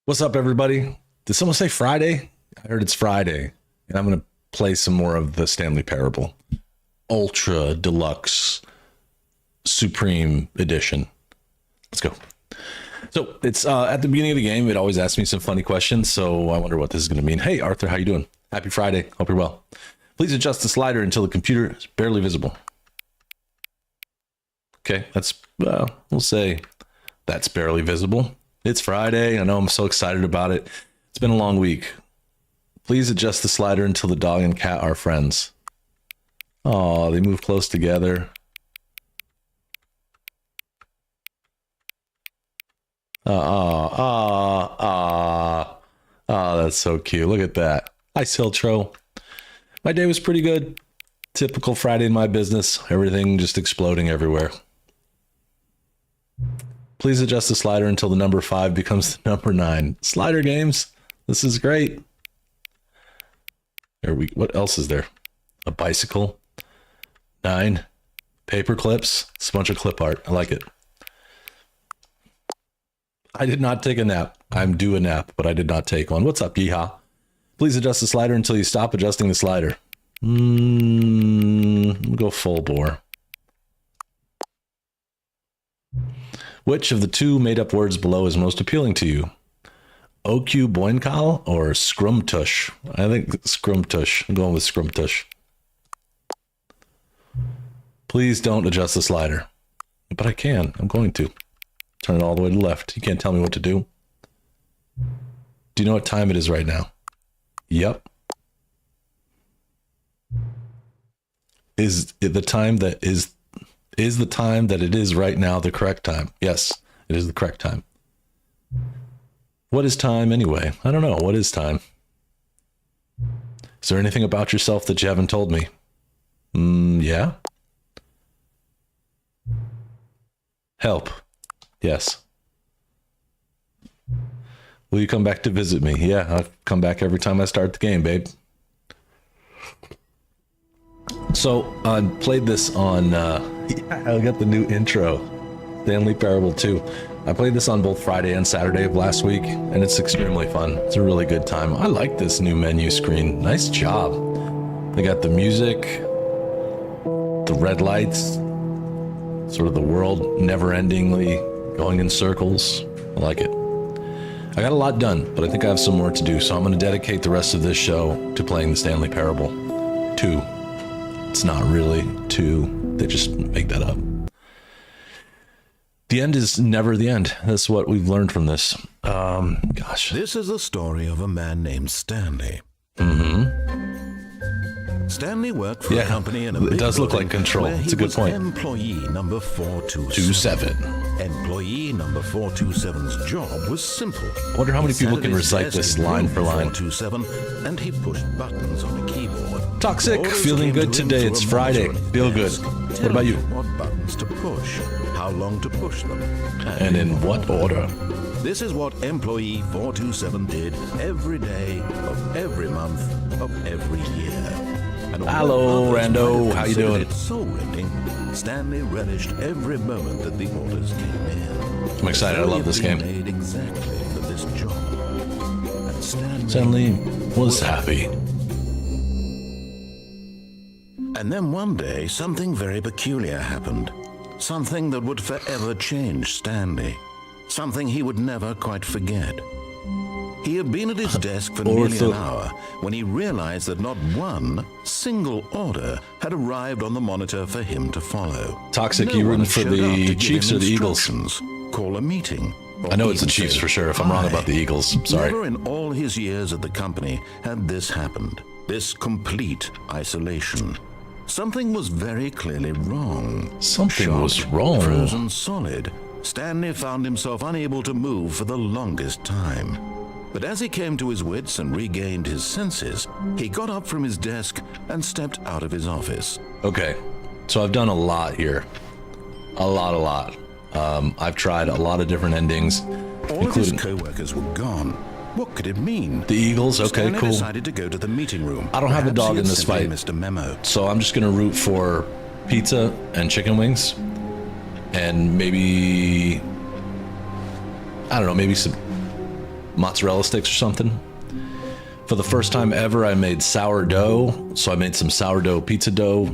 What's up, everybody? Did someone say Friday? I heard it's Friday, and I'm going to play some more of the Stanley Parable Ultra Deluxe Supreme Edition. Let's go. So it's at the beginning of the game. It always asks me some funny questions, so I wonder what this is going to mean. Hey, Arthur, how you doing? Happy Friday. Hope you're well. Please adjust the slider until the computer is barely visible. Okay, that's, we'll say that's barely visible. It's Friday. I know, I'm so excited about it. It's been a long week. Please adjust the slider until the dog and cat are friends. Oh, they move close together. That's so cute. Look at that. Hi, Siltro. My day was pretty good. Typical Friday in my business. Everything just exploding everywhere. Please adjust the slider until the number 5 becomes the number 9. Slider games. This is great. What else is there? A bicycle. 9. Paper clips. It's a bunch of clip art. I like it. I did not take a nap. I'm due a nap, but I did not take one. What's up, Yeehaw? Please adjust the slider until you stop adjusting the slider. We'll go full bore. Which of the two made-up words below is most appealing to you? OQ Boinkal or Scrumtush? I think Scrumtush. I'm going with Scrumtush. Please don't adjust the slider. But I can. I'm going to. Turn it all the way to the left. You can't tell me what to do. Do you know what time it is right now? Yep. Is the time that it is right now the correct time? Yes, it is the correct time. What is time anyway? I don't know. What is time? Is there anything about yourself that you haven't told me? Yeah. Help. Yes. Will you come back to visit me? Yeah, I'll come back every time I start the game, babe. So I played this on, I got the new intro, Stanley Parable 2. I played this on both Friday and Saturday of last week, and it's extremely fun. It's a really good time. I like this new menu screen. Nice job. They got the music, the red lights, sort of the world never-endingly going in circles. I like it. I got a lot done, but I think I have some more to do, so I'm going to dedicate the rest of this show to playing the Stanley Parable 2. It's not really 2. They just make that up. The end is never the end. That's what we've learned from this. Gosh. This is the story of a man named Stanley. Stanley worked for a company in a big it does look like Control. It's a good point. Employee number 427. Employee number 427's job was simple. I wonder how many people can recite this line for line. 427, and he pushed buttons on a keyboard. Toxic, feeling good today. It's Friday. Feel good. What about you? What buttons to push, how long to push them, and in what order. This is what employee 427 did every day of every month of every year. Hello, Rando. How you doing? It's soul-rending. Stanley relished every moment that the orders came in. I'm excited. I love this game. Made exactly for this job. And Stanley was happy. And then one day, something very peculiar happened. Something that would forever change Stanley. Something he would never quite forget. He had been at his desk for nearly an hour when he realized that not one single order had arrived on the monitor for him to follow. Toxic, you rooting for the Chiefs or the Eagles? Call a meeting. I know it's the Chiefs for sure. If I'm wrong about the Eagles, sorry. Never in all his years at the company had this happened. This complete isolation. Something was very clearly wrong. Something was wrong. Frozen solid. Stanley found himself unable to move for the longest time. But as he came to his wits and regained his senses, he got up from his desk and stepped out of his office. Okay, so I've done a lot here. A lot. I've tried a lot of different endings. All of his co-workers were gone. What could it mean? The Eagles? Okay, Stanley cool. decided to go to the meeting room. I don't have a dog in this fight, missed a memo. So I'm just going to root for pizza and chicken wings. And maybe... I don't know, maybe some mozzarella sticks or something. For the first time ever, I made sourdough. So I made some sourdough pizza dough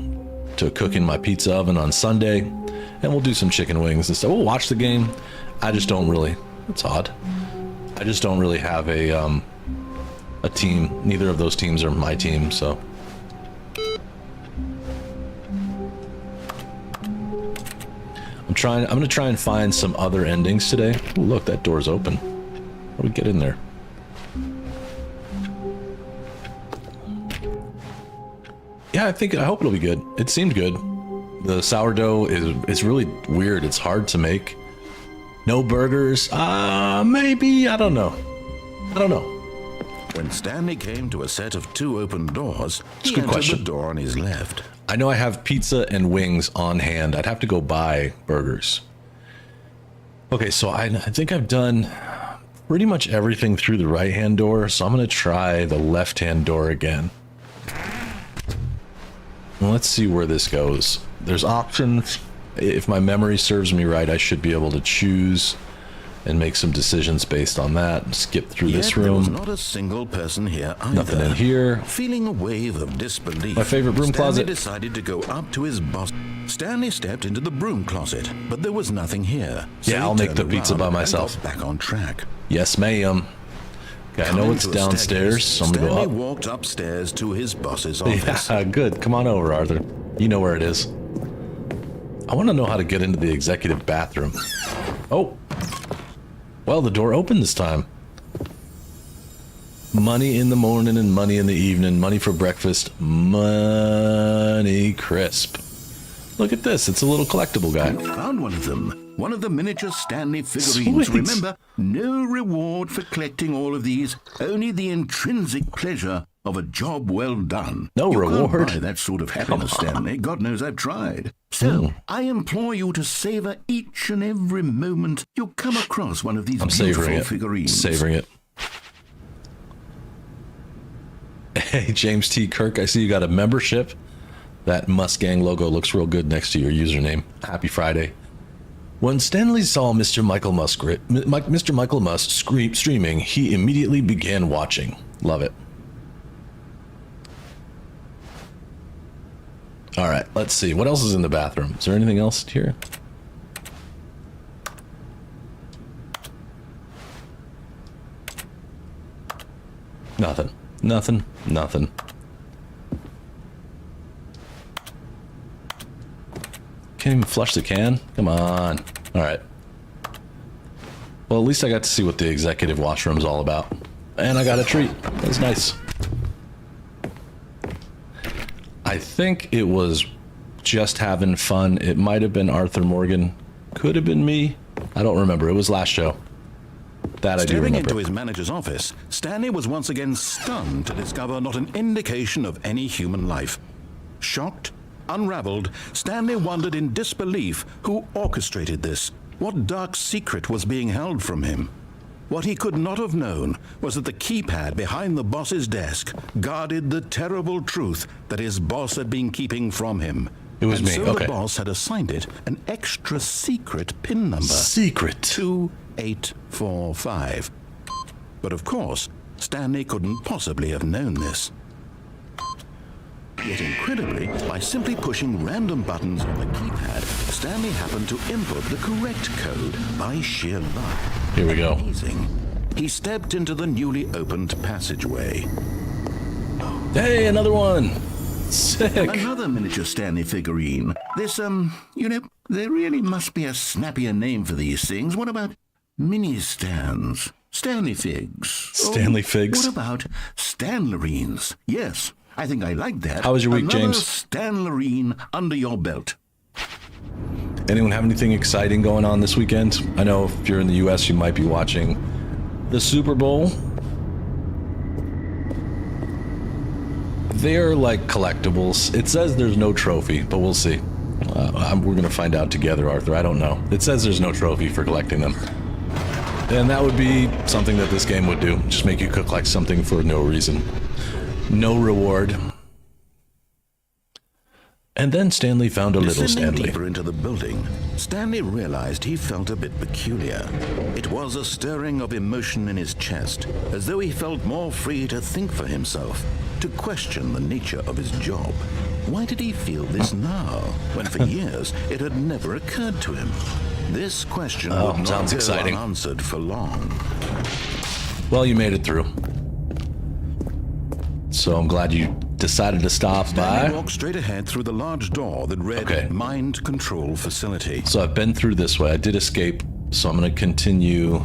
to cook in my pizza oven on Sunday. And we'll do some chicken wings and stuff. We'll watch the game. I just don't really, it's odd. I just don't really have a team. Neither of those teams are my team, so. I'm gonna try and find some other endings today. Ooh, look, that door's open. How do we get in there? Yeah, I hope it'll be good. It seemed good. The sourdough is really weird. It's hard to make. No burgers? Maybe. I don't know. When Stanley came to a set of 2 open doors, he good entered question. the door on his left. I know I have pizza and wings on hand. I'd have to go buy burgers. Okay, so I think I've done pretty much everything through the right-hand door, so I'm going to try the left-hand door again. Well, let's see where this goes. There's options. If my memory serves me right, I should be able to choose and make some decisions based on that. Skip through this room. There was not a single person here either. Nothing in here. Feeling a wave of disbelief, My favorite broom closet. Stanley decided to go up to his boss. Stanley stepped into the broom closet, but there was nothing here. So Yeah, he I'll make turned the pizza around by and myself. got back on track. Yes, ma'am. Okay, I know Coming it's to a downstairs, staircase, so I'm gonna go Stanley up. walked upstairs to his boss's office. Yeah, good. Come on over, Arthur. You know where it is. I want to know how to get into the executive bathroom. Oh. Well, the door opened this time. Money in the morning and money in the evening. Money for breakfast. Money crisp. Look at this. It's a little collectible guy. Found one of them. One of the miniature Stanley figurines. Sweet. Remember, no reward for collecting all of these. Only the intrinsic pleasure of a job well done. No you reward. Can't buy that sort of happiness, Stanley. God knows I've tried. So, I implore you to savor each and every moment you come across one of these I'm beautiful savoring it. figurines. Savoring it. Hey, James T. Kirk, I see you got a membership. That Mustang logo looks real good next to your username. Happy Friday. When Stanley saw Mr. Michael Musk streaming, he immediately began watching. Love it. All right, let's see. What else is in the bathroom? Is there anything else here? Nothing. Nothing. Nothing. Can't even flush the can? Come on. All right. Well, at least I got to see what the executive washroom's all about. And I got a treat. That was nice. I think it was just having fun. It might have been Arthur Morgan. Could have been me. I don't remember. It was last show. That I do Staring remember. into his manager's office, Stanley was once again stunned to discover not an indication of any human life. Shocked, unraveled, Stanley wondered in disbelief who orchestrated this. What dark secret was being held from him? What he could not have known was that the keypad behind the boss's desk guarded the terrible truth that his boss had been keeping from him. It was and me, so okay. the boss had assigned it an extra secret PIN number. Secret. 2845. But of course, Stanley couldn't possibly have known this. Yet incredibly, by simply pushing random buttons on the keypad, Stanley happened to input the correct code by sheer luck. Here we go. Amazing. He stepped into the newly opened passageway. Hey, another one. Sick. Another miniature Stanley figurine. This, there really must be a snappier name for these things. What about mini stands? Stanley figs. Stanley figs? What about Stanlerines? Yes, I think I like that. How was your week, Another James? Stanlerine under your belt. Anyone have anything exciting going on this weekend? I know if you're in the US, you might be watching the Super Bowl. They're like collectibles. It says there's no trophy, but we'll see. We're going to find out together, Arthur. I don't know. It says there's no trophy for collecting them. And that would be something that this game would do. Just make you collect something for no reason. No reward. And then Stanley found a little Descending Stanley. deeper into the building, Stanley realized he felt a bit peculiar. It was a stirring of emotion in his chest, as though he felt more free to think for himself, to question the nature of his job. Why did he feel this now, when for years it had never occurred to him? This question would not sounds go exciting. unanswered for long. Well, you made it through. So I'm glad you decided to stop Stanley by. walked straight ahead through the large door that read Okay. Mind Control Facility. So I've been through this way. I did escape, so I'm going to continue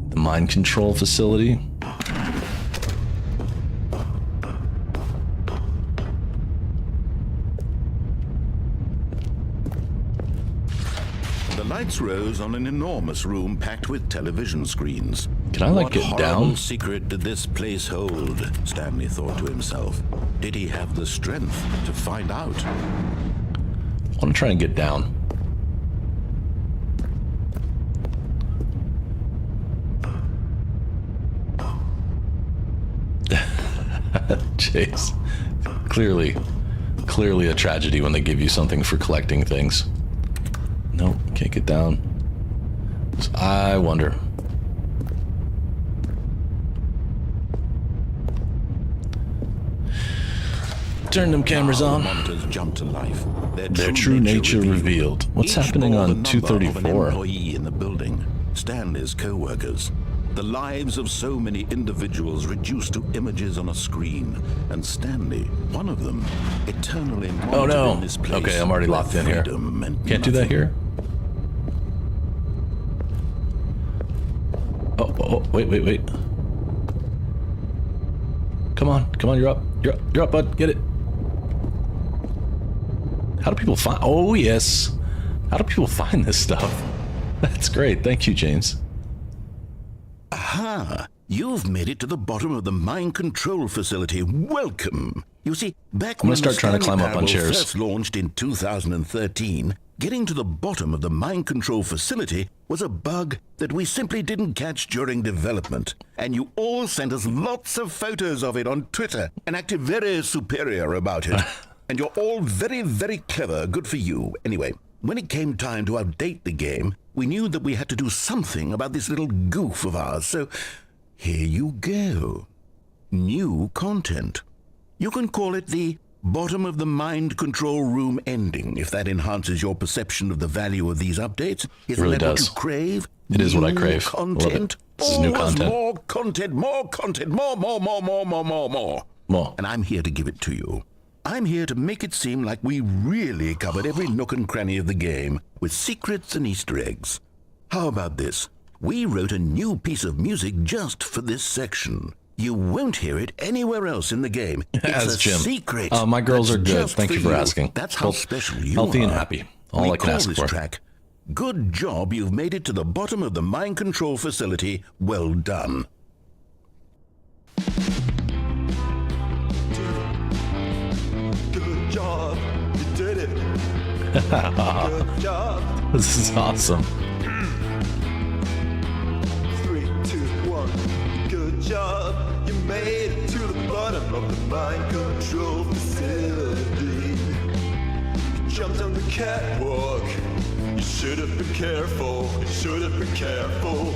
the mind control facility. The lights rose on an enormous room packed with television screens. Can I, like, What get horrible down? secret did this place hold? Stanley thought to himself. Did he have the strength to find out? I want to try and get down. Jeez. Clearly a tragedy when they give you something for collecting things. Nope, can't get down. So I wonder. Turn them cameras Now on. the monitors jumped to life. Their true nature revealed. What's Each happening bore the on number of an 234? employee in the building, Stanley's co-workers. The lives of so many individuals reduced to images on a screen, and Stanley, one of them, eternally monitored Oh no. in this place. Okay, I'm already where locked in here. freedom meant Can't do that nothing. here? Oh, wait. Come on, you're up, bud, get it. How do people find, oh yes. How do people find this stuff? That's great, thank you, James. Aha! You've made it to the bottom of the mind control facility. Welcome! You see, back I'm gonna when start the trying to Stanley climb up on Parable chairs. first launched in 2013, getting to the bottom of the mind control facility was a bug that we simply didn't catch during development. And you all sent us lots of photos of it on Twitter and acted very superior about it. And you're all very, very clever. Good for you. Anyway, when it came time to update the game, we knew that we had to do something about this little goof of ours. So here you go. New content. You can call it the bottom of the mind control room ending, if that enhances your perception of the value of these updates. Isn't really that does. what you crave? It is what I New crave. I love it. Content. This is new Always content. more content, more content, more. More. And I'm here to give it to you. I'm here to make it seem like we really covered every nook and cranny of the game, with secrets and Easter eggs. How about this? We wrote a new piece of music just for this section. You won't hear it anywhere else in the game. It's As a Jim. secret. My girls that's are good. just Thank you for you. asking. That's how Both special you healthy are. and happy. All we I can call ask this for. track, Good Job You've Made It to the Bottom of the Mind Control Facility. Well done. Good job, you did it. Good job. This is awesome. 3, 2, 1. Good job, you made it to the bottom of the mind control facility. You jumped on the catwalk. You should have been careful. You should have been careful.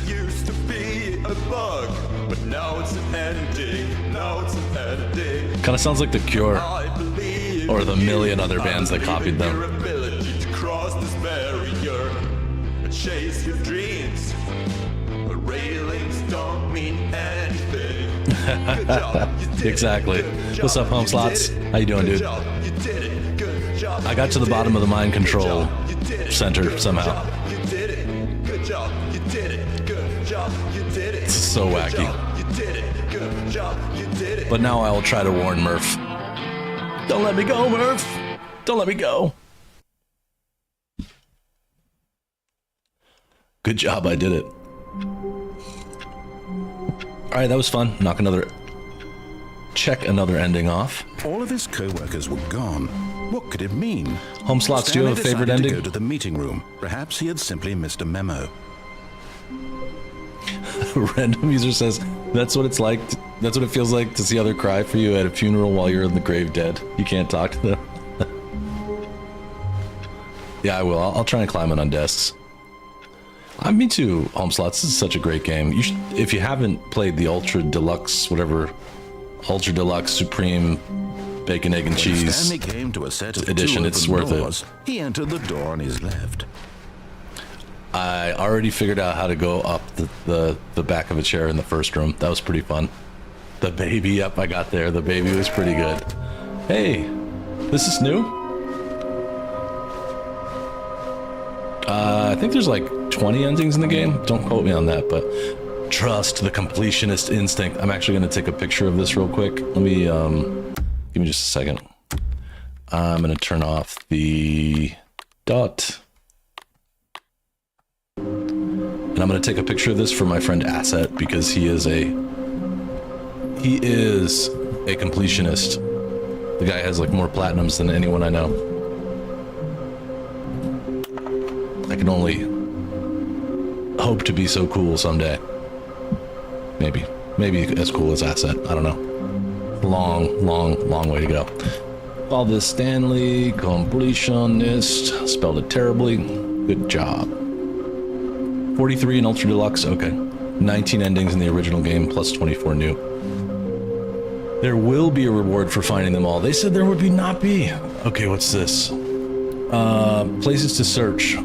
Used to be a bug, but now it's an ending. Now it's an ending. Kind of sounds like The Cure. I believe Or the in you. million other bands I that believe copied in them. Your ability to cross this barrier and chase your dreams. But railings don't mean anything. Good job, you did it. Exactly. Good job, What's up, Home you Slots? did it. How you doing, Good dude? job, you did it. Good job, I got to you the did bottom it. of the mind Good control job, you did it. center Good somehow. job, you did it. Good job, you did it. Good job, you did it. This is so Good wacky. job, you did it. Good job, you did it. But now I will try to warn Murph. Don't let me go, Murph. Don't let me go. Good job, I did it. All right, that was fun. Check another ending off. All of his co-workers were gone. What could it mean? Home Slots, do you have a favorite Stanley decided ending? to go to the meeting room. Perhaps he had simply missed a memo. Random user says, that's what it's like. That's what it feels like to see other cry for you at a funeral while you're in the grave dead. You can't talk to them. Yeah, I will. I'll try and climb it on desks. Me too, Home Slots. This is such a great game. You should, if you haven't played the Ultra Deluxe, whatever, Ultra Deluxe Supreme Bacon, Egg, and Cheese Stanley came to a set of edition, two it's open worth doors. it. He entered the door on his left. I already figured out how to go up the back of a chair in the first room. That was pretty fun. The baby, yep, I got there. The baby was pretty good. Hey, this is new? I think there's like 20 endings in the game. Don't quote me on that, but trust the completionist instinct. I'm actually going to take a picture of this real quick. Let me, give me just a second. I'm going to turn off the dot. And I'm going to take a picture of this for my friend Asset because he is a completionist. The guy has like more platinums than anyone I know. I can only hope to be so cool someday. Maybe as cool as Asset. I don't know. Long way to go. All this Stanley completionist, spelled it terribly. Good job. 43 in Ultra Deluxe. Okay. 19 endings in the original game plus 24 new. There will be a reward for finding them all. They said there would not be. Okay, what's this? Places to search.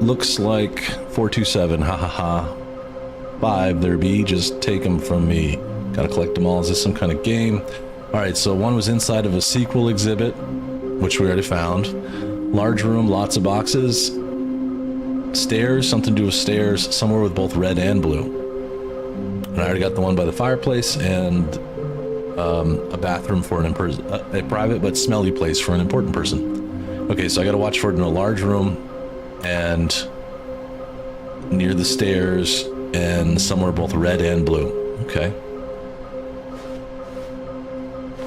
Looks like 427. Ha ha ha. 5 there be. Just take them from me. Gotta collect them all. Is this some kind of game? Alright, so one was inside of a sequel exhibit, which we already found. Large room, lots of boxes. Stairs, something to do with stairs, somewhere with both red and blue. And I already got the one by the fireplace and a bathroom for a private but smelly place for an important person. Okay, so I gotta watch for it in a large room and near the stairs and somewhere both red and blue. Okay.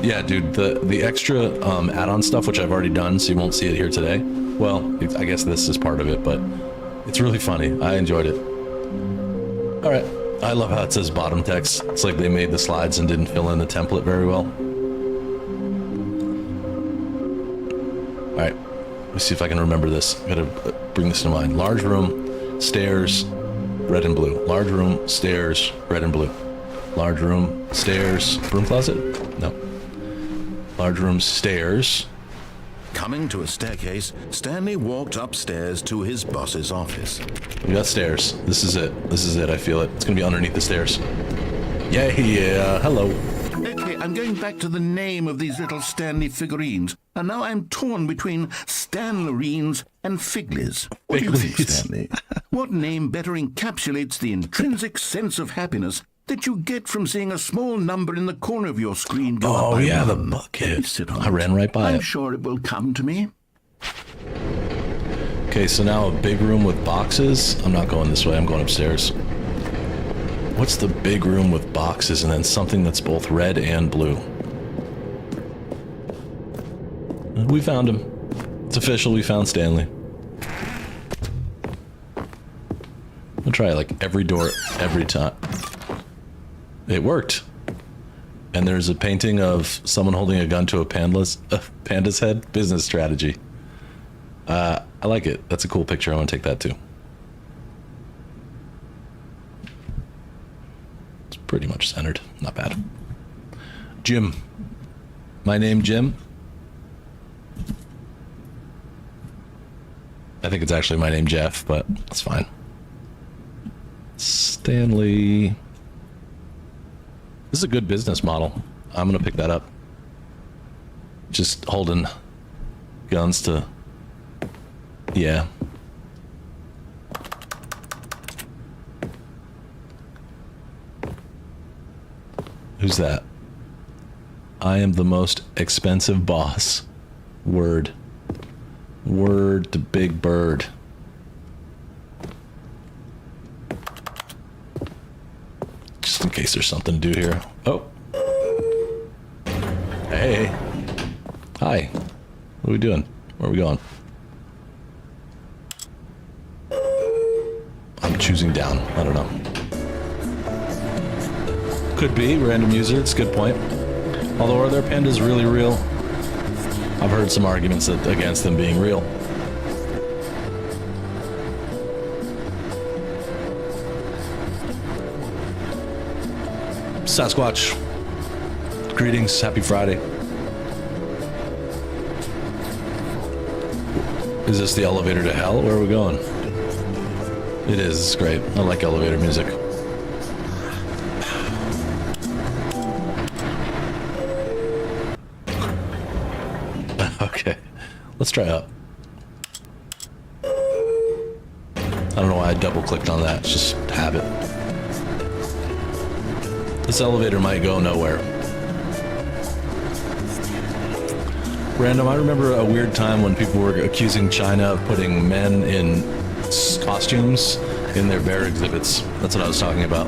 Yeah, dude, the extra add-on stuff, which I've already done, so you won't see it here today. Well, I guess this is part of it, but it's really funny. I enjoyed it. All right. I love how it says bottom text. It's like they made the slides and didn't fill in the template very well. All right. Let me see if I can remember this. I gotta bring this to mind. Large room, stairs, red and blue. Large room, stairs, red and blue. Large room, stairs, broom closet? No. Large room, stairs. Coming to a staircase, Stanley walked upstairs to his boss's office. We got stairs. This is it. This is it. I feel it. It's gonna be underneath the stairs. Yeah. Hello. Okay, I'm going back to the name of these little Stanley figurines, and now I'm torn between Stanlerines and Figlies. What do you think, Figlies. Stanley? What name better encapsulates the intrinsic sense of happiness that you get from seeing a small number in the corner of your screen go up Oh, by yeah, the one? bucket. Let me sit on I it. ran right by I'm it. sure it will come to me. Okay, so now a big room with boxes. I'm not going this way. I'm going upstairs. What's the big room with boxes and then something that's both red and blue? We found him. It's official. We found Stanley. I'll try like every door every time. It worked. And there's a painting of someone holding a gun to a panda's head. Business strategy. I like it. That's a cool picture. I want to take that too. It's pretty much centered. Not bad. Jim. My name Jim. I think it's actually my name Jeff, but it's fine. Stanley. This is a good business model. I'm gonna pick that up. Just holding guns to... Yeah. Who's that? I am the most expensive boss. Word. Word to Big Bird. Just in case there's something to do here. Oh. Hey. Hi. What are we doing? Where are we going? I'm choosing down. I don't know. Could be random user. It's a good point. Although, are their pandas really real? I've heard some arguments against them being real. Sasquatch. Greetings. Happy Friday. Is this the elevator to hell? Where are we going? It is. It's great. I like elevator music. Okay. Let's try up. I don't know why I double clicked on that. It's just habit. This elevator might go nowhere. Random, I remember a weird time when people were accusing China of putting men in costumes in their bear exhibits. That's what I was talking about.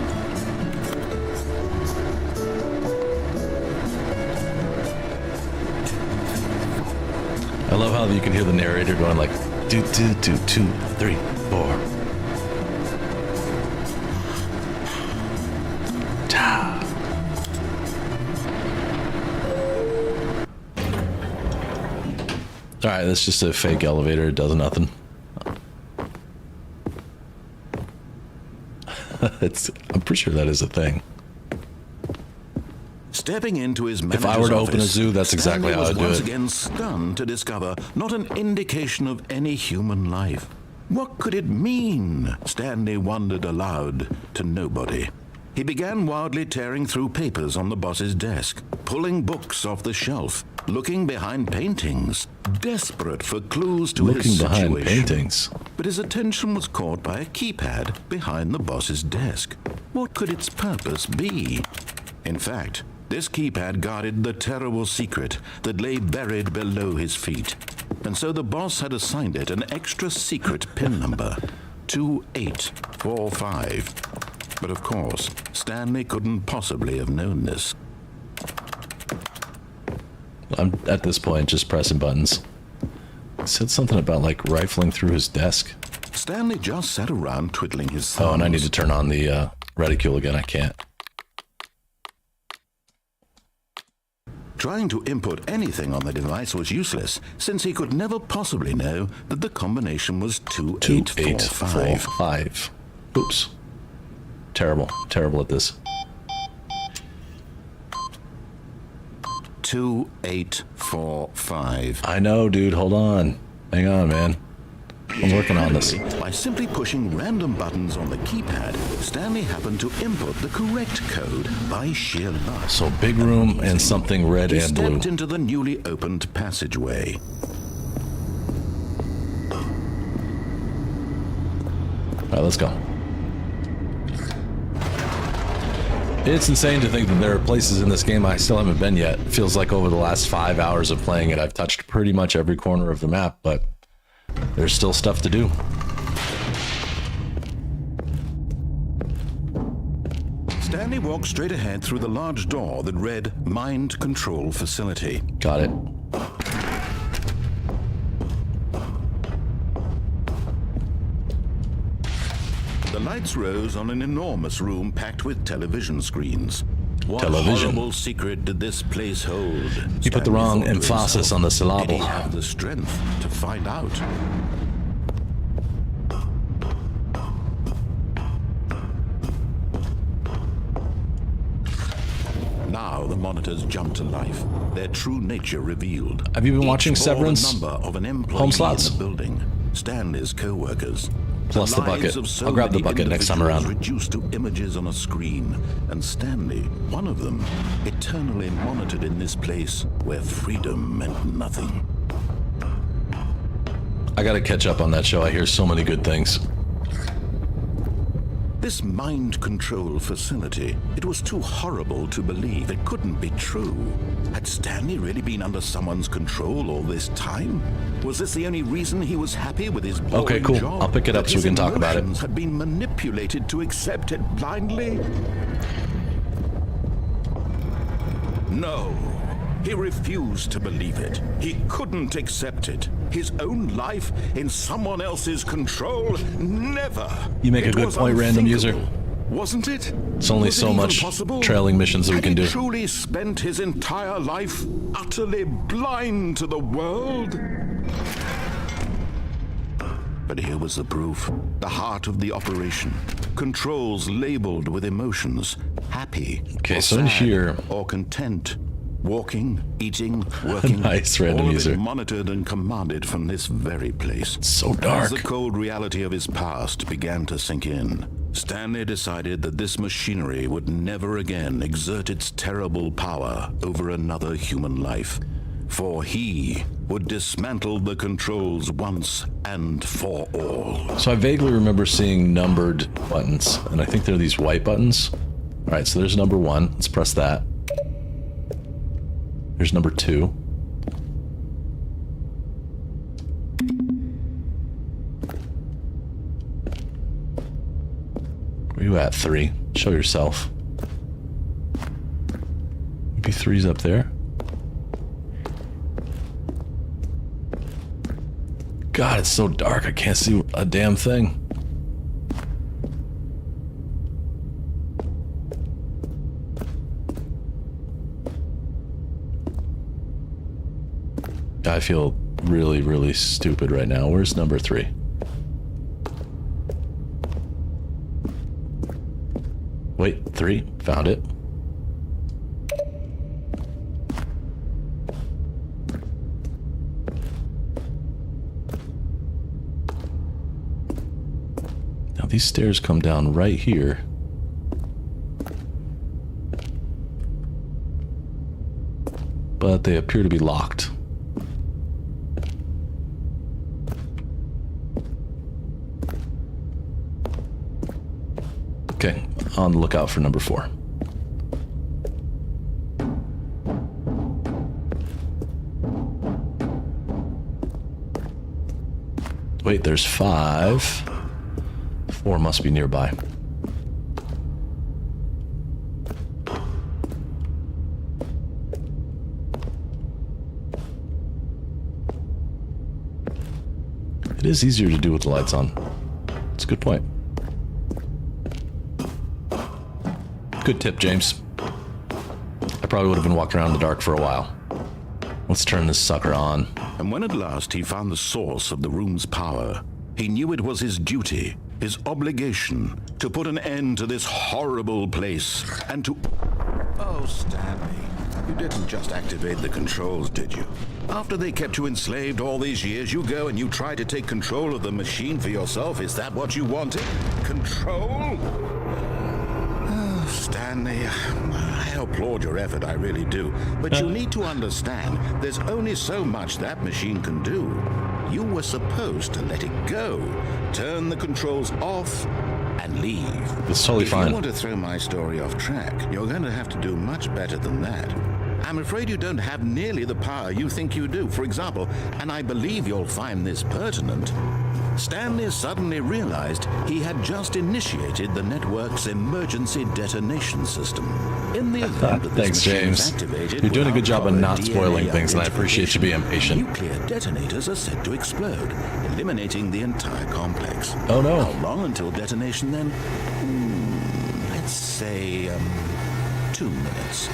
I love how you can hear the narrator going like, 2, 2, 2, 2, 3, 4. Alright, that's just a fake elevator. It does nothing. I'm pretty sure that is a thing. Stepping into his manager's If I were to office, open a zoo, that's exactly how I'd do once it. again stunned to discover not an indication of any human life. What could it mean? Stanley wondered aloud to nobody. He began wildly tearing through papers on the boss's desk, pulling books off the shelf, looking behind paintings, desperate for clues to his situation. Looking behind paintings. But his attention was caught by a keypad behind the boss's desk. What could its purpose be? In fact, this keypad guarded the terrible secret that lay buried below his feet. And so the boss had assigned it an extra secret PIN number, 2845. But of course, Stanley couldn't possibly have known this. I'm at this point just pressing buttons. It said something about like rifling through his desk. Stanley just sat around twiddling his thumbs. Oh, and I need to turn on the reticule again. I can't. Trying to input anything on the device was useless, since he could never possibly know that the combination was 2845. 2845. Oops. Terrible at this. 2845. I know, dude. Hold on. Hang on, man. I'm working on this. By simply pushing random buttons on the keypad, Stanley happened to input the correct code by sheer luck. So big room and something red He and blue. stepped into the newly opened passageway. All right, let's go. It's insane to think that there are places in this game I still haven't been yet. It feels like over the last 5 hours of playing it, I've touched pretty much every corner of the map, but there's still stuff to do. Stanley walked straight ahead through the large door that read Mind Control Facility. Got it. The lights rose on an enormous room packed with television screens. What Television. horrible secret did this place hold? You put the wrong Stanley thought to emphasis himself. on the Did syllable. he have the strength to find out? Now the monitors jumped to life, their true nature revealed. Have you been Each watching bore Severance? the number of an employee Home slots. in the building, Stanley's co-workers. Plus the lives bucket. of so I'll grab the many bucket next time individuals around. reduced to images on a screen, and Stanley, one of them, eternally monitored in this place where freedom meant nothing. I gotta catch up on that show. I hear so many good things. This mind control facility, it was too horrible to believe. It couldn't be true. Had Stanley really been under someone's control all this time? Was this the only reason he was happy with his boring Okay, cool. job? I'll pick it up That so we his can talk about it. emotions had been manipulated to accept it blindly? No. He refused to believe it. He couldn't accept it. His own life in someone else's control? Never. You make a It good was point, random user. unthinkable. wasn't it? It's only Was it so even much possible? trailing missions that we Had can he do. truly spent his entire life utterly blind to the world? But here was the proof. The heart of the operation. Controls labeled with emotions. Happy, Okay, or so in sad, here- or content. Walking, eating, working. Nice random all of user. it monitored and commanded from this very place. So As dark. the cold reality of his past began to sink in, Stanley decided that this machinery would never again exert its terrible power over another human life. For he would dismantle the controls once and for all. So I vaguely remember seeing numbered buttons, and I think they're these white buttons. All right, so there's number 1. Let's press that. There's number 2. Where you at, 3? Show yourself. Maybe 3's up there. God, it's so dark. I can't see a damn thing. I feel really, really stupid right now. Where's number 3? Wait, 3? Found it. Now these stairs come down right here. But they appear to be locked. Okay, on the lookout for number 4. Wait, there's 5. 4 must be nearby. It is easier to do with the lights on. It's a good point. Good tip, James. I probably would have been walking around in the dark for a while. Let's turn this sucker on. And when at last he found the source of the room's power, he knew it was his duty, his obligation, to put an end to this horrible place and to... Oh, Stanley, you didn't just activate the controls, did you? After they kept you enslaved all these years, you go and you try to take control of the machine for yourself. Is that what you wanted? Control? Stanley, I applaud your effort, I really do. But you need to understand, there's only so much that machine can do. You were supposed to let it go, turn the controls off, and leave. It's totally fine. If you want to throw my story off track, you're going to have to do much better than that. I'm afraid you don't have nearly the power you think you do. For example, and I believe you'll find this pertinent, Stanley suddenly realized he had just initiated the network's emergency detonation system. In the event that Thanks, this machine is James. activated You're doing a good job of without not spoiling DNA things, and I appreciate you being patient. Nuclear detonators are said to explode, eliminating the entire complex. Oh, no. How long until detonation then? Let's say 2 minutes.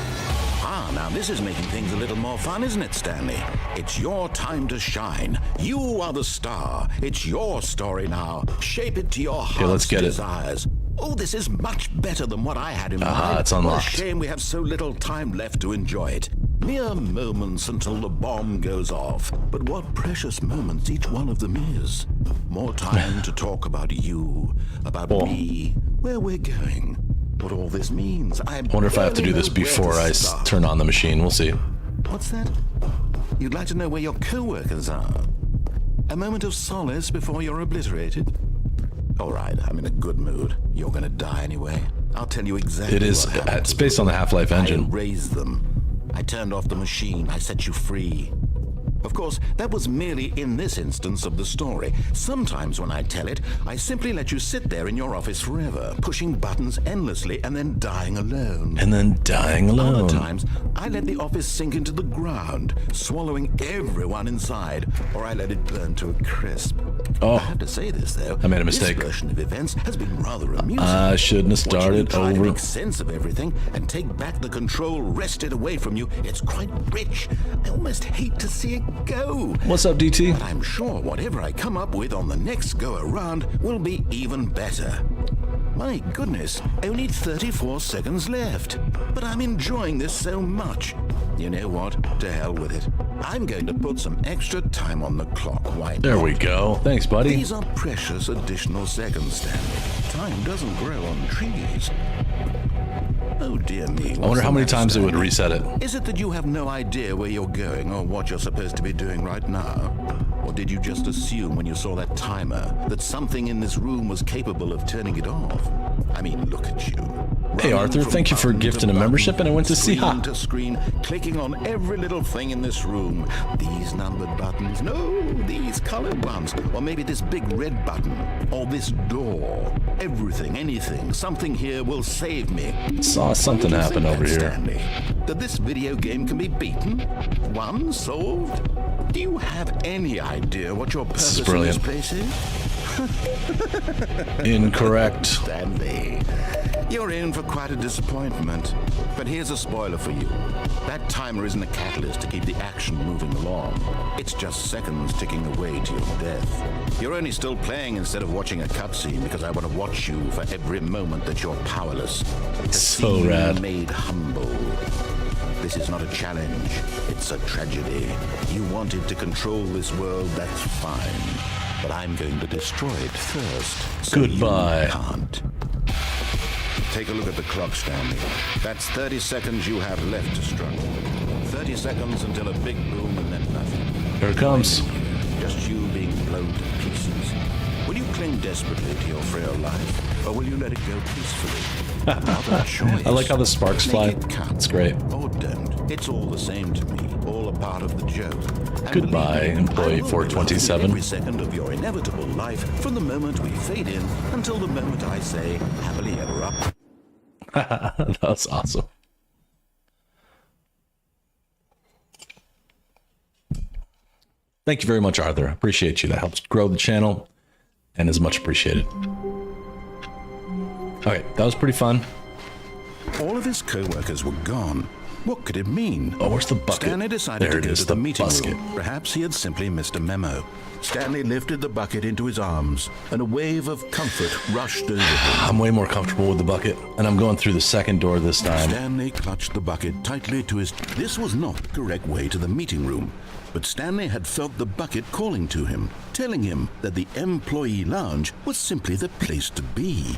Now this is making things a little more fun, isn't it, Stanley? It's your time to shine. You are the star. It's your story now. Shape it to your heart's let's get it. desires. Oh, this is much better than what I had in mind. It's What unlocked. a shame we have so little time left to enjoy it. Mere moments until the bomb goes off. But what precious moments each one of them is. More time to talk about you, about me, where we're going, what all this means. I Wonder if I have to do barely this know where before to I start. turn on the machine. We'll see. What's that? You'd like to know where your co-workers are? A moment of solace before you're obliterated? All right, I'm in a good mood. You're gonna die anyway. I'll tell you exactly It is. what happened. It's based on the Half-Life I engine. erased them. I turned off the machine. I set you free. Of course, that was merely in this instance of the story. Sometimes when I tell it, I simply let you sit there in your office forever, pushing buttons endlessly and then dying alone. And then dying alone. Other times, I let the office sink into the ground, swallowing everyone inside, or I let it burn to a crisp. Oh. I have to say this, though. I made a mistake. This version of events has been rather amusing. I shouldn't have Watching you started try to over. make sense of everything and take back the control wrested away from you. It's quite rich. I almost hate to see it go. What's up, DT? But I'm sure whatever I come up with on the next go around will be even better. My goodness, only 34 seconds left. But I'm enjoying this so much. You know what? To hell with it. I'm going to put some extra time on the clock. Why There not? we go. Thanks, buddy. These are precious additional seconds, Stanley. Time doesn't grow on trees. Oh dear me. I wonder how many times it would reset it. Is it that you have no idea where you're going or what you're supposed to be doing right now? Or did you just assume when you saw that timer that something in this room was capable of turning it off? I mean, look at you. Hey, Running Arthur, from thank you for button to gifting a button, membership, and I went to see screen Ha. to screen, clicking on every little thing in this room. These numbered buttons, no, these colored ones, or maybe this big red button, or this door. Everything, anything, something here will save me. Saw something What do you happen think over then, here. Stanley? That this video game can be beaten? Won? Solved? Do you have any idea what your This is purpose in this brilliant. place is? Incorrect. Stanley, you're in for quite a disappointment. But here's a spoiler for you. That timer isn't a catalyst to keep the action moving along. It's just seconds ticking away to your death. You're only still playing instead of watching a cutscene because I want to watch you for every moment that you're powerless. To So see you rad. made humble. This is not a challenge. It's a tragedy. You wanted to control this world, that's fine. But I'm going to destroy it first. So Goodbye. You can't. Take a look at the clock, Stanley. That's 30 seconds you have left to struggle. 30 seconds until a big boom and then nothing. Here it comes. Just you being blown to pieces. Will you cling desperately to your frail life, or will you let it go peacefully? Another choice. I like how the sparks Make fly. it count. It's great. Or don't. It's all the same to me. All a part of the joke. And Goodbye, believe me, employee I will be 427. loving every second of your inevitable life from the moment we fade in until the moment I say happily ever up. That was awesome. Thank you very much, Arthur. Appreciate you. That helps grow the channel and is much appreciated. Okay, that was pretty fun. All of his co-workers were gone. What could it mean? Oh, where's the bucket? Stanley decided There to it go is, to the the meeting basket. room. Perhaps he had simply missed a memo. Stanley lifted the bucket into his arms, and a wave of comfort rushed over him. I'm way more comfortable with the bucket, and I'm going through the second door this time. Stanley clutched the bucket tightly to his... This was not the correct way to the meeting room, but Stanley had felt the bucket calling to him, telling him that the employee lounge was simply the place to be.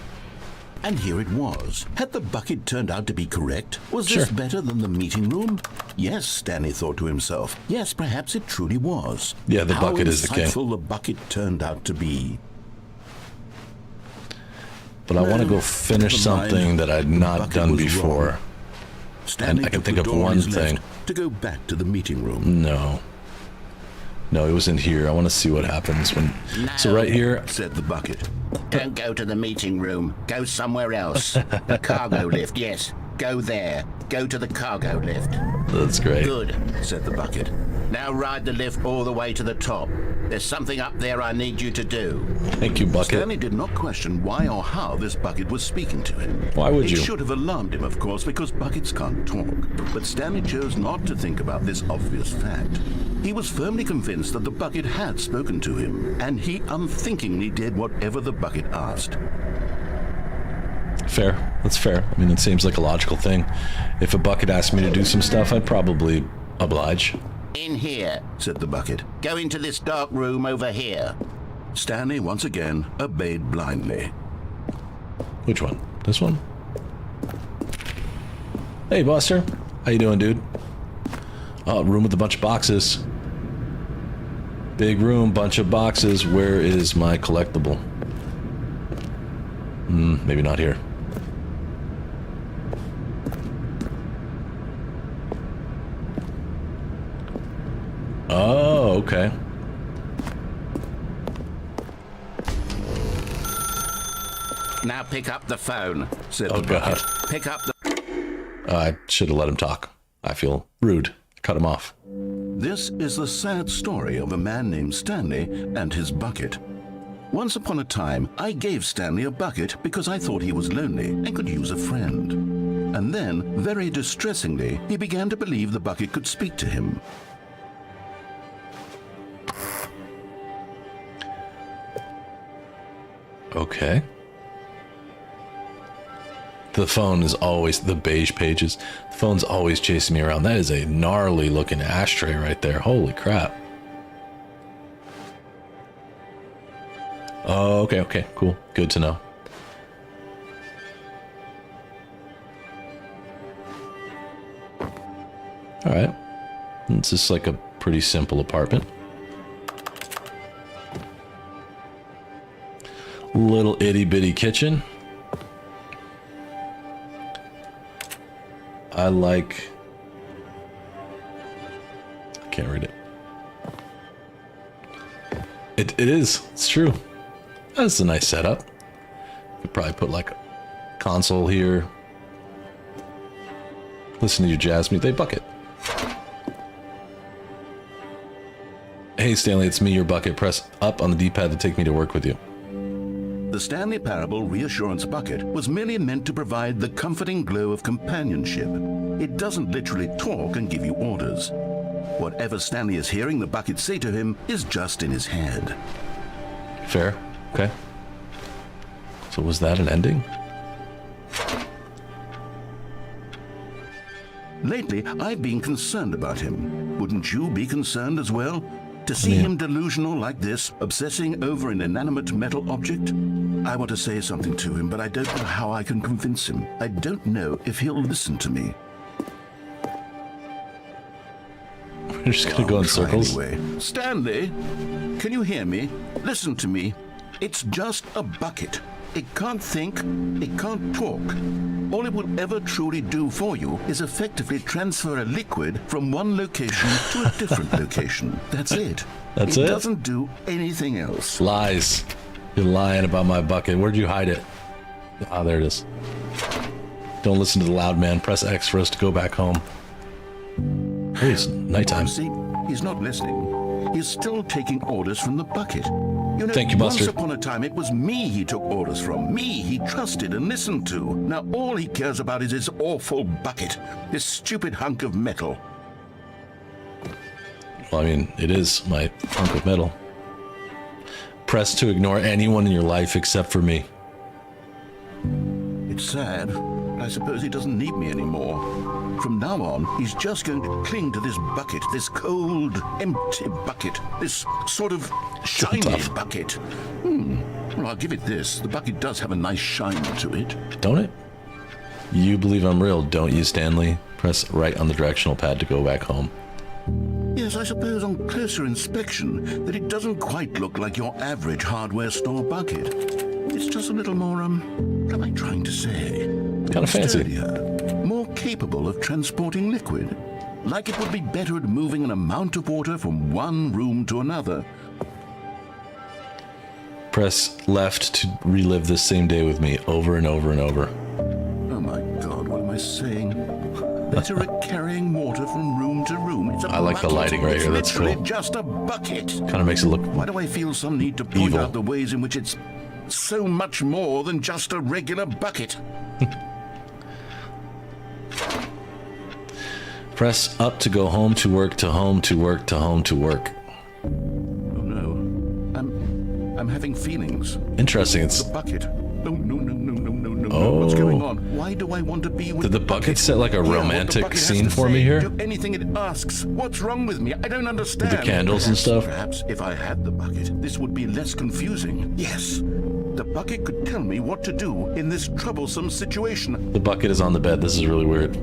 And here it was. Had the bucket turned out to be correct? Was this Sure. better than the meeting room? Yes, Stanley thought to himself. Yes, perhaps it truly was. Yeah, the How bucket is the king. insightful the bucket turned out to be. But I want to No, go finish never mind. something that I'd The not bucket done was before. wrong. Stanley I can took think the of door on one his left thing. to go back to the meeting room. No. No, it wasn't here. I want to see what happens when... So right here, Said the bucket. Don't go to the meeting room. Go somewhere else. The cargo lift, yes. Go there. Go to the cargo lift. that's great. Good, said the bucket. Now ride the lift all the way to the top. There's something up there I need you to do. Thank you, bucket. Stanley did not question why or how this bucket was speaking to him. Why would It you? should have alarmed him, of course, because buckets can't talk. But Stanley chose not to think about this obvious fact. He was firmly convinced that the bucket had spoken to him, and he unthinkingly did whatever the bucket asked. Fair. That's fair. I mean, it seems like a logical thing. If a bucket asked me to do some stuff, I'd probably oblige. In here. Said the bucket. Go into this dark room over here. Stanley once again obeyed blindly. Which one? This one? Hey, Buster. How you doing, dude? Oh, room with a bunch of boxes. Big room, bunch of boxes. Where is my collectible? Maybe not here. Oh, okay. Now pick up the phone, said Oh, the God. bucket. Pick up the... I should have let him talk. I feel rude. Cut him off. This is the sad story of a man named Stanley and his bucket. Once upon a time, I gave Stanley a bucket because I thought he was lonely and could use a friend. And then, very distressingly, he began to believe the bucket could speak to him. Okay. The phone is always, the beige pages, the phone's always chasing me around. That is a gnarly looking ashtray right there. Holy crap. Oh, okay, cool. Good to know. All right. It's just like a pretty simple apartment. Little itty bitty kitchen. I can't read it. It is. It's true. That's a nice setup. Could probably put like a console here. Listen to your jazz music. They bucket. Hey Stanley, it's me, your bucket. Press up on the D-pad to take me to work with you. The Stanley Parable Reassurance Bucket was merely meant to provide the comforting glow of companionship. It doesn't literally talk and give you orders. Whatever Stanley is hearing the bucket say to him is just in his head. Fair. Okay. So was that an ending? Lately, I've been concerned about him. Wouldn't you be concerned as well? To see him delusional like this, obsessing over an inanimate metal object? I want to say something to him, but I don't know how I can convince him. I don't know if he'll listen to me. We're just gonna go in Try circles. Anyway. Stanley, can you hear me? Listen to me. It's just a bucket. It can't think, it can't talk. All it will ever truly do for you is effectively transfer a liquid from one location to a different location. That's it. That's it it? doesn't do anything else. Lies. You're lying about my bucket. Where'd you hide it? Ah, there it is. Don't listen to the loud man. Press X for us to go back home. Hey, it's nighttime. See, he's not listening. He's still taking orders from the bucket. You know, Thank you, once Buster. upon a time, it was me he took orders from. Me he trusted and listened to. Now all he cares about is his awful bucket. This stupid hunk of metal. Well, I mean, it is my hunk of metal. Press to ignore anyone in your life except for me. It's sad, but I suppose he doesn't need me anymore. From now on, he's just going to cling to this bucket, this cold, empty bucket, this sort of shiny tough. bucket. Well, I'll give it this. The bucket does have a nice shine to it. Don't it? You believe I'm real, don't you, Stanley? Press right on the directional pad to go back home. Yes, I suppose on closer inspection that it doesn't quite look like your average hardware store bucket. It's just a little more, what am I trying to say? Kind of fancy. Sturdier, more capable of transporting liquid. Like it would be better at moving an amount of water from one room to another. Press left to relive this same day with me over and over and over. Oh my God, what am I saying? Better at carrying water from room to room. It's a I like the bucket. lighting right It's here, that's literally cool. just a bucket. Kind of makes it look Why do I feel some need to point evil. out the ways in which it's so much more than just a regular bucket? Press up to go home to work to home to work to home to work. Oh no. I'm having feelings. Interesting. It's The bucket. No, no, no, no, no, no, no. Oh. What's going on? Why do I want to be with Did the bucket set like a Yeah, what the romantic bucket has scene to for say, me here? Do anything it asks. What's wrong with me? I don't understand. With the candles and stuff? Perhaps if I had the bucket, this would be less confusing. Yes. The bucket could tell me what to do in this troublesome situation. The bucket is on the bed. This is really weird.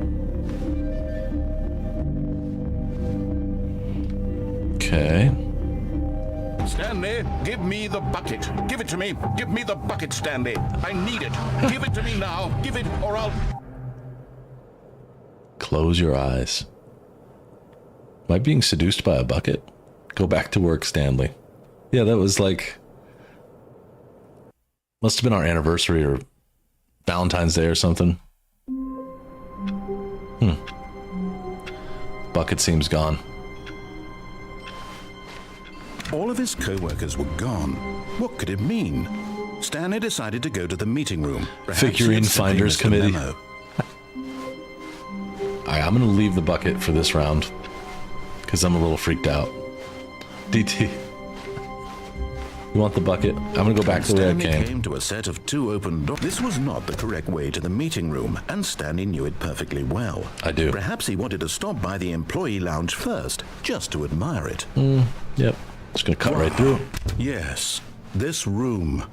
Okay. Stanley, give me the bucket. Give it to me. Give me the bucket, Stanley. I need it. Give it to me now. Give it or I'll... Close your eyes. Am I being seduced by a bucket? Go back to work, Stanley. Yeah, that was like... Must have been our anniversary or Valentine's Day or something. Bucket seems gone. All of his co-workers were gone. What could it mean? Stanley decided to go to the meeting room. Perhaps he Figurine had simply Finders missed a Committee. memo. Alright, I'm gonna leave the bucket for this round. Because I'm a little freaked out. DT. You want the bucket? I'm gonna go back the way I Stanley came. came to a set of 2 open doors. This was not the correct way to the meeting room, and Stanley knew it perfectly well. I do. Perhaps he wanted to stop by the employee lounge first, just to admire it. Yep. Just gonna cut right through. Yes, this room.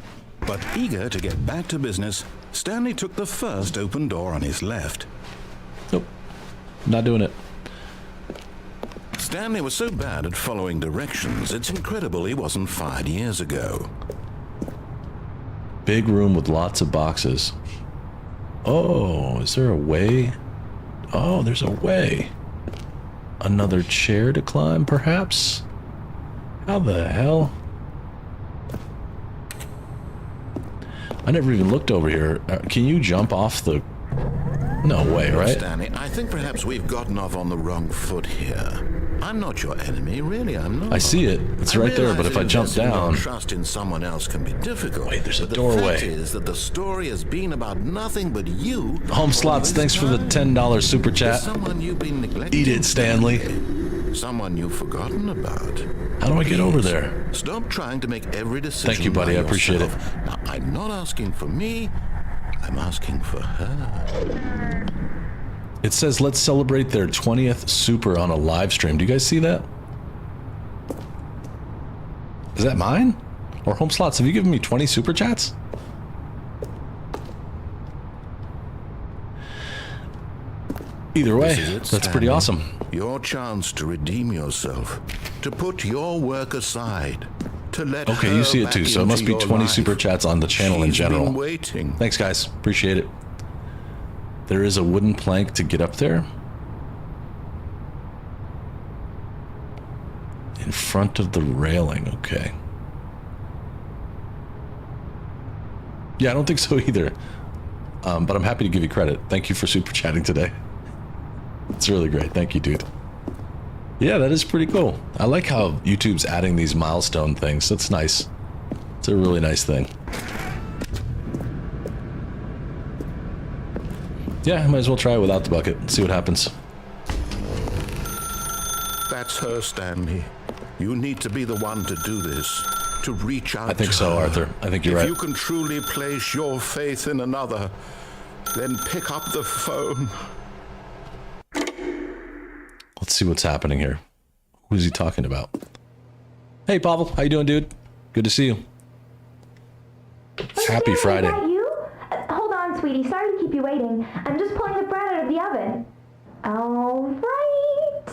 But eager to get back to business, Stanley took the first open door on his left. Nope. Not doing it. Stanley was so bad at following directions, it's incredible he wasn't fired years ago. Big room with lots of boxes. Oh, is there a way? Oh, there's a way. Another chair to climb, perhaps? How the hell? I never even looked over here. Can you jump off the... No way, right? Stanley, I think perhaps we've gotten off on the wrong foot here. I'm not your enemy, really, I'm not. I see it. It's right there, but if I jump investing your down... trust in someone else can be difficult. Wait, there's a But doorway. The fact is that the story has been about nothing but you. Home Slots, thanks for the $10 super chat. Someone you've been neglecting. Eat it, Stanley. Someone you've forgotten about. How do I get over there? Stop trying to make every decision. Thank you, buddy. by I appreciate it. yourself. Now, I'm not asking for me. I'm asking for her. It says, let's celebrate their 20th super on a live stream. Do you guys see that? Is that mine? Or Home Slots, have you given me 20 super chats? Either way, This is it, that's pretty Stanley. awesome. Your chance to redeem yourself, to put your work aside, to let Okay, her you see it back too, so it into must be your 20 life. super chats on the channel in She's general. been waiting. Thanks, guys. Appreciate it. There is a wooden plank to get up there. In front of the railing, okay. Yeah, I don't think so either. But I'm happy to give you credit. Thank you for super chatting today. It's really great. Thank you, dude. Yeah, that is pretty cool. I like how YouTube's adding these milestone things. That's nice. It's a really nice thing. Yeah, I might as well try it without the bucket. See what happens. That's her, Stanley. You need to be the one to do this, to reach out I think to so, her. Arthur. I think you're If right. you can truly place your faith in another, then pick up the phone. Let's see what's happening here. Who is he talking about? Hey, Pavel. How you doing, dude? Good to see you. Happy Friday. Is that you? Hold on, sweetie. Sorry to keep you waiting. I'm just pulling the bread out of the oven. All right.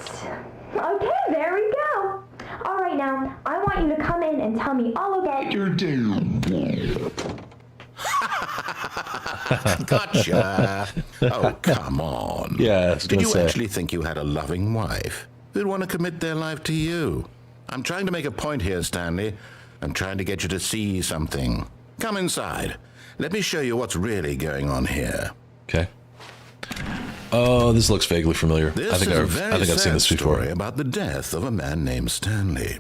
Okay, there we go. All right, now, I want you to come in and tell me all about your day. Gotcha. Oh, come on. Yeah, I was Did gonna you say. actually think you had a loving wife who'd want to commit their life to you? I'm trying to make a point here, Stanley. I'm trying to get you to see something. Come inside. Let me show you what's really going on here. Okay. Oh, this looks vaguely familiar. This I think is a I've very seen sad this before. story about the death of a man named Stanley.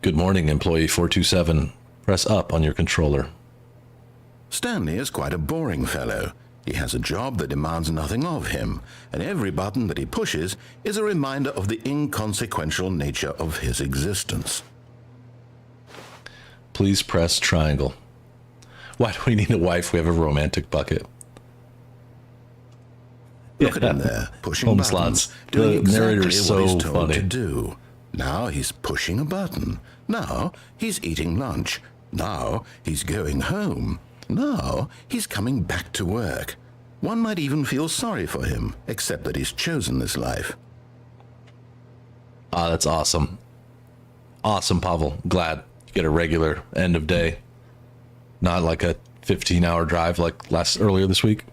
Good morning, employee 427. Press up on your controller. Stanley is quite a boring fellow. He has a job that demands nothing of him, and every button that he pushes is a reminder of the inconsequential nature of his existence. Please press triangle. Why do we need a wife? We have a romantic bucket. Look at him there, pushing Home buttons, slots. doing The narrator exactly is what he's so told funny. to do. Now he's pushing a button. Now he's eating lunch. Now he's going home. Now he's coming back to work. One might even feel sorry for him, except that he's chosen this life. Ah, that's awesome. Awesome, Pavel. Glad you get a regular end of day. Not like a 15-hour drive like earlier this week.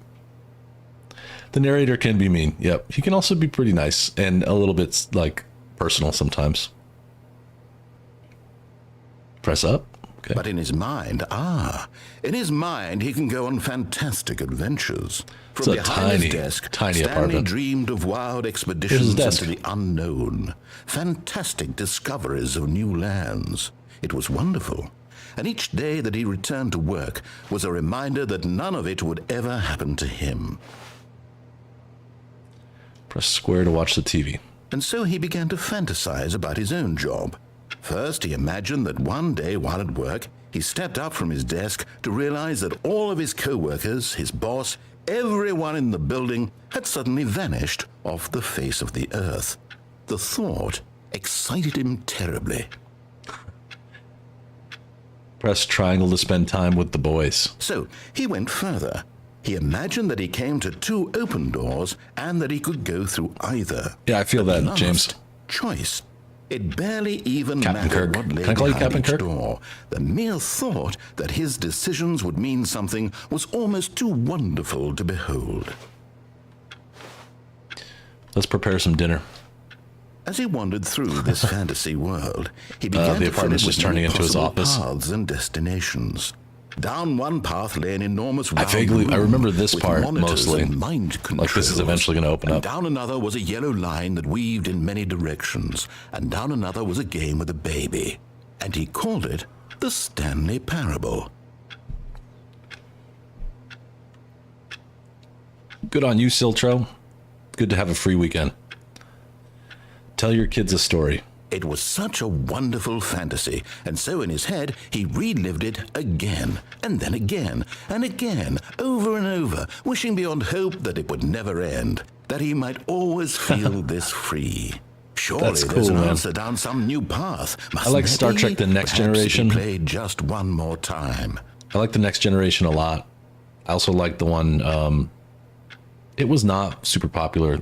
The narrator can be mean. Yep. He can also be pretty nice and a little bit like personal sometimes. Press up. Okay. But in his mind, he can go on fantastic adventures. From It's a behind his desk, tiny Stanley apartment. dreamed of wild Here's his expeditions desk. into the unknown, fantastic discoveries of new lands. It was wonderful. And each day that he returned to work was a reminder that none of it would ever happen to him. Press square to watch the TV. And so he began to fantasize about his own job. First, he imagined that one day while at work, he stepped up from his desk to realize that all of his co-workers, his boss, everyone in the building had suddenly vanished off the face of the earth. The thought excited him terribly. Press triangle to spend time with the boys. So he went further. He imagined that he came to 2 open doors and that he could go through either. Yeah, I feel that, Last James. choice. It barely even Captain mattered Kirk. what lay Can I call you behind Captain each Kirk? door. The mere thought that his decisions would mean something was almost too wonderful to behold. Let's prepare some dinner. As he wandered through this fantasy world, he began the to fill apartment's it with just turning many into his possible office. paths and destinations. Down one path lay an enormous round I room remember this with part monitors mostly. and mind Like this is controls. eventually going to open And up. down another was a yellow line that weaved in many directions, and down another was a game with a baby. And he called it the Stanley Parable. Good on you, Siltro. Good to have a free weekend. Tell your kids a story. It was such a wonderful fantasy, and so in his head he relived it again, and then again, and again, over and over, wishing beyond hope that it would never end, that he might always feel this free. Surely That's there's cool, an man. answer down some new path. I like Star Trek The Next Generation. Played just one more time. I like The Next Generation a lot. I also like the one, it was not super popular.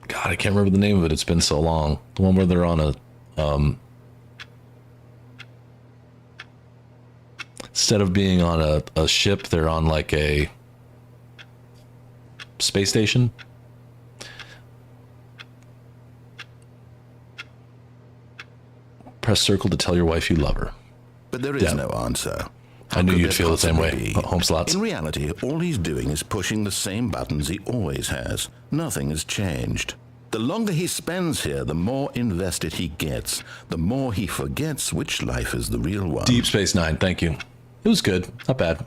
God, I can't remember the name of it. It's been so long. The one where they're on a, instead of being on a ship, they're on like a space station. Press circle to tell your wife you love her. But there is Yeah. no answer. I knew How could you'd there feel the same way. possibly be? Home slots. In reality, all he's doing is pushing the same buttons he always has. Nothing has changed. The longer he spends here, the more invested he gets. The more he forgets which life is the real one. Deep Space Nine, thank you. It was good. Not bad.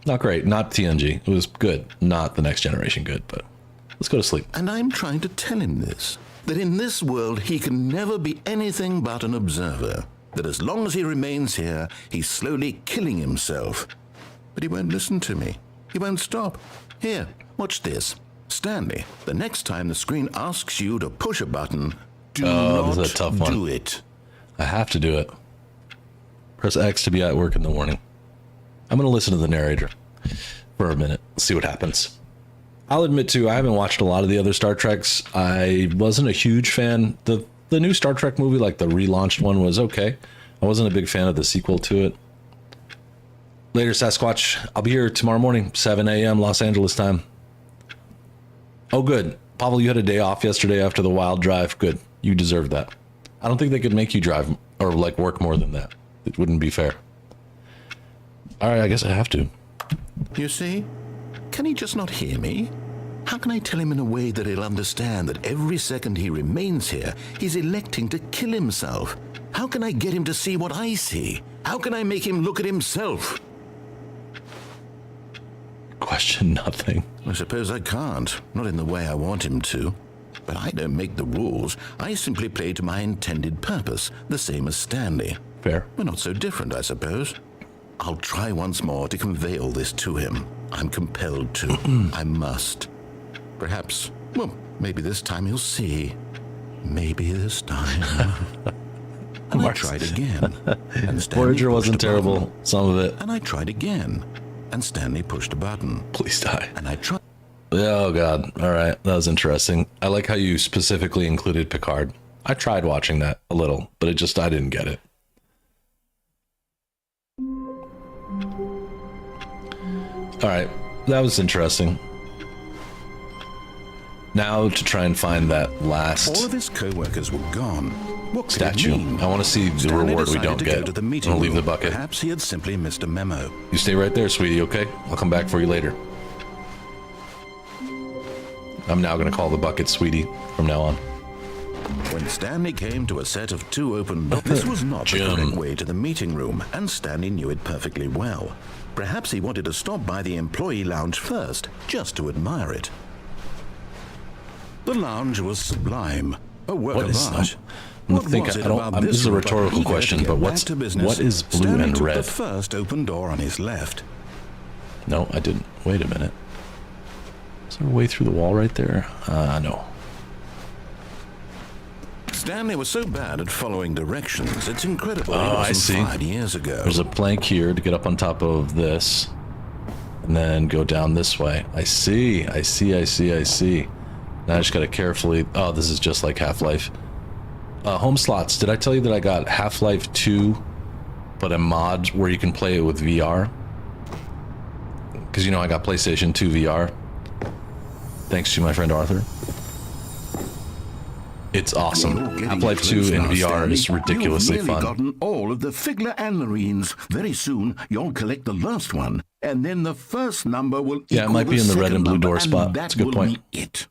Not great. Not TNG. It was good. Not The Next Generation good, but let's go to sleep. And I'm trying to tell him this, that in this world he can never be anything but an observer. That as long as he remains here, he's slowly killing himself. But he won't listen to me. He won't stop. Here, watch this. Stanley, the next time the screen asks you to push a button, do this not is a tough one. do it. I have to do it. Press X to be at work in the morning. I'm going to listen to the narrator for a minute, see what happens. I'll admit, too, I haven't watched a lot of the other Star Treks. I wasn't a huge fan. The new Star Trek movie, like the relaunched one, was okay. I wasn't a big fan of the sequel to it. Later, Sasquatch. I'll be here tomorrow morning, 7 a.m. Los Angeles time. Oh, good. Pavel, you had a day off yesterday after the wild drive. Good. You deserved that. I don't think they could make you drive or like work more than that. It wouldn't be fair. All right, I guess I have to. You see? Can he just not hear me? How can I tell him in a way that he'll understand that every second he remains here, he's electing to kill himself? How can I get him to see what I see? How can I make him look at himself? Question nothing. I suppose I can't, not in the way I want him to. But I don't make the rules. I simply play to my intended purpose, the same as Stanley. Fair. We're not so different, I suppose. I'll try once more to convey all this to him. I'm compelled to. I must. Perhaps, well, maybe this time he'll see. Maybe this time. And I tried again. And Stanley Voyager wasn't pushed a button. terrible. Some of it. And I tried again. And Stanley pushed a button. Please die. And I tried. Oh, God. All right. That was interesting. I like how you specifically included Picard. I tried watching that a little, but I didn't get it. All right. That was interesting. Now to try and find that All last of his co-workers were gone. What could statue. it mean? I want to see the Stanley reward we decided don't to get. go to the I'm meeting gonna leave the room. bucket. Perhaps he had simply missed a memo. You stay right there, sweetie, okay? I'll come back for you later. I'm now gonna call the bucket sweetie from now on. When Stanley came to a set of 2 open doors, this was not the Jim. correct way to the meeting room, and Stanley knew it perfectly well. Perhaps he wanted to stop by the employee lounge first, just to admire it. The lounge was sublime, a work What of is art. I'm What thinking, was it I don't, about I'm, this is a room? rhetorical Eager to question, get but back to business, what is blue Stanley and took red? the first open door on his left. No, I didn't. Wait a minute. Is there a way through the wall right there? No. Stanley was so bad at following directions, it's incredible he Oh, I wasn't see. fired years ago. There's a plank here to get up on top of this, and then go down this way. I see. Now I just gotta carefully... Oh, this is just like Half-Life. Home slots. Did I tell you that I got Half-Life 2, but a mod where you can play it with VR? Because, you know, I got PlayStation 2 VR. Thanks to my friend Arthur. It's awesome. You're getting Half-Life 2 close in now, VR Stanley. is ridiculously You've nearly fun. gotten all of the Figler and Marines. Very soon, you'll collect the last one, and then the first number will Yeah, it equal might be in the red second and blue number, door spot. and That's a good will point. be it.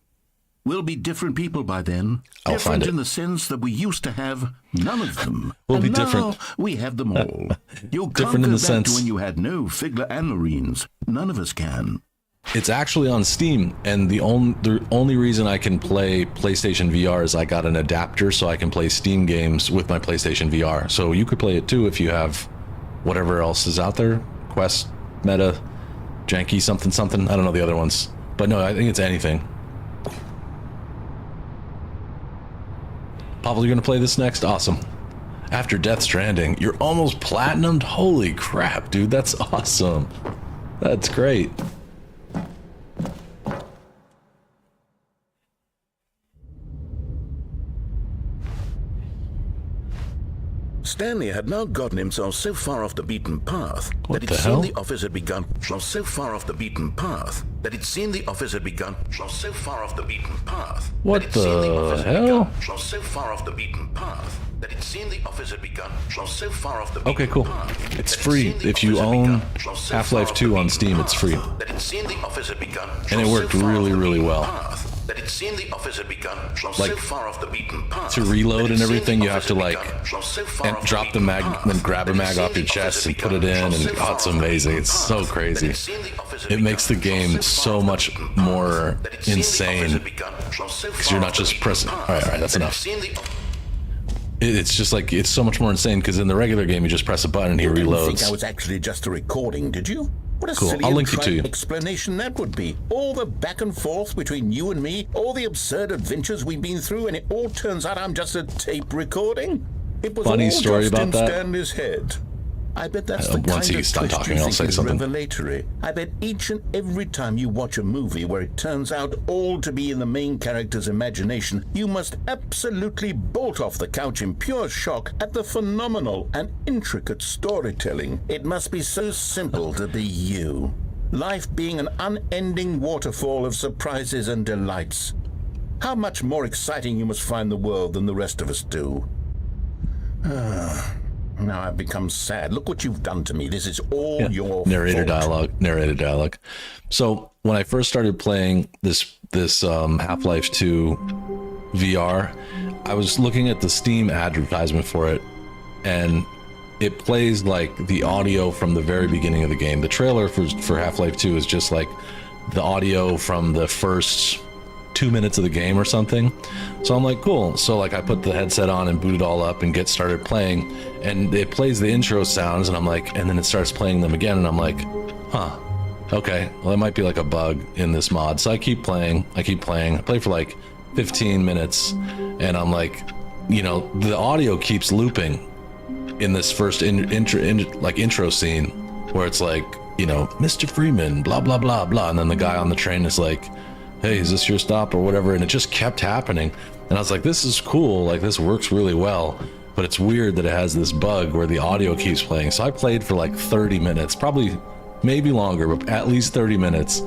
We'll be different people by then. I'll different find it. in the sense that we used to have none of them. We'll and be now different. we have them all. You can't Different in go the back sense- to when you had no Figler and Marines. None of us can. It's actually on Steam, and the only reason I can play PlayStation VR is I got an adapter so I can play Steam games with my PlayStation VR. So you could play it too if you have whatever else is out there. Quest, Meta, Janky, something. I don't know the other ones. But no, I think it's anything. Pavel, you're gonna play this next? Awesome. After Death Stranding, you're almost platinumed? Holy crap, dude, that's awesome. That's great. Stanley had now gotten himself so far off the beaten path What that the it hell? seemed the office had begun. So far off the beaten path that it seemed the office had begun. So far off the beaten path. What that it seemed the the office had hell? begun. So far off the beaten path that it seemed the office had begun. So far off the beaten Okay, cool. path It's that it free. seemed the If you office had own begun. So Half-Life far off 2 the on beaten Steam, it's path free. that it seemed the office had begun. And it So worked far off really, the really beaten well. path that it seemed the office had begun. Like, So far off the beaten path to reload that it and seemed everything, the you have office to, had like, begun. So far and off drop the beaten mag, path then grab a that it mag seemed off your the chest office and had put it begun. in, and So far oh, it's off the amazing. beaten It's path so that crazy. it seemed the office had It makes the begun. game so much more insane because you're not just pressing. All right, that's enough. It's just like, it's so much more insane because in the regular game you just press a button and he You didn't think I reloads. was actually just a recording, did you? What a Cool. silly I'll and link it to trite you. explanation that would be. All the back and forth between you and me, all the absurd adventures we've been through, and it all turns out I'm just a tape recording. It was Funny all story just about in that. Stanley's head. I bet that's the Once kind he's of done twist talking, you I'll think say is something. revelatory. I bet each and every time you watch a movie where it turns out all to be in the main character's imagination, you must absolutely bolt off the couch in pure shock at the phenomenal and intricate storytelling. It must be so simple to be you. Life being an unending waterfall of surprises and delights. How much more exciting you must find the world than the rest of us do. Now I've become sad. Look what you've done to me. This is all your Narrated fault. dialogue. So when I first started playing this Half-Life 2 VR, I was looking at the Steam advertisement for it, and it plays like the audio from the very beginning of the game. The trailer for Half-Life 2 is just like the audio from the first 2 minutes of the game or something. So I'm like, cool. So like I put the headset on and boot it all up and get started playing, and it plays the intro sounds, and I'm like, and then it starts playing them again, and I'm like, huh, okay, well, it might be like a bug in this mod. So I keep playing. I play for like 15 minutes, and I'm like, you know, the audio keeps looping in this first intro scene where it's like, you know, Mr. Freeman, blah blah blah blah, and then the guy on the train is like, hey, is this your stop or whatever? And it just kept happening, and I was like, this is cool, like this works really well, but it's weird that it has this bug where the audio keeps playing. So I played for like 30 minutes, probably maybe longer, but at least 30 minutes,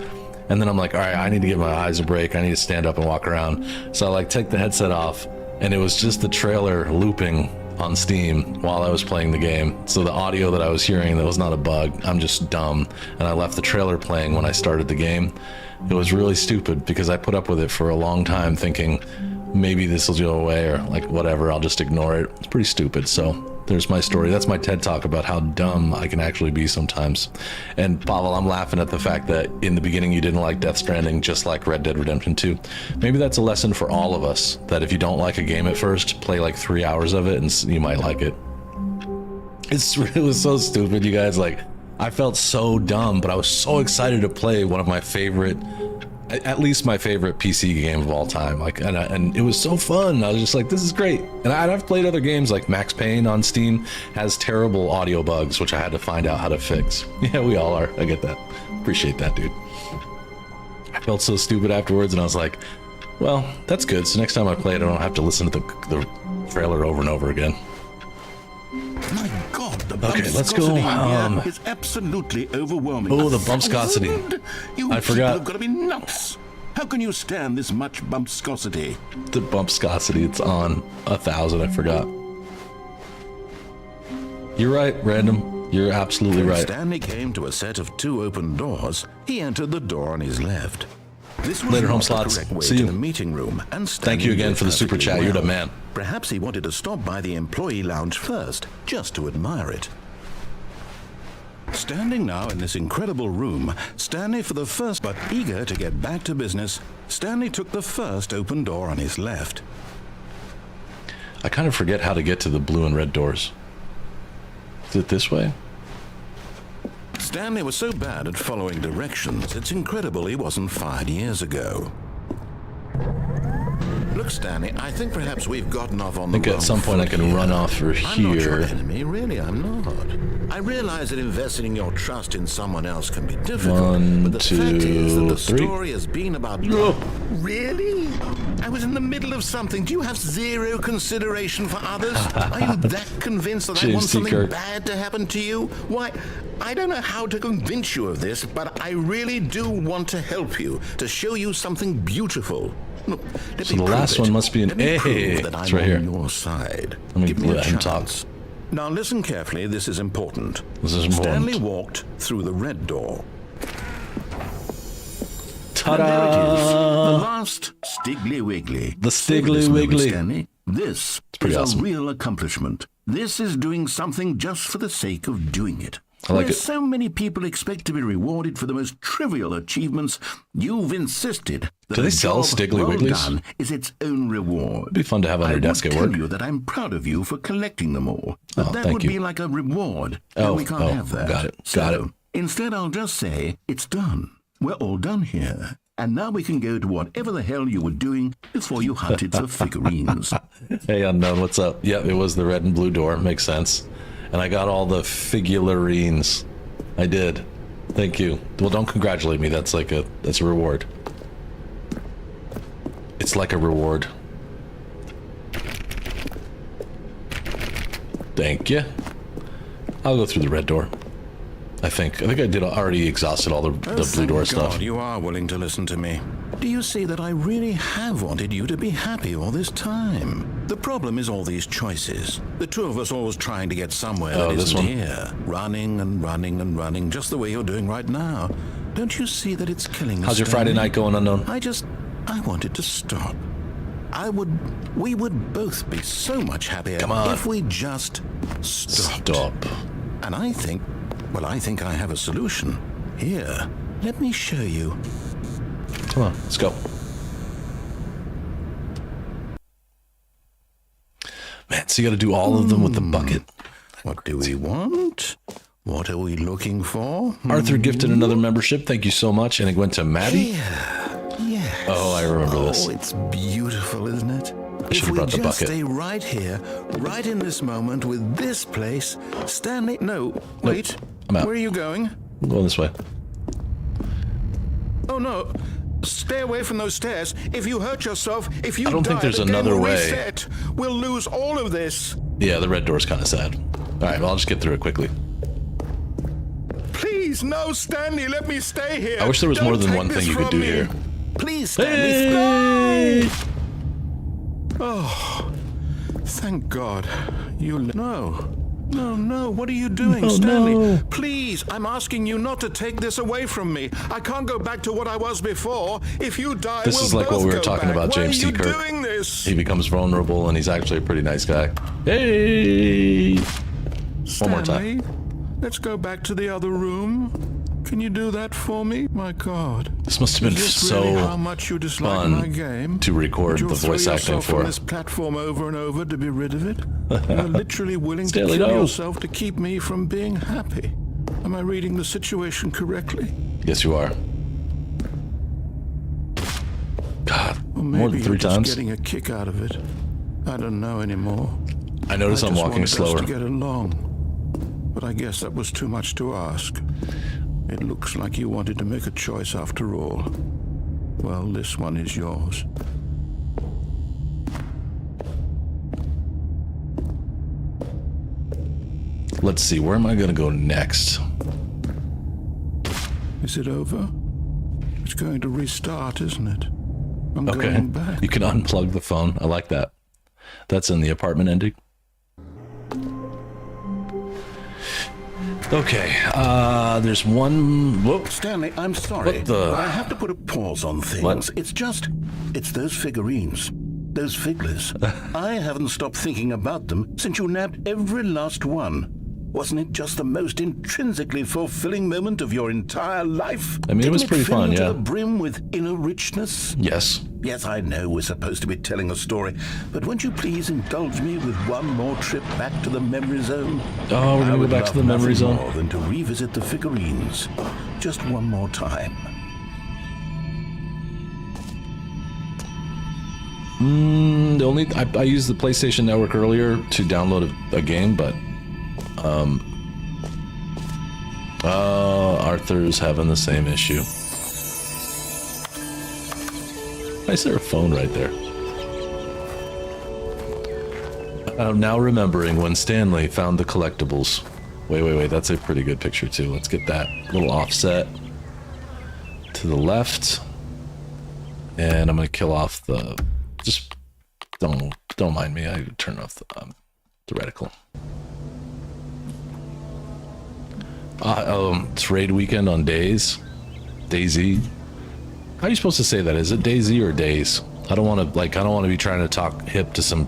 And then I'm like, all right, I need to give my eyes a break. I need to stand up and walk around. So I like take the headset off, and it was just the trailer looping on Steam while I was playing the game. So the audio that I was hearing, that was not a bug. I'm just dumb. And I left the trailer playing when I started the game. It was really stupid because I put up with it for a long time thinking maybe this will go away or like whatever, I'll just ignore it. It's pretty stupid. So there's my story. That's my TED Talk about how dumb I can actually be sometimes. And Pavel, I'm laughing at the fact that in the beginning you didn't like Death Stranding just like Red Dead Redemption 2. Maybe that's a lesson for all of us, that if you don't like a game at first, play like 3 hours of it and you might like it. It was so stupid, you guys. Like, I felt so dumb, but I was so excited to play one of my favorite, at least my favorite PC game of all time. Like, and it was so fun. I was just like, this is great. And I've played other games like Max Payne on Steam has terrible audio bugs, which I had to find out how to fix. Yeah, we all are. I get that. Appreciate that, dude. I felt so stupid afterwards, and I was like, well, that's good. So next time I play it, I don't have to listen to the trailer over and over again. My God, the Okay, let's go. It's absolutely overwhelming. Oh, the bumpscosity. You I forgot. You've got to be nuts. How can you stand this much bumpscosity? The bumpscosity, it's on 1,000. I forgot. You're right, Random. You're absolutely right. Stanley came to a set of 2 open doors. He entered the door on his left. This was Later, not home the slots. correct way See to you. the meeting room, and Thank you Stanley again did for the super perfectly chat. You're the well. man. Perhaps he wanted to stop by the employee lounge first, just to admire it. Standing now in this incredible room, Stanley for the first, but eager to get back to business, Stanley took the first open door on his left. I kind of forget how to get to the blue and red doors. Is it this way? Stanley was so bad at following directions, it's incredible he wasn't fired years ago. Look, Stanley, I think perhaps we've gotten off on the I think wrong at some point I foot can here. run off for I'm not your here. enemy, really, I'm not. I realize that investing your trust in someone else can be difficult, One, but the fact is that the 2, 3. story has been about... Really? I was in the middle of something. Do you have zero consideration for others? Are you that convinced that I James want T. something Kirk. bad to happen to you? Why, I don't know how to convince you of this, but I really do want to help you, to show you something beautiful. Look, let So me the prove last it. one must be an Let me A. prove that It's I'm right here. on your side. Let me Give me a let him talk. chance. Now listen carefully, this is important. This is important. Stanley walked through the red door. Ta-da! And there it is, the last Stiggly Wiggly. The So Stiggly this moment, Wiggly. Stanley, this pretty is awesome. a real accomplishment. This is doing something just for the sake of doing it. I like Where it. so many people expect to be rewarded for the most trivial achievements, you've insisted that Do they a sell job Stiggly well Wigglies? done is its own reward. It'd be fun to have on I your would desk at tell work. you that I'm proud of you for collecting them all. But Oh, that thank would you. be like a reward. Oh, and we can't have that. got it, So, got it. instead, I'll just say, it's done. We're all done here. And now we can go to whatever the hell you were doing before you hunted for figurines. Hey, Unknown, what's up? Yep, it was the red and blue door. Makes sense. And I got all the figurines. I did. Thank you. Well, don't congratulate me. That's a reward. It's like a reward. Thank you. I'll go through the red door. I think I did already exhausted all the blue Thank door God stuff. you are willing to listen to me. Do you see that I really have wanted you to be happy all this time? The problem is all these choices. The two of us always trying to get somewhere that this isn't one? here. Running and running and running, just the way you're doing right now. Don't you see that it's killing us? How's your Friday Stanley? night going, Unknown? I wanted to stop. We would both be so much happier Come on. if we just stopped. Stop. And I think I have a solution. Here, let me show you. Come on, let's go. Man, so you got to do all of them with the bucket. What do we want? What are we looking for? Arthur gifted another membership. Thank you so much. And it went to Maddie. Yes. Oh, I remember this. Oh, it's beautiful, isn't it? I should have brought the If we just bucket. stay right here, right in this moment with this place, Stanley... No, wait. I'm out. Where are you going? I'm going this way. Oh, no. Stay away from those stairs. If you hurt yourself, if you I don't die, think there's the game another will way. reset. We'll lose all of this. Yeah, the red door's kind of sad. All right, well, I'll just get through it quickly. Please, Please, no, Stanley, let me stay here. I wish there was Don't more than take one this thing you could from do me. here. Please, Stanley, Hey! Oh, thank God. No, what are you doing, No, Stanley? no. Please, I'm asking you not to take this away from me. I can't go back to what I was before. If you die, This we'll is like both what we were go talking back. about, Why James are T. you Kirk. doing this? He becomes vulnerable, and he's actually a pretty nice guy. Hey! One more time. Stanley, let's go back to the other room. Can you do that for me? My God. This must have been Is this so really how much you dislike fun my game? to record Would you the voice throw acting yourself for. on this platform over and over to be rid of it? You're literally willing to Stanley, kill no. yourself to keep me from being happy. Am I reading the situation correctly? Yes, you are. God, Or more maybe than 3 you're just times. getting a kick out of it. I don't know anymore. I notice I I'm just walking wanted us slower. to get along, but I guess that was too much to ask. It looks like you wanted to make a choice after all. Well, this one is yours. Let's see, where am I gonna go next? Is it over? It's going to restart, isn't it? I'm Okay, going back. you can unplug the phone. I like that. That's in the apartment ending. Okay, there's one. Whoop. Stanley, I'm sorry, What the- but I have to put a pause on things. What? It's those figurines. Those figglers. I haven't stopped thinking about them since you nabbed every last one. Wasn't it just the most intrinsically fulfilling moment of your entire life? I mean, it was pretty fun, Didn't yeah. to the brim with inner richness? Yes. Yes, I know we're supposed to be telling a story, but won't you please indulge me with one more trip back to the memory zone? Oh, we're I gonna go would back to love the memory nothing zone. more than to revisit the figurines. Just one more time. The only I used the PlayStation Network earlier to download a game, but Arthur's having the same issue. Why is there a phone right there? I'm now remembering when Stanley found the collectibles. Wait, that's a pretty good picture too. Let's get that little offset to the left. And I'm gonna kill off the, just don't mind me. I turn off the reticle. It's raid weekend on Daisy. How are you supposed to say that? Is it Daisy or Days? I don't want to be trying to talk hip to some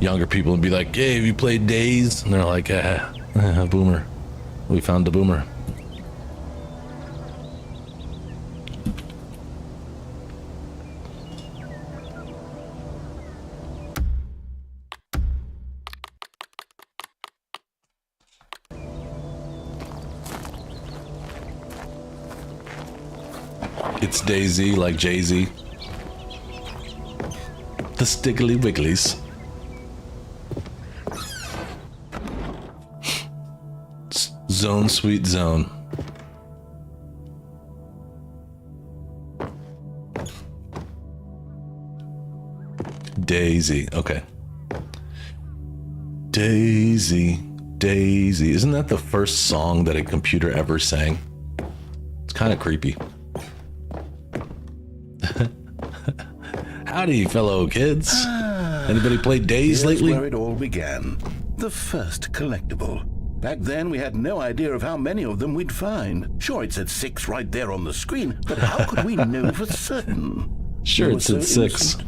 younger people and be like, hey, have you played Days? And they're like, boomer. We found the boomer. It's Daisy, like Jay-Z. The Stiggly Wigglies. Zone, sweet zone. Daisy, okay. Daisy. Isn't that the first song that a computer ever sang? It's kind of creepy. Howdy, fellow kids. Anybody played Days Here's lately? where it all began. The first collectible. Back then, we had no idea of how many of them we'd find. Sure, it said 6 right there on the screen, but how could we know for certain? Sure, We were it said so 6. innocent.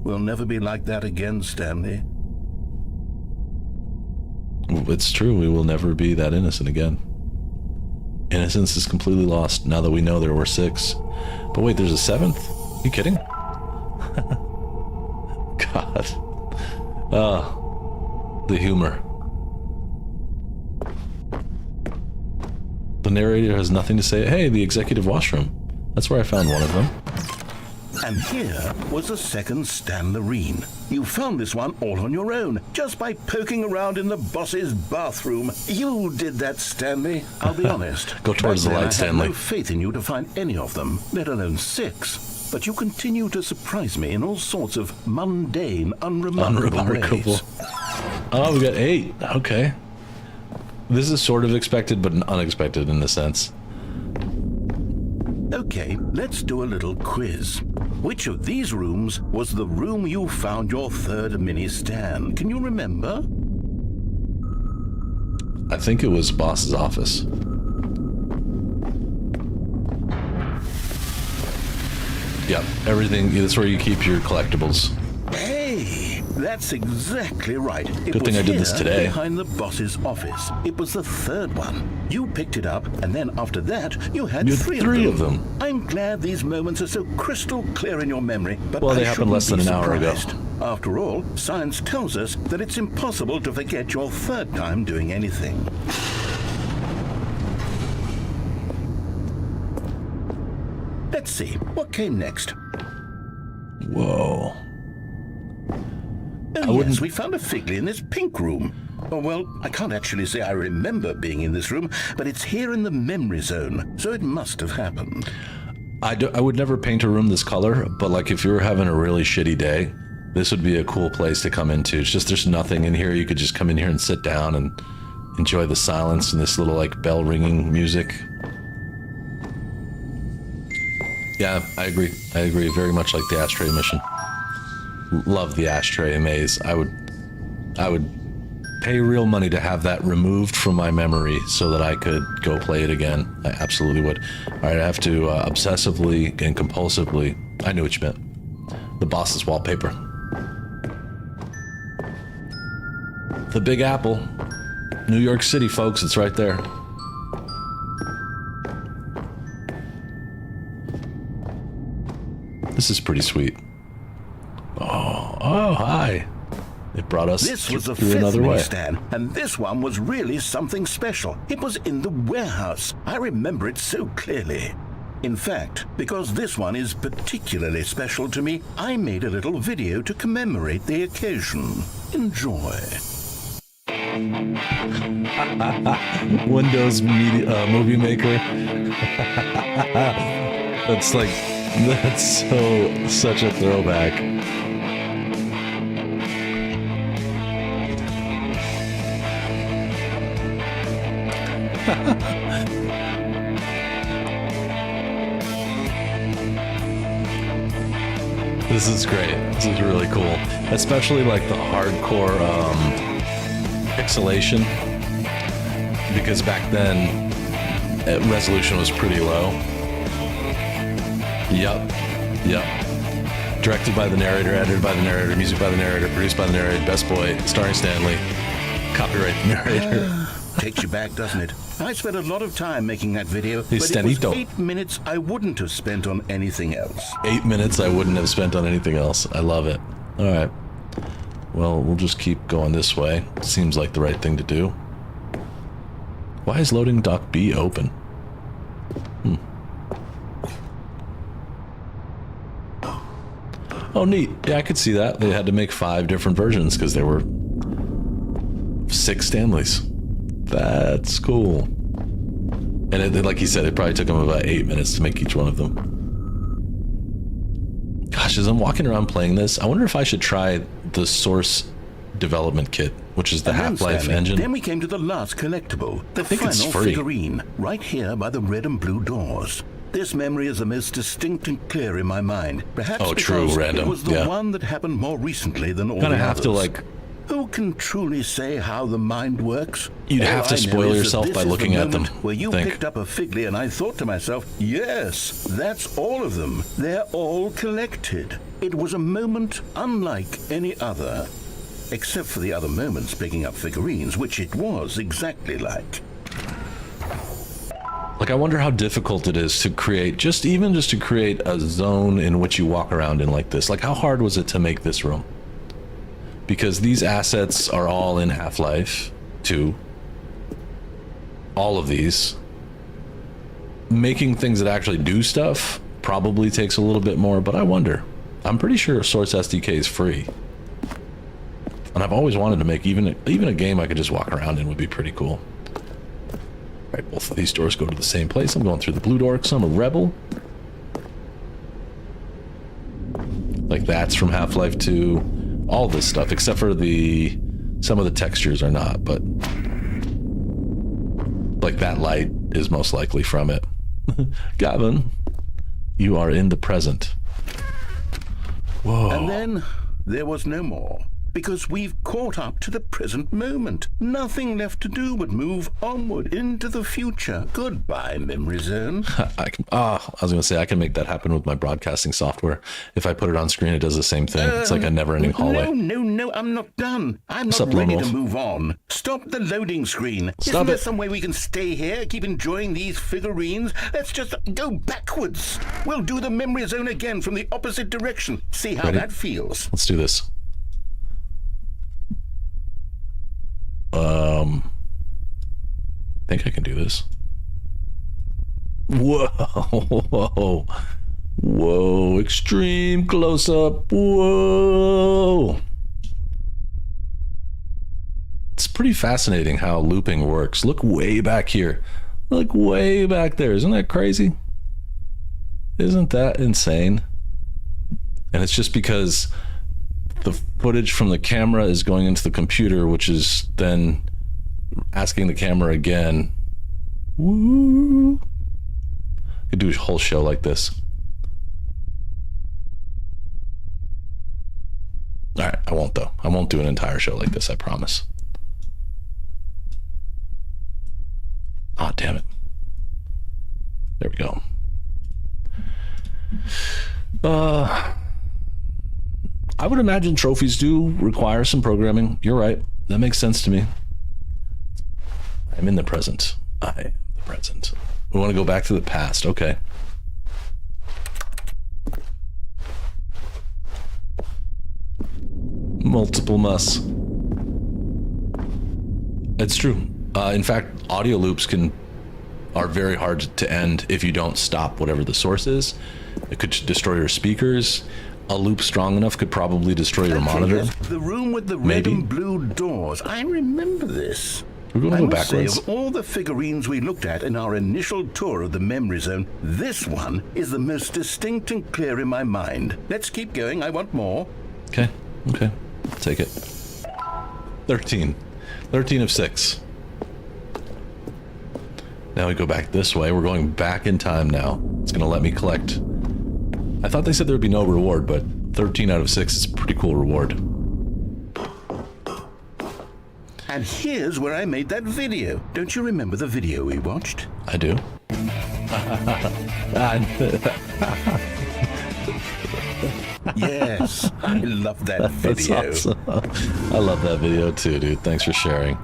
We'll never be like that again, Stanley. It's true, we will never be that innocent again. Innocence is completely lost now that we know there were 6. But wait, there's a 7th? Are you kidding? God. The humor. The narrator has nothing to say. Hey, the executive washroom. That's where I found one of them. And here was the second Stanlerine. You found this one all on your own, just by poking around in the boss's bathroom. You did that, Stanley. I'll be honest. Go towards Back the then, light, Stanley. I had no faith in you to find any of them, let alone 6. But you continue to surprise me in all sorts of mundane, unremarkable ways. Oh, we got 8. Okay. This is sort of expected, but unexpected in a sense. Okay, let's do a little quiz. Which of these rooms was the room you found your third mini Stan? Can you remember? I think it was boss's office. Yep, everything. That's where you keep your collectibles. Hey, that's exactly right. Good thing I did this today. Behind the boss's office. It was the third one. You picked it up, and then after that, you had three of them. I'm glad these moments are so crystal clear in your memory, but well, they happened less than an hour ago. After all, science tells us that it's impossible to forget your third time doing anything. Let's see, what came next? Whoa. Oh, yes, we found a Figley in this pink room. Oh, well, I can't actually say I remember being in this room, but it's here in the memory zone, so it must have happened. I would never paint a room this color, but like if you were having a really shitty day, this would be a cool place to come into. It's just there's nothing in here. You could just come in here and sit down and enjoy the silence and this little like bell ringing music. Yeah, I agree. I agree. Very much like the ashtray mission. Love the ashtray maze. I would pay real money to have that removed from my memory so that I could go play it again. I absolutely would. All right, I have to obsessively and compulsively. I knew what you meant. The boss's wallpaper. The Big Apple. New York City, folks. It's right there. This is pretty sweet. Oh, hi. It brought us this was a through fifth another way. Stan, and this one was really something special. It was in the warehouse. I remember it so clearly. In fact, because this one is particularly special to me, I made a little video to commemorate the occasion. Enjoy. Windows Movie Maker. That's such a throwback. This is great. This is really cool. Especially like the hardcore pixelation. Because back then, resolution was pretty low. Yep. Directed by the narrator, edited by the narrator, music by the narrator, produced by the narrator, Best Boy, starring Stanley. Copyright narrator. Takes you back, doesn't it? I spent a lot of time making that video, Hey, but Stanley, it was 8 minutes I wouldn't have spent on anything else. 8 minutes I wouldn't have spent on anything else. I love it. All right. Well, we'll just keep going this way. Seems like the right thing to do. Why is loading dock B open? Oh, neat. Yeah, I could see that. They had to make 5 different versions because there were 6 Stanleys. That's cool. And like he said, it probably took them about 8 minutes to make each one of them. Gosh, as I'm walking around playing this, I wonder if I should try the Source development kit, which is the Half-Life engine. Then we came to the last collectible, the think it's final free. figurine, right here by the red and blue doors. This memory is the most distinct and clear in my mind. Perhaps true, because random. it was the Yeah. one that happened more recently than all Gonna the have others. to like. Who can truly say how the mind works? You'd All have to I know spoil is that yourself this by is looking the at them, moment where you think. picked up a Figley and I thought to myself, yes, that's all of them. They're all collected. It was a moment unlike any other, except for the other moments picking up figurines, which it was exactly like. Like, I wonder how difficult it is to create, just to create a zone in which you walk around in like this. Like, how hard was it to make this room? Because these assets are all in Half-Life 2. All of these. Making things that actually do stuff probably takes a little bit more, but I wonder. I'm pretty sure Source SDK is free. And I've always wanted to make even a game I could just walk around in would be pretty cool. Right, both of these doors go to the same place. I'm going through the blue door because I'm a rebel. Like that's from Half-Life 2. All this stuff, except for some of the textures are not, but like that light is most likely from it. Gavin, You are in the present. Whoa. And then there was no more. Because we've caught up to the present moment. Nothing left to do but move onward into the future. Goodbye, memory zone. I was going to say, I can make that happen with my broadcasting software. If I put it on screen, it does the same thing. It's like a never-ending hallway. No, I'm not done. I'm What's not up, ready Lone to Wolf? move on. Stop the loading screen. Stop Isn't there it. some way we can stay here, keep enjoying these figurines? Let's just go backwards. We'll do the memory zone again from the opposite direction. See how Ready? that feels. Let's do this. I think I can do this. Whoa. Whoa. Extreme close up. Whoa. It's pretty fascinating how looping works. Look way back here. Look way back there. Isn't that crazy? Isn't that insane? And it's just because the footage from the camera is going into the computer, which is then asking the camera again. Woo! Could do a whole show like this. All right, I won't though. I won't do an entire show like this, I promise. Ah, damn it. There we go. I would imagine trophies do require some programming. You're right. That makes sense to me. I'm in the present. I am the present. We want to go back to the past. Okay. Multiple must. It's true. In fact, audio loops are very hard to end if you don't stop whatever the source is. It could destroy your speakers. A loop strong enough could probably destroy your monitor. Yes, the room with the red Maybe. and blue doors. I remember this. We're going to go must say, backwards. of all the figurines we looked at in our initial tour of the memory zone, this one is the most distinct and clear in my mind. Let's keep going. I want more. Okay. I'll take it. 13. 13 of 6. Now we go back this way. We're going back in time now. It's going to let me collect. I thought they said there would be no reward, but 13 out of 6 is a pretty cool reward. And here's where I made that video. Don't you remember the video we watched? I do. Yes, I love that That's video. awesome. I love that video too, dude. Thanks for sharing.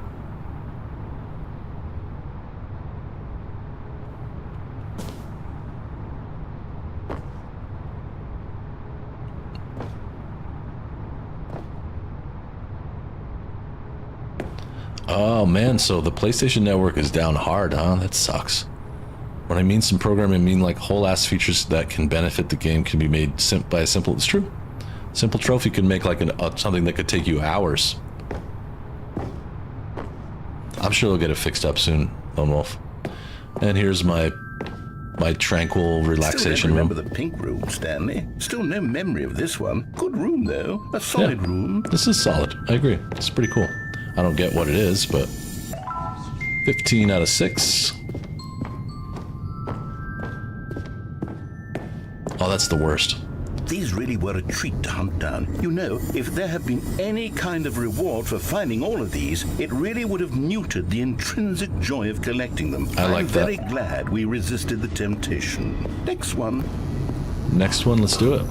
Oh man, so the PlayStation Network is down hard, huh? That sucks. When I mean some programming, I mean like whole ass features that can benefit the game can be made by a simple. It's true. Simple trophy can make like something that could take you hours. I'm sure they'll get it fixed up soon, Lone Wolf. And here's my tranquil relaxation Still room. remember the pink room, Stanley. Still no memory of this one. Good room though. A solid room. This is solid. I agree. It's pretty cool. I don't get what it is, but 15 out of 6. Oh, that's the worst. These really were a treat to hunt down. You know, if there had been any kind of reward for finding all of these, it really would have muted the intrinsic joy of collecting them. I like I'm that. very glad we resisted the temptation. Next one. Next one, let's do it.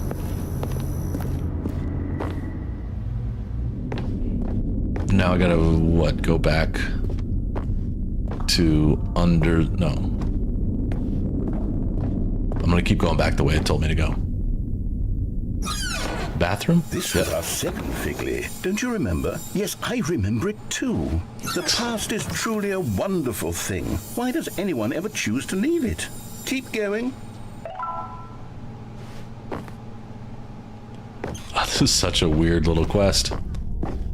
Now I gotta, what, go back to no. I'm gonna keep going back the way it told me to go. Bathroom? This was our second Figley. Don't you remember? Yes, I remember it too. The past is truly a wonderful thing. Why does anyone ever choose to leave it? Keep going. Oh, this is such a weird little quest.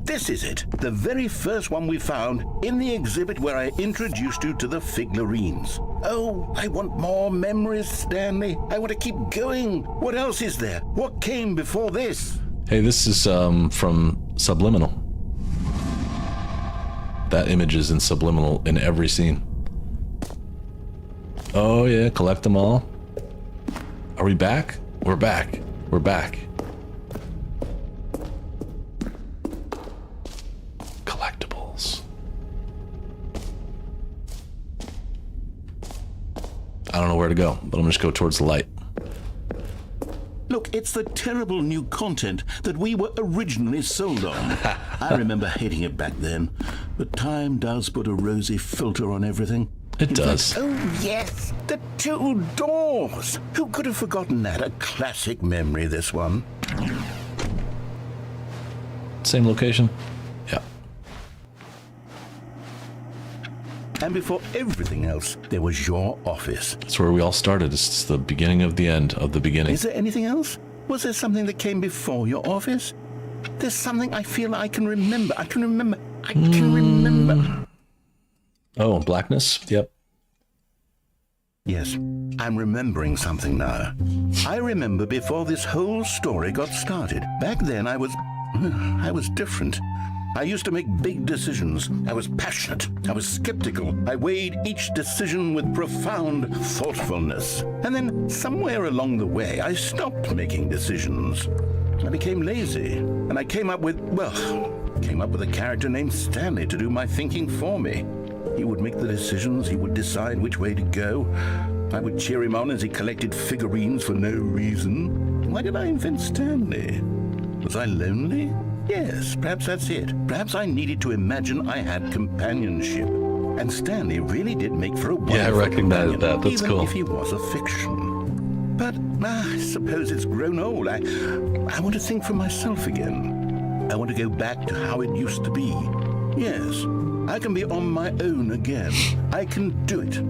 This is it, the very first one we found in the exhibit where I introduced you to the figurines. Oh, I want more memories, Stanley. I want to keep going. What else is there? What came before this? Hey, this is from Subliminal. That image is in Subliminal in every scene. Oh yeah, collect them all. Are we back? We're back. We're back. Collectibles. I don't know where to go, but I'm gonna just go towards the light. Look, it's the terrible new content that we were originally sold on. I remember hating it back then, but time does put a rosy filter on everything. It does. Oh, yes, the 2 doors. Who could have forgotten that? A classic memory, this one. Same location? Yeah. And before everything else, there was your office. That's where we all started. It's the beginning of the end of the beginning. Is there anything else? Was there something that came before your office? There's something I feel I can remember. I can remember. Oh, blackness? Yep. Yes, I'm remembering something now. I remember before this whole story got started. Back then I was different. I used to make big decisions. I was passionate. I was skeptical. I weighed each decision with profound thoughtfulness. And then somewhere along the way, I stopped making decisions. I became lazy. And I came up with a character named Stanley to do my thinking for me. He would make the decisions. He would decide which way to go. I would cheer him on as he collected figurines for no reason. Why did I invent Stanley? Was I lonely? Yes, perhaps that's it. Perhaps I needed to imagine I had companionship. And Stanley really did make for a wonderful Yeah, I recognize companion, that. That's even cool. if he was a fiction. But I suppose it's grown old. I want to think for myself again. I want to go back to how it used to be. Yes, I can be on my own again. I can do it.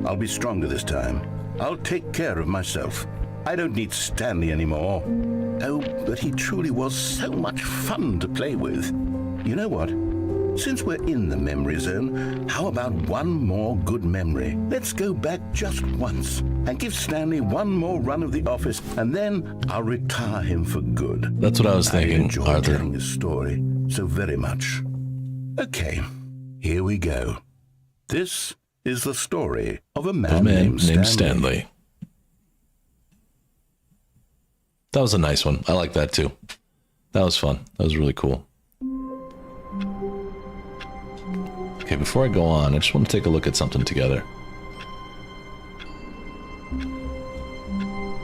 I'll be stronger this time. I'll take care of myself. I don't need Stanley anymore. Oh, but he truly was so much fun to play with. You know what? Since we're in the memory zone, how about one more good memory? Let's go back just once and give Stanley one more run of the office, and then I'll retire him for good. That's what I was I thinking, enjoy Arthur. telling this story so very much. Okay, here we go. This is the story of a man, named Stanley. That was a nice one. I like that too. That was fun. That was really cool. Okay, before I go on, I just want to take a look at something together.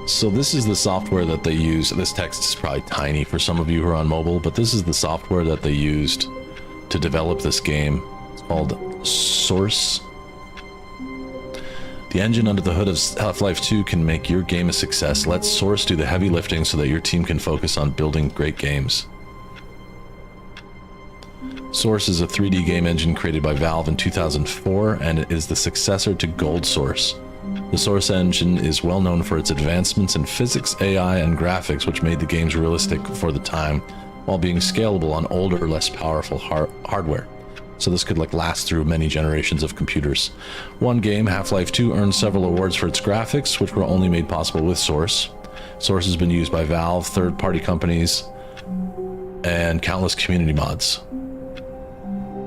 So this is the software that they use. This text is probably tiny for some of you who are on mobile, but this is the software that they used to develop this game. It's called Source. The engine under the hood of Half-Life 2 can make your game a success. Let Source do the heavy lifting so that your team can focus on building great games. Source is a 3D game engine created by Valve in 2004, and it is the successor to Gold Source. The Source engine is well known for its advancements in physics, AI, and graphics, which made the games realistic for the time, while being scalable on older, less powerful hardware. So this could last through many generations of computers. One game, Half-Life 2, earned several awards for its graphics, which were only made possible with Source. Source has been used by Valve, third-party companies, and countless community mods.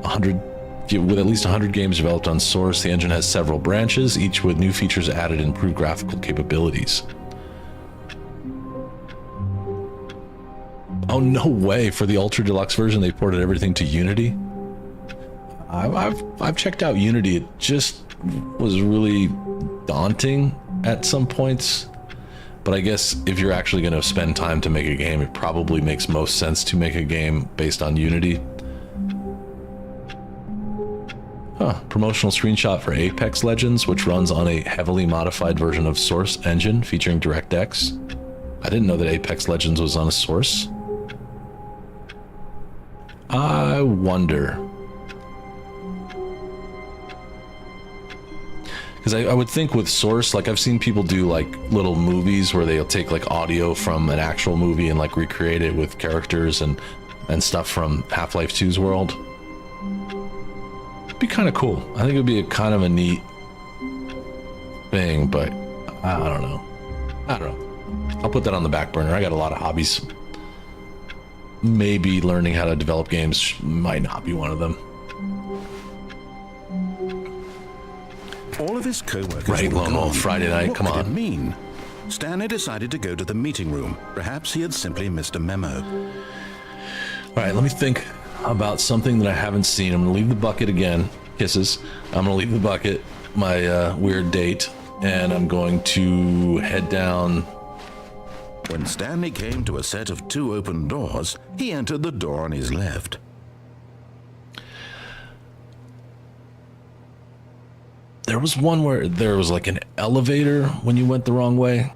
With at least 100 games developed on Source, the engine has several branches, each with new features added and improved graphical capabilities. Oh, no way! For the Ultra Deluxe version, they ported everything to Unity? I've checked out Unity. It just was really daunting at some points. But I guess if you're actually going to spend time to make a game, it probably makes most sense to make a game based on Unity. Promotional screenshot for Apex Legends, which runs on a heavily modified version of Source engine featuring DirectX. I didn't know that Apex Legends was on a Source. I wonder. Because I would think with Source, I've seen people do little movies where they'll take audio from an actual movie and recreate it with characters and stuff from Half-Life 2's world. Be kind of cool. I think it would be a kind of a neat thing, but I don't know. I'll put that on the back burner. I got a lot of hobbies. Maybe learning how to develop games might not be one of them. All of his co-workers Right, were Lone Wolf, gone. Friday night, What come could on. it mean? Stanley decided to go to the meeting room. Perhaps he had simply missed a memo. All right, let me think about something that I haven't seen. I'm gonna leave the bucket again. Kisses. I'm gonna leave the bucket, my weird date, and I'm going to head down. When Stanley came to a set of 2 open doors, he entered the door on his left. There was one where there was like an elevator when you went the wrong way.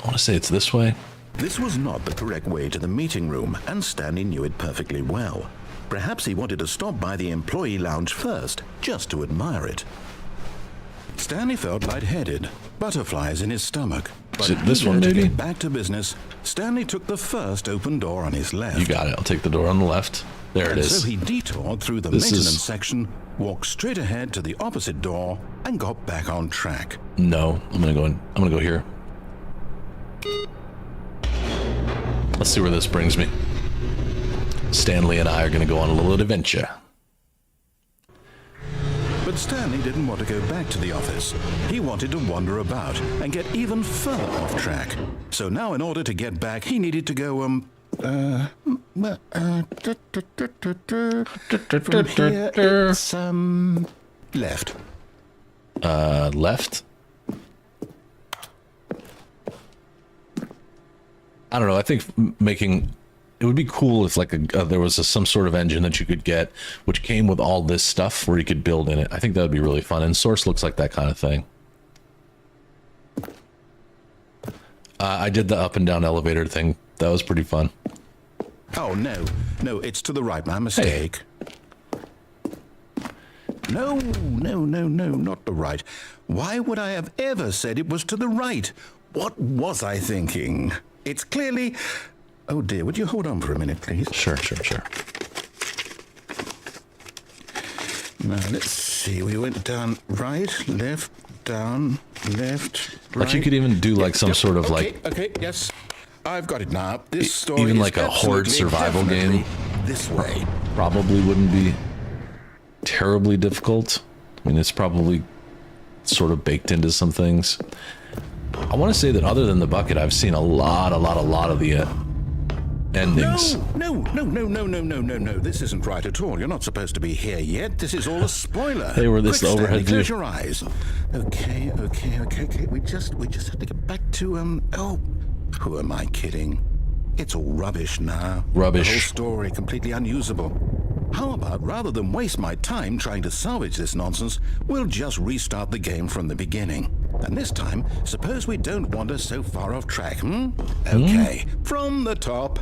I want to say it's this way. This was not the correct way to the meeting room, and Stanley knew it perfectly well. Perhaps he wanted to stop by the employee lounge first, just to admire it. Stanley felt lightheaded, butterflies in his stomach. But Is it this one, to maybe? get back to business, Stanley took the first open door on his left. You got it. I'll take the door on the left. There it And is. so he detoured through the This maintenance is- section, walked straight ahead to the opposite door, and got back on track. No, I'm gonna go in. I'm gonna go here. Let's see where this brings me. Stanley and I are gonna go on a little adventure. But Stanley didn't want to go back to the office. He wanted to wander about and get even further off track. So now in order to get back, he needed to go, from here, it's, left. Left. I don't know. I think making it would be cool if like there was some sort of engine that you could get, which came with all this stuff where you could build in it. I think that would be really fun. And Source looks like that kind of thing. I did the up and down elevator thing. That was pretty fun. Oh, no, it's to the right. My mistake. No, not the right. Why would I have ever said it was to the right? What was I thinking? It's clearly... Oh dear, would you hold on for a minute, please? Sure. Now, let's see. We went down right, left, down, left, right. Like you could even do like some sort of like Okay, yes. I've got it now. This story even is like a horde absolutely, survival definitely game. This way. Probably wouldn't be terribly difficult. I mean, it's probably sort of baked into some things. I want to say that other than the bucket, I've seen a lot of the endings. No. This isn't right at all. You're not supposed to be here yet. This is all a spoiler. Hey, we're this Quick, Stanley, overhead view. close your eyes. Okay. We just have to get back to, who am I kidding? It's all rubbish now. Rubbish. The whole story completely unusable. How about, rather than waste my time trying to salvage this nonsense, we'll just restart the game from the beginning. And this time, suppose we don't wander so far off track, Okay, from the top.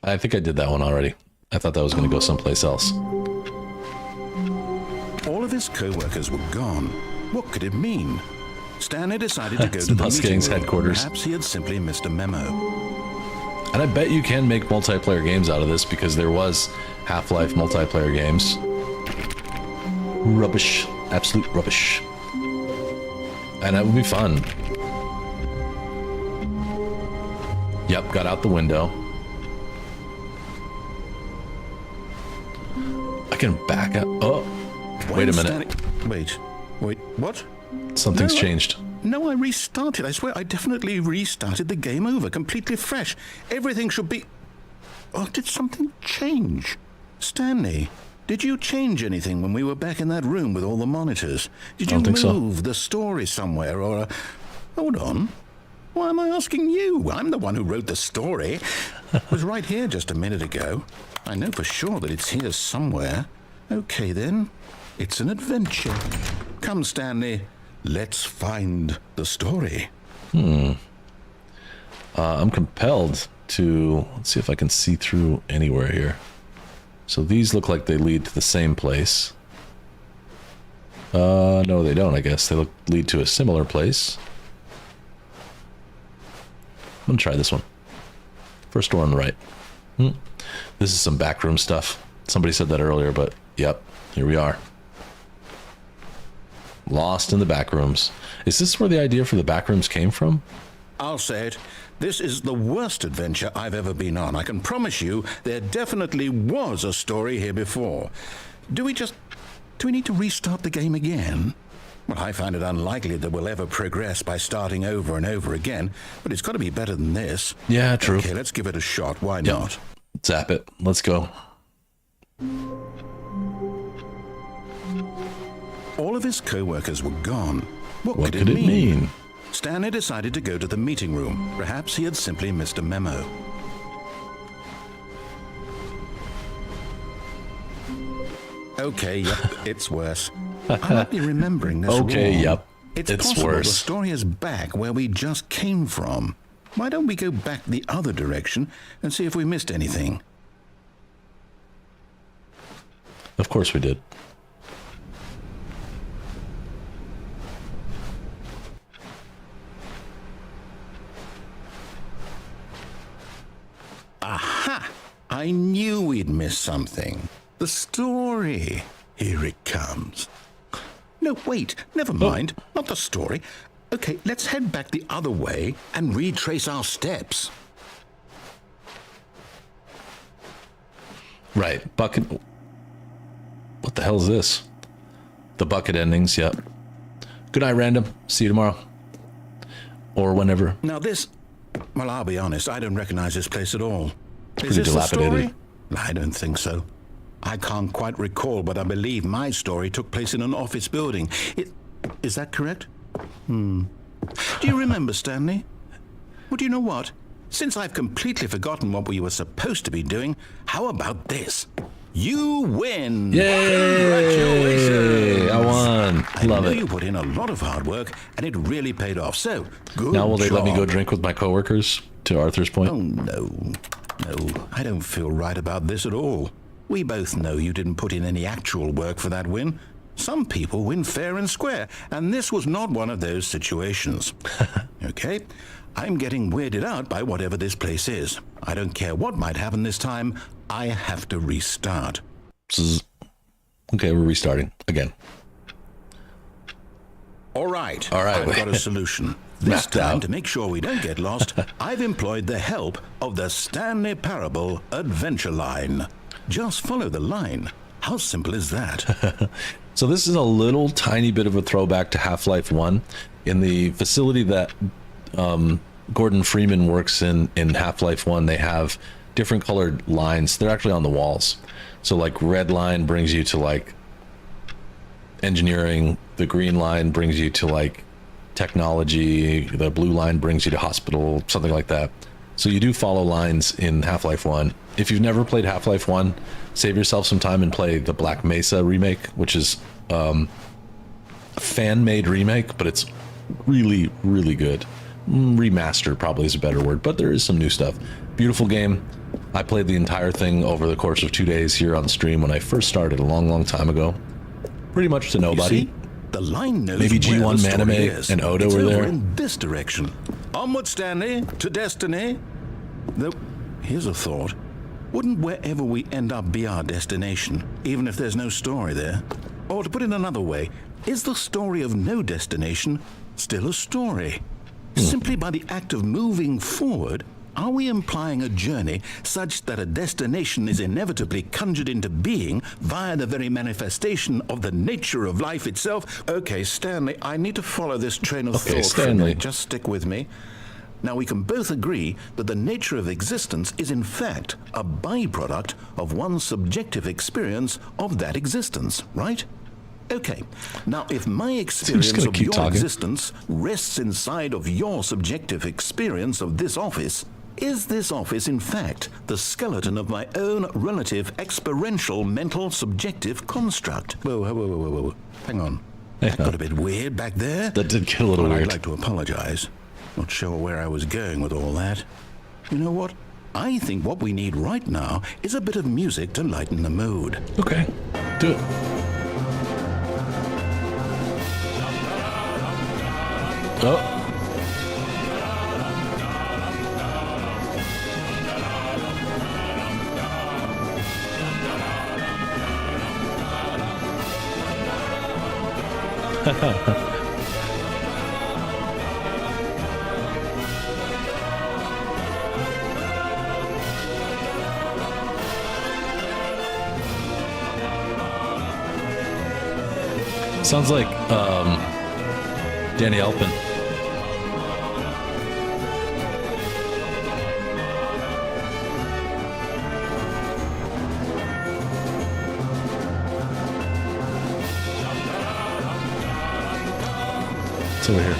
I think I did that one already. I thought that was going to go someplace else. All of his co-workers were gone. What could it mean? Stanley decided to go It's to the Mustang's meeting room. headquarters. Perhaps he had simply missed a memo. And I bet you can make multiplayer games out of this because there was Half-Life multiplayer games. Rubbish. Absolute rubbish. And that would be fun. Yep, got out the window. I can back up. Oh, wait a minute. Wait, what? Something's No, changed. No, I restarted. I swear I definitely restarted the game over, completely fresh. Everything should be... Oh, did something change? Stanley, did you change anything when we were back in that room with all the monitors? Did you I don't think so. move the story somewhere or... Hold on. Why am I asking you? I'm the one who wrote the story. It was right here just a minute ago. I know for sure that it's here somewhere. Okay, then. It's an adventure. Come, Stanley. Let's find the story. I'm compelled to... Let's see if I can see through anywhere here. So these look like they lead to the same place. No, they don't, I guess. They lead to a similar place. I'm gonna try this one. First door on the right. This is some backroom stuff. Somebody said that earlier, but yep, here we are. Lost in the backrooms. Is this where the idea for the backrooms came from? I'll say it. This is the worst adventure I've ever been on. I can promise you there definitely was a story here before. Do we need to restart the game again? Well, I find it unlikely that we'll ever progress by starting over and over again, but it's got to be better than this. Yeah, true. Okay, let's give it a shot. Why Yeah. not? Zap it. Let's go. All of his co-workers were gone. What What could could it mean? Stanley decided to go to the meeting room. Perhaps he had simply missed a memo. Okay, yep, it's worse. I might be remembering this Okay, wrong. yep, It's it's possible worse. the story is back where we just came from. Why don't we go back the other direction and see if we missed anything? Of course we did. Aha! I knew we'd missed something. The story. Here it comes. No, wait, never mind. Not the story. Okay, let's head back the other way and retrace our steps. Right. Bucket. What the hell is this? The bucket endings, yep. Good night, random. See you tomorrow. Or whenever. Now this... Well, I'll be honest, I don't recognize this place at all. Is Pretty this the story? dilapidated. I don't think so. I can't quite recall, but I believe my story took place in an office building. Is that correct? Do you remember, Stanley? Well, do you know what? Since I've completely forgotten what we were supposed to be doing, how about this? You win! Yay! Congratulations! I won. I Love know it. you put in a lot of hard work, and it really paid off. So, good Now will they let me go job. drink with my coworkers? To Arthur's point. Oh, no. No, I don't feel right about this at all. We both know you didn't put in any actual work for that win. Some people win fair and square, and this was not one of those situations. Okay? I'm getting weirded out by whatever this place is. I don't care what might happen this time. I have to restart. Zzz. Okay, we're restarting again. All right. All right. I've got a solution. This Mapped time, out. to make sure we don't get lost, I've employed the help of the Stanley Parable Adventure Line. Just follow the line. How simple is that? So this is a little tiny bit of a throwback to Half-Life 1. In the facility that Gordon Freeman works in Half-Life 1, they have different colored lines. They're actually on the walls. So like red line brings you to like engineering, the green line brings you to like technology, the blue line brings you to hospital, something like that. So you do follow lines in Half-Life 1. If you've never played Half-Life 1, save yourself some time and play the Black Mesa remake, which is a fan-made remake, but it's really, really good. Remastered probably is a better word, but there is some new stuff. Beautiful game. I played the entire thing over the course of 2 days here on stream when I first started a long, long time ago. Pretty much to nobody. See? The line knows Maybe where G1 the story Maname is. and Odo It's were over there. in this direction. Onward, Stanley, to destiny. Though, here's a thought. Wouldn't wherever we end up be our destination, even if there's no story there? Or to put it another way, is the story of no destination still a story? Simply by the act of moving forward, are we implying a journey such that a destination is inevitably conjured into being via the very manifestation of the nature of life itself? Okay, Stanley, I need to follow this train of Okay, thought for a Stanley. minute. Just stick with me. Now, we can both agree that the nature of existence is in fact a byproduct of one's subjective experience of that existence, right? Okay, now if my experience gonna of keep your talking. existence rests inside of your subjective experience of this office, is this office in fact the skeleton of my own relative experiential mental subjective construct? Whoa. Hang on. That got a bit weird back there. That did get a little Well, weird. I'd like to apologize. Not sure where I was going with all that. You know what? I think what we need right now is a bit of music to lighten the mood. Okay, do it. Oh. Sounds like Danny Elfman. What's over here?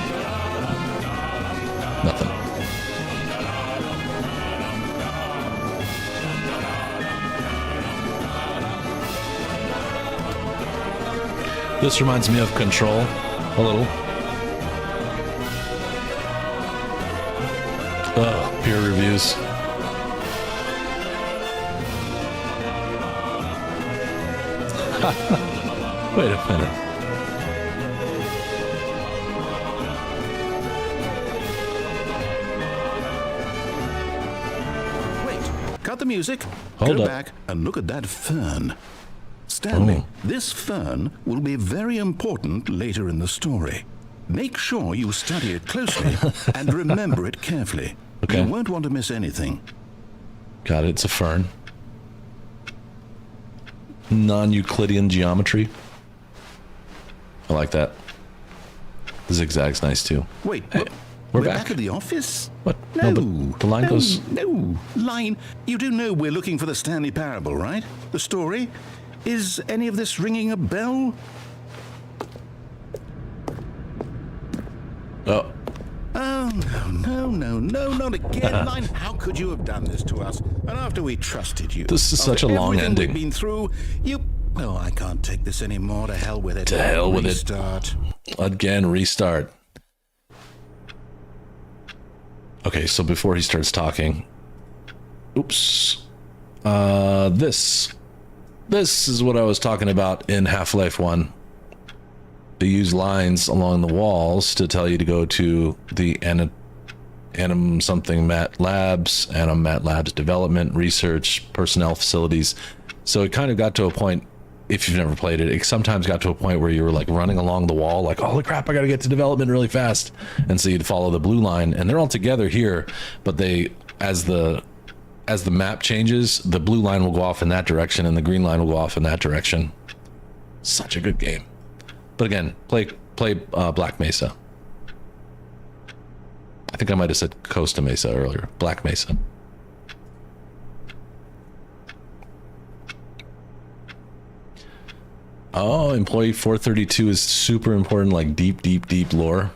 Nothing. This reminds me of Control a little. Ugh, peer reviews. Wait a minute. Wait, cut the music. Hold Go up. back and look at that fern. Stanley, Oh. this fern will be very important later in the story. Make sure you study it closely and remember it carefully. Okay. You won't want to miss anything. Got it, it's a fern. Non-Euclidean geometry. I like that. The zigzag's nice too. Wait, Hey, look, we're back. back. At the office? What? No, but the line goes... No, line. You do know we're looking for the Stanley Parable, right? The story? Is any of this ringing a bell? Oh, Oh, no, not again, Line. How could you have done this to us? And after we trusted you. This is after such a long everything ending. We've been through, you... Oh, I can't take this anymore. To hell with it. To hell with it. Restart. again, restart. Okay, so before he starts talking... Oops. This is what I was talking about in Half-Life 1. They use lines along the walls to tell you to go to the Anim something Mat Labs, Anim Mat Labs development, research, personnel facilities. So it kind of got to a point, if you've never played it, it sometimes got to a point where you were like running along the wall, like, holy crap, I gotta get to development really fast. And so you'd follow the blue line, and they're all together here, but they, as the map changes, the blue line will go off in that direction and the green line will go off in that direction. Such a good game. But again, play Black Mesa. I think I might have said Costa Mesa earlier. Black Mesa. Oh, Employee 432 is super important, like deep lore.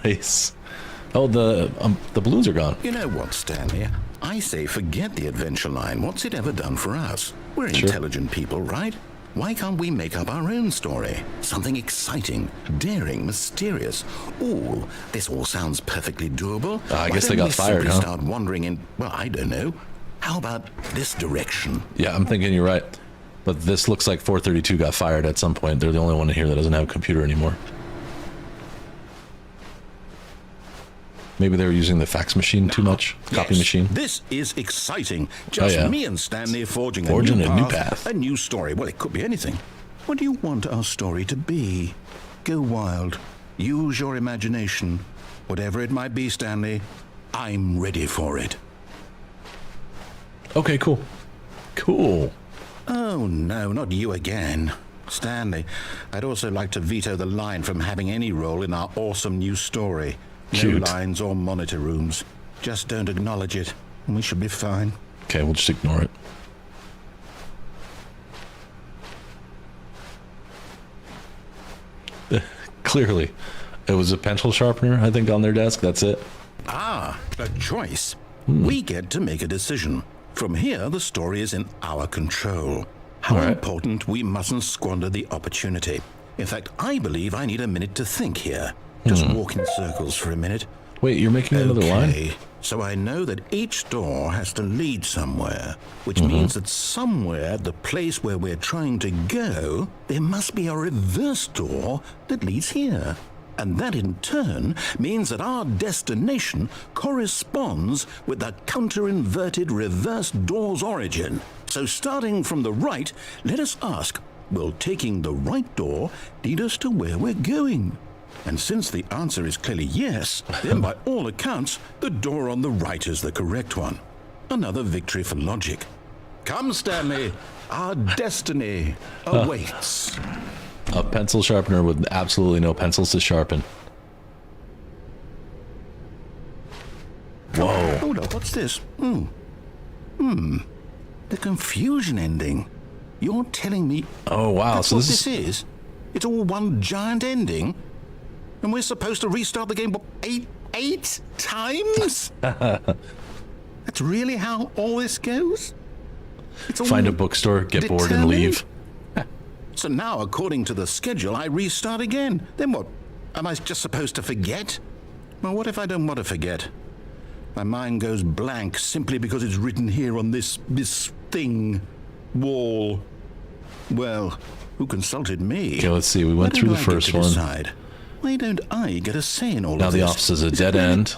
Nice. Oh, the blues are gone. You know what, Stanley? I say forget the adventure line. What's it ever done for us? We're Sure. intelligent people, right? Why can't we make up our own story? Something exciting, daring, mysterious. Ooh, this all sounds perfectly doable. I Why guess they don't got we fired, simply huh? Start wandering in, well, I don't know. How about this direction? Yeah, I'm thinking you're right. But this looks like 432 got fired at some point. They're the only one in here that doesn't have a computer anymore. Maybe they were using the fax machine too much. Copy Yes, machine. This is exciting. Just yeah. me and Stanley forging a Forging new a new path, path. a new story. Well, it could be anything. What do you want our story to be? Go wild. Use your imagination. Whatever it might be, Stanley, I'm ready for it. Okay, cool. Cool. Oh, no, not you again. Stanley, I'd also like to veto the line from having any role in our awesome new story. No Cute. lines or monitor rooms. Just don't acknowledge it, and we should be fine. Okay, we'll just ignore it. Clearly. It was a pencil sharpener, I think, on their desk. That's it. Ah, a choice. We get to make a decision. From here, the story is in our control. How All right. important, we mustn't squander the opportunity. In fact, I believe I need a minute to think here. Just walk in circles for a minute. Wait, you're making another line? Okay, so I know that each door has to lead somewhere, which means that somewhere at the place where we're trying to go, there must be a reverse door that leads here. And that in turn means that our destination corresponds with the counter-inverted reverse door's origin. So starting from the right, let us ask, will taking the right door lead us to where we're going? And since the answer is clearly yes, then by all accounts, the door on the right is the correct one. Another victory for logic. Come, Stanley, our destiny awaits. A pencil sharpener with absolutely no pencils to sharpen. this? The confusion ending. You're telling me Oh, wow. that's So what this this is? It's all one giant ending? And we're supposed to restart the game what, eight times? That's really how all this goes? It's all find a bookstore, get bored, and determined? leave. So now, according to the schedule, I restart again. Then what? Am I just supposed to forget? Well, what if I don't want to forget? My mind goes blank simply because it's written here on this thing, wall. Well, who consulted me? Okay, let's see. We went Why through don't the I get first to one. Decide? Why don't I get a say in all Now of the this? office is a Is dead it really? end.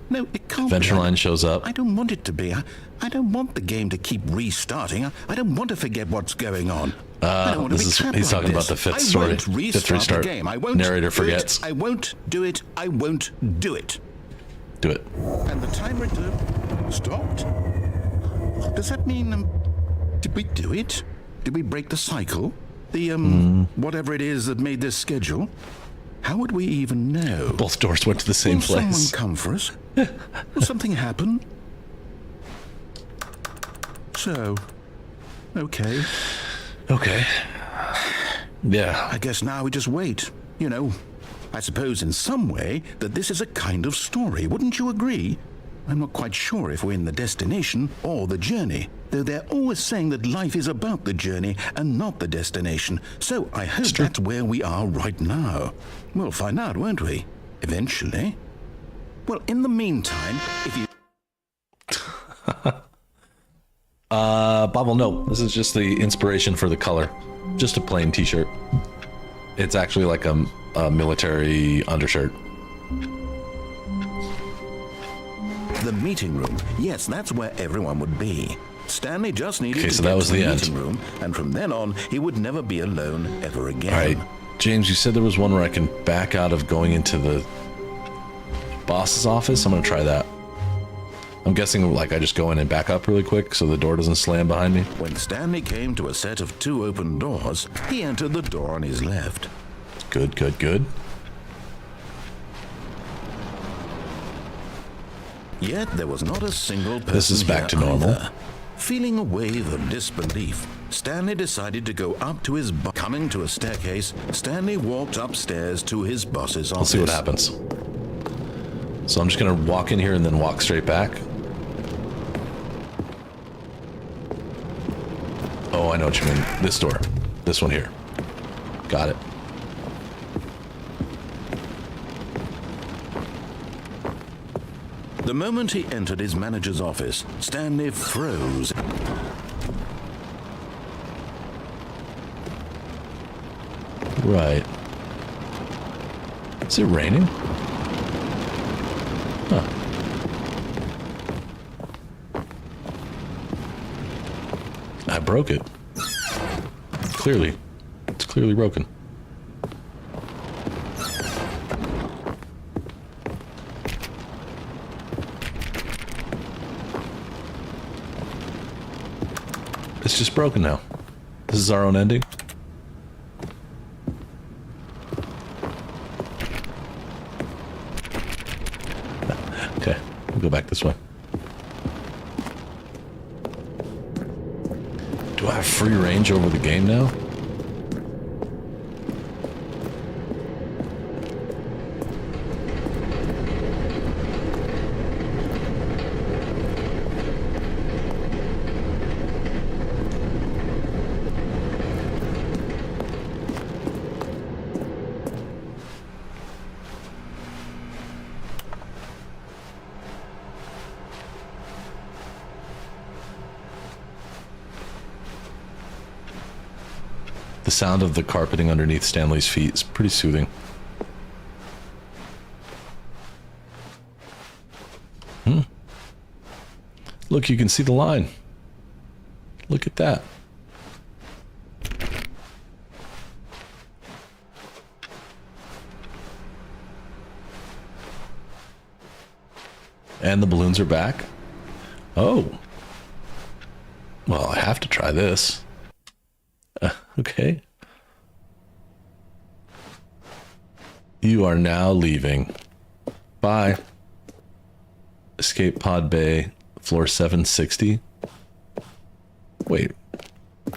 No, it can't Adventure be. line shows up. I don't want it to be. I don't want the game to keep restarting. I don't want to forget what's going on. I don't want to this be is- trapped he's like talking about this. the fifth I story. won't Fifth restart restart. the game. I won't Narrator do forgets. it. I won't do it. I won't do it. Do it. And the timer stopped. Does that mean did we do it? Did we break the cycle? The whatever it is that made this schedule? How would we even know? Both doors went to the same Will someone place. come for us? Will something happen? So, okay. Okay. Yeah. I guess now we just wait. You know, I suppose in some way that this is a kind of story. Wouldn't you agree? I'm not quite sure if we're in the destination or the journey, though they're always saying that life is about the journey and not the destination. So I hope that's where we are right now. We'll find out, won't we? Eventually. Well, in the meantime, if you... Bobble, no. This is just the inspiration for the color. Just a plain t-shirt. It's actually like a military undershirt. The meeting room. Yes, that's where everyone would be. Stanley just needed Okay, to so get that was to the the end. meeting room, and from then on, he would never be alone ever again. All right. James, you said there was one where I can back out of going into the boss's office. I'm going to try that. I'm guessing like I just go in and back up really quick so the door doesn't slam behind me. When Stanley came to a set of 2 open doors, he entered the door on his left. Good, good, good. Yet there was not a single person This is back here to normal. either. Feeling a wave of disbelief, Stanley decided to go up to his boss. Coming to a staircase, Stanley walked upstairs to his boss's office. Let's see what happens. So I'm just going to walk in here and then walk straight back. Oh, I know what you mean. This door. This one here. Got it. The moment he entered his manager's office, Stanley froze. Right. Is it raining? Huh. I broke it. Clearly. It's clearly broken. It's just broken now. This is our own ending. Okay, we'll go back this way. Do I have free range over the game now? The sound of the carpeting underneath Stanley's feet is pretty soothing. Look, you can see the line. Look at that. And the balloons are back. Oh. Well, I have to try this. Okay. You are now leaving. Bye. Escape pod bay, floor 760. Wait.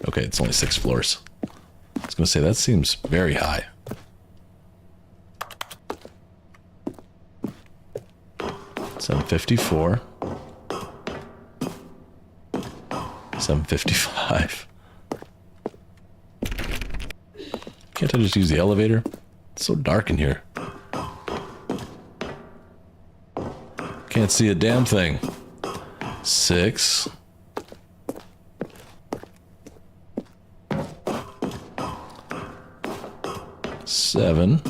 Okay, it's only 6 floors. I was gonna say, that seems very high. $754. $755. Can't I just use the elevator? It's so dark in here. Can't see a damn thing. 6. Seven.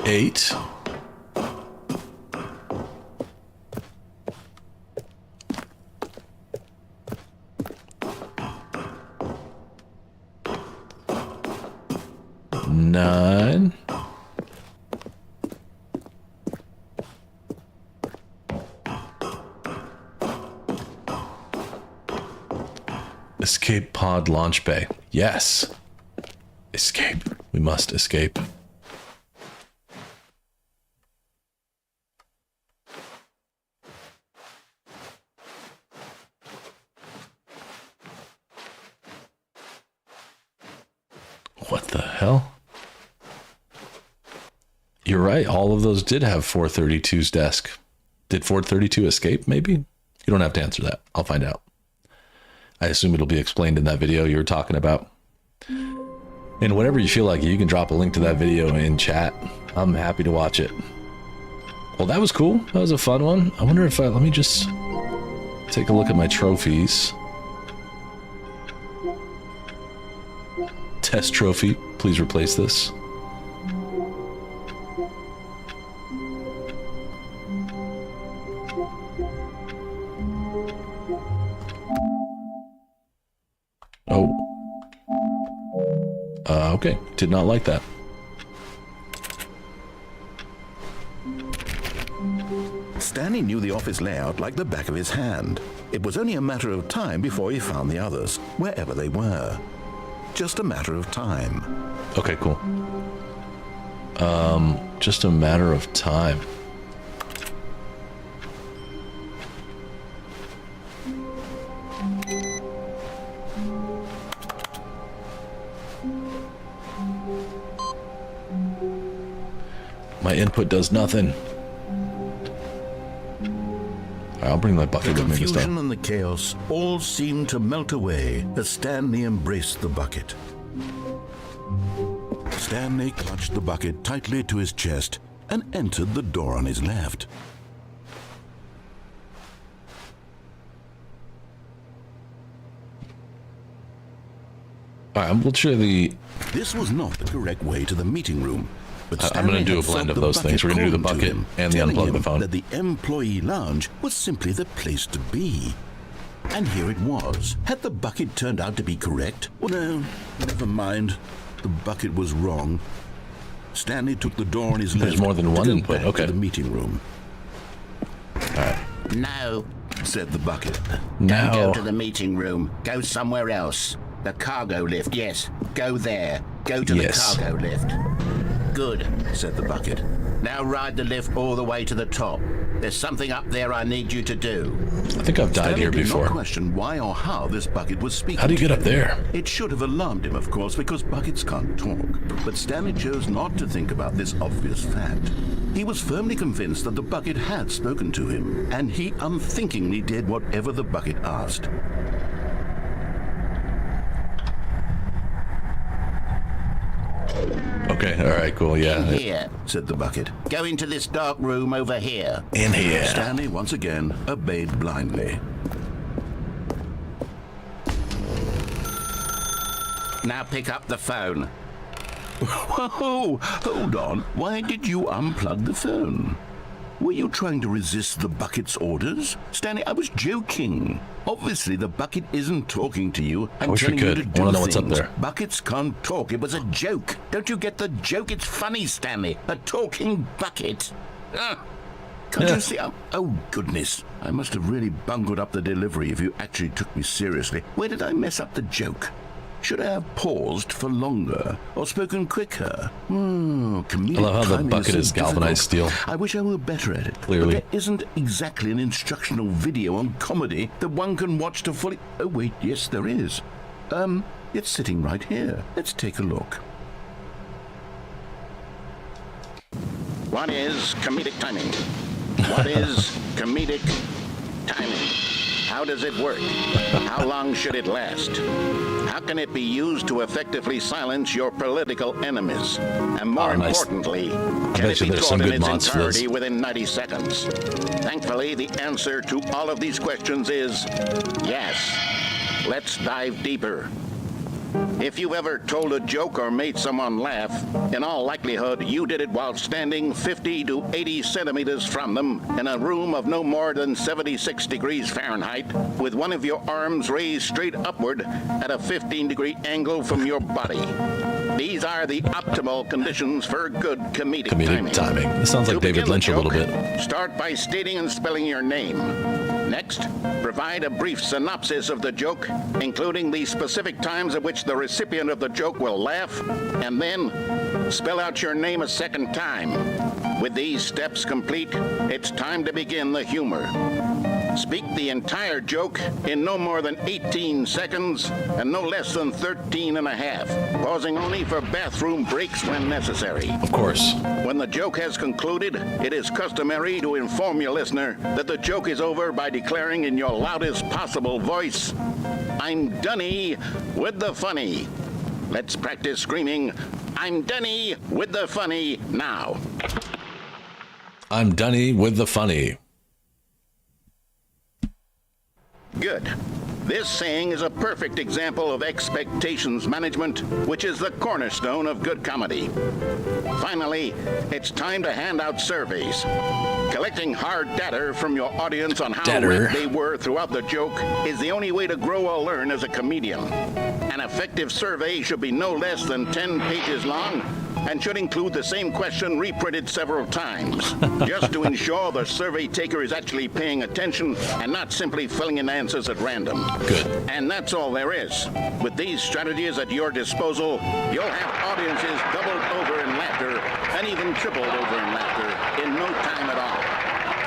8. 9. Escape pod launch bay. Yes. Escape. We must escape. What the hell? You're right. All of those did have 432's desk. Did 432 escape, maybe? You don't have to answer that. I'll find out. I assume it'll be explained in that video you were talking about. And whenever you feel like it, you can drop a link to that video in chat. I'm happy to watch it. Well, that was cool. That was a fun one. I wonder if let me just take a look at my trophies. Test trophy. Please replace this. Oh. Okay. Did not like that. Stanley knew the office layout like the back of his hand. It was only a matter of time before he found the others, wherever they were. Just a matter of time. Okay, cool. Just a matter of time. My input does nothing. I'll bring my bucket with me this time. The confusion and the chaos all seemed to melt away as Stanley embraced the bucket. Stanley clutched the bucket tightly to his chest and entered the door on his left. Alright, we'll try the... This was not the correct way to the meeting room. But I'm going to do a blend of those things. We're going to do the bucket and the unplug the phone. That the employee lounge was simply the place to be. And here it was. Had the bucket turned out to be correct? Well, no, never mind. The bucket was wrong. Stanley took the door on his left. There's more than one input. Okay. Okay. To the meeting room. All right. No. Said the bucket. Now. Don't go to the meeting room. Go somewhere else. The cargo lift, yes. Go there. Go to the cargo lift. Good, said the bucket. Now ride the lift all the way to the top. There's something up there I need you to do. I think I've died Stanley here did before. not question why or how this bucket was speaking. How do you get up there? It should have alarmed him, of course, because buckets can't talk. But Stanley chose not to think about this obvious fact. He was firmly convinced that the bucket had spoken to him, and he unthinkingly did whatever the bucket asked. Okay, alright, cool, yeah. Here, said the bucket. Go into this dark room over here. In here. Stanley once again obeyed blindly. Now pick up the phone. Whoa, hold on. Why did you unplug the phone? Were you trying to resist the bucket's orders? Stanley, I was joking. Obviously, the bucket isn't talking to you. I wish we could. I want to know what's up there. Buckets can't talk. It was a joke. Don't you get the joke? It's funny, Stanley. A talking bucket. Can't you see? Oh, goodness. I must have really bungled up the delivery if you actually took me seriously. Where did I mess up the joke? Should I have paused for longer or spoken quicker? Comedic I love how the timing bucket so is galvanized difficult. steel. I wish I were better at it. Clearly. But there isn't exactly an instructional video on comedy that one can watch to fully... Oh, wait, yes, there is. It's sitting right here. Let's take a look. What is comedic timing? What is comedic timing? How does it work? How long should it last? How can it be used to effectively silence your political enemies? And more nice. importantly, I can bet it you be there's taught some in good its mods for this. entirety within 90 seconds? Thankfully, the answer to all of these questions is yes. Let's dive deeper. If you've ever told a joke or made someone laugh, in all likelihood you did it while standing 50 to 80 centimeters from them in a room of no more than 76 degrees Fahrenheit, with one of your arms raised straight upward at a 15-degree angle from your body. These are the optimal conditions for good comedic timing. This sounds like To David begin the Lynch a little joke, bit. Start by stating and spelling your name. Next, provide a brief synopsis of the joke, including the specific times at which the recipient of the joke will laugh, and then spell out your name a second time. With these steps complete, it's time to begin the humor. Speak the entire joke in no more than 18 seconds and no less than 13 and a half, pausing only for bathroom breaks when necessary. Of course. When the joke has concluded, it is customary to inform your listener that the joke is over by declaring in your loudest possible voice, "I'm Dunny with the funny." Let's practice screaming, "I'm Dunny with the funny" now. I'm Dunny with the funny. Good. This saying is a perfect example of expectations management, which is the cornerstone of good comedy. Finally, it's time to hand out surveys. Collecting hard data from your audience on how wet they were throughout the joke is the only way to grow or learn as a comedian. An effective survey should be no less than 10 pages long and should include the same question reprinted several times, just to ensure the survey taker is actually paying attention and not simply filling in answers at random. Good. And that's all there is. With these strategies at your disposal, you'll have audiences doubled over in laughter and even tripled over in laughter in no time at all.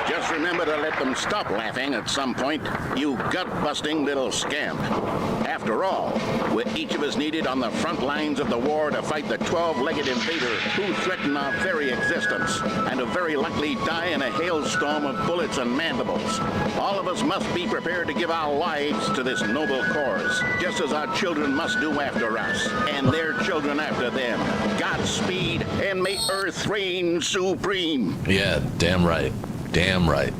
Just remember to let them stop laughing at some point, you gut-busting little scamp. After all, we're each of us needed on the front lines of the war to fight the 12-legged invader who threaten our very existence and who very likely die in a hailstorm of bullets and mandibles. All of us must be prepared to give our lives to this noble cause, just as our children must do after us, and their children after them. Godspeed, and may Earth reign supreme. Yeah, damn right. Damn right.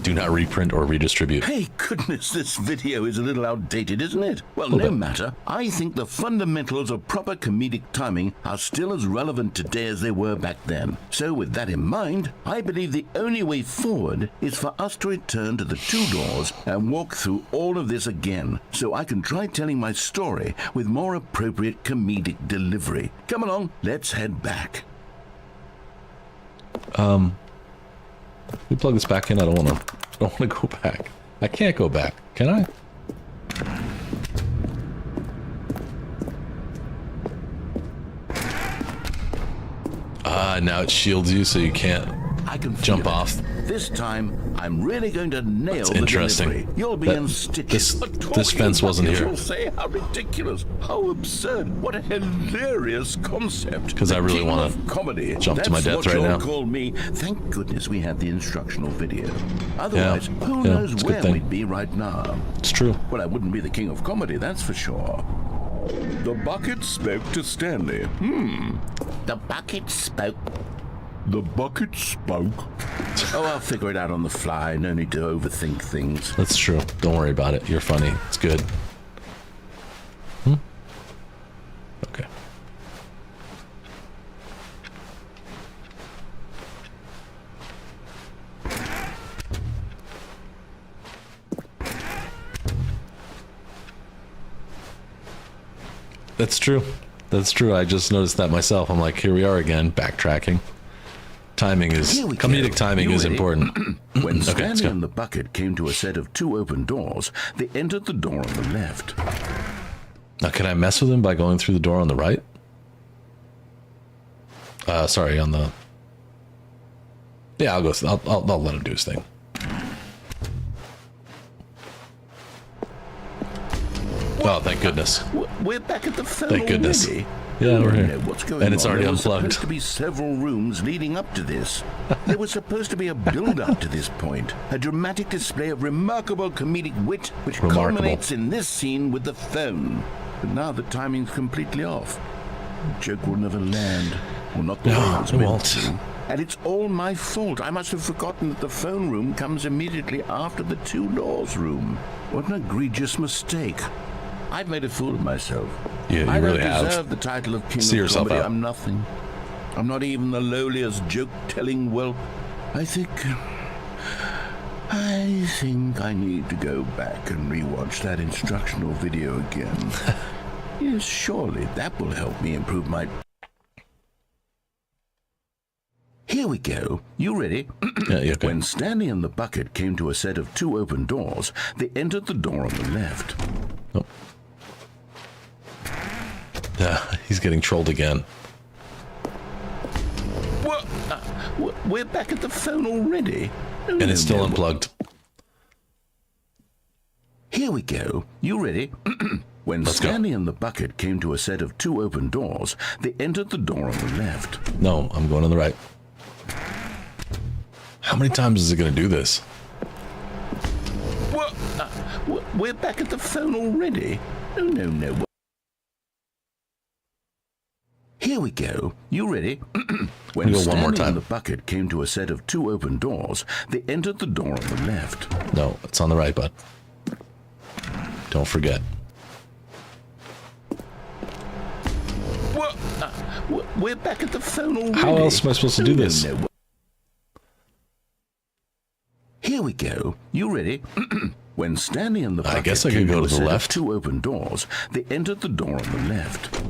Do not reprint or redistribute. Hey, goodness, this video is a little outdated, isn't it? Well, no matter. I think the fundamentals of proper comedic timing are still as relevant today as they were back then. So with that in mind, I believe the only way forward is for us to return to the two doors and walk through all of this again, so I can try telling my story with more appropriate comedic delivery. Come along, let's head back. We plug this back in. I don't want to go back. I can't go back. Can I? Now it shields you so you can't I can jump feel it. off. This time, I'm really going to nail the interesting. delivery. You'll be in stitches. This fence wasn't here. You'll say, how ridiculous, how absurd, what a hilarious concept. 'Cause I really King wanna of comedy. jump to my death That's what right you'll now. call me. Thank goodness we had the instructional video. Otherwise, who yeah, knows it's a good where thing. we'd be right now. It's true. Well, I wouldn't be the king of comedy, that's for sure. The bucket spoke to Stanley. The bucket spoke. The bucket spoke. Oh, I'll figure it out on the fly. No need to overthink things. That's true. Don't worry about it. You're funny. It's good. Okay. That's true. That's true. I just noticed that myself. I'm like, here we are again, backtracking. Timing is Here we comedic go. timing You is ready? important. When let's Stanley go. and the bucket came to a set of two open doors, they entered the door on the left. Now, can I mess with him by going through the door on the right? Sorry, on the... Yeah, I'll go. I'll let him do his thing. Oh, thank goodness. We're back at the phone Thank goodness. already. Yeah, we're here. What's going And it's on? already There unplugged. There were supposed to be several rooms leading up to this. There was supposed to be a build-up to this point, a dramatic display of remarkable comedic wit, which culminates in this scene with the phone. But now the timing's completely off. The joke will never land. Well, not the way it's meant to. And it's all my fault. I must have forgotten that the phone room comes immediately after the two doors room. What an egregious mistake. I've made a fool of myself. Yeah, you I really don't have. deserve the title of King See of yourself Comedy. out. I'm nothing. I'm not even the lowliest joke-telling whelp. I think I need to go back and rewatch that instructional video again. Yes, surely that will help me improve my... Here we go. You ready? Yeah, okay. When Stanley and the bucket came to a set of two open doors, they entered the door on the left. Oh. Yeah, he's getting trolled again. What? We're back at the phone already? And it's still unplugged. Here we go. You ready? When Let's go. Stanley and the bucket came to a set of two open doors, they entered the door on the left. No, I'm going on the right. How many times is it going to do this? What? We're back at the phone already? No. Here we go. You ready? When Go one more Stanley time. and the bucket came to a set of two open doors, they entered the door on the left. No, it's on the right, bud. Don't forget. What? We're back at the phone already? How else am I supposed to do this? No. Here we go. You ready? When Stanley and the bucket I guess I came could go a to the set of left. two open doors, they entered the door on the left.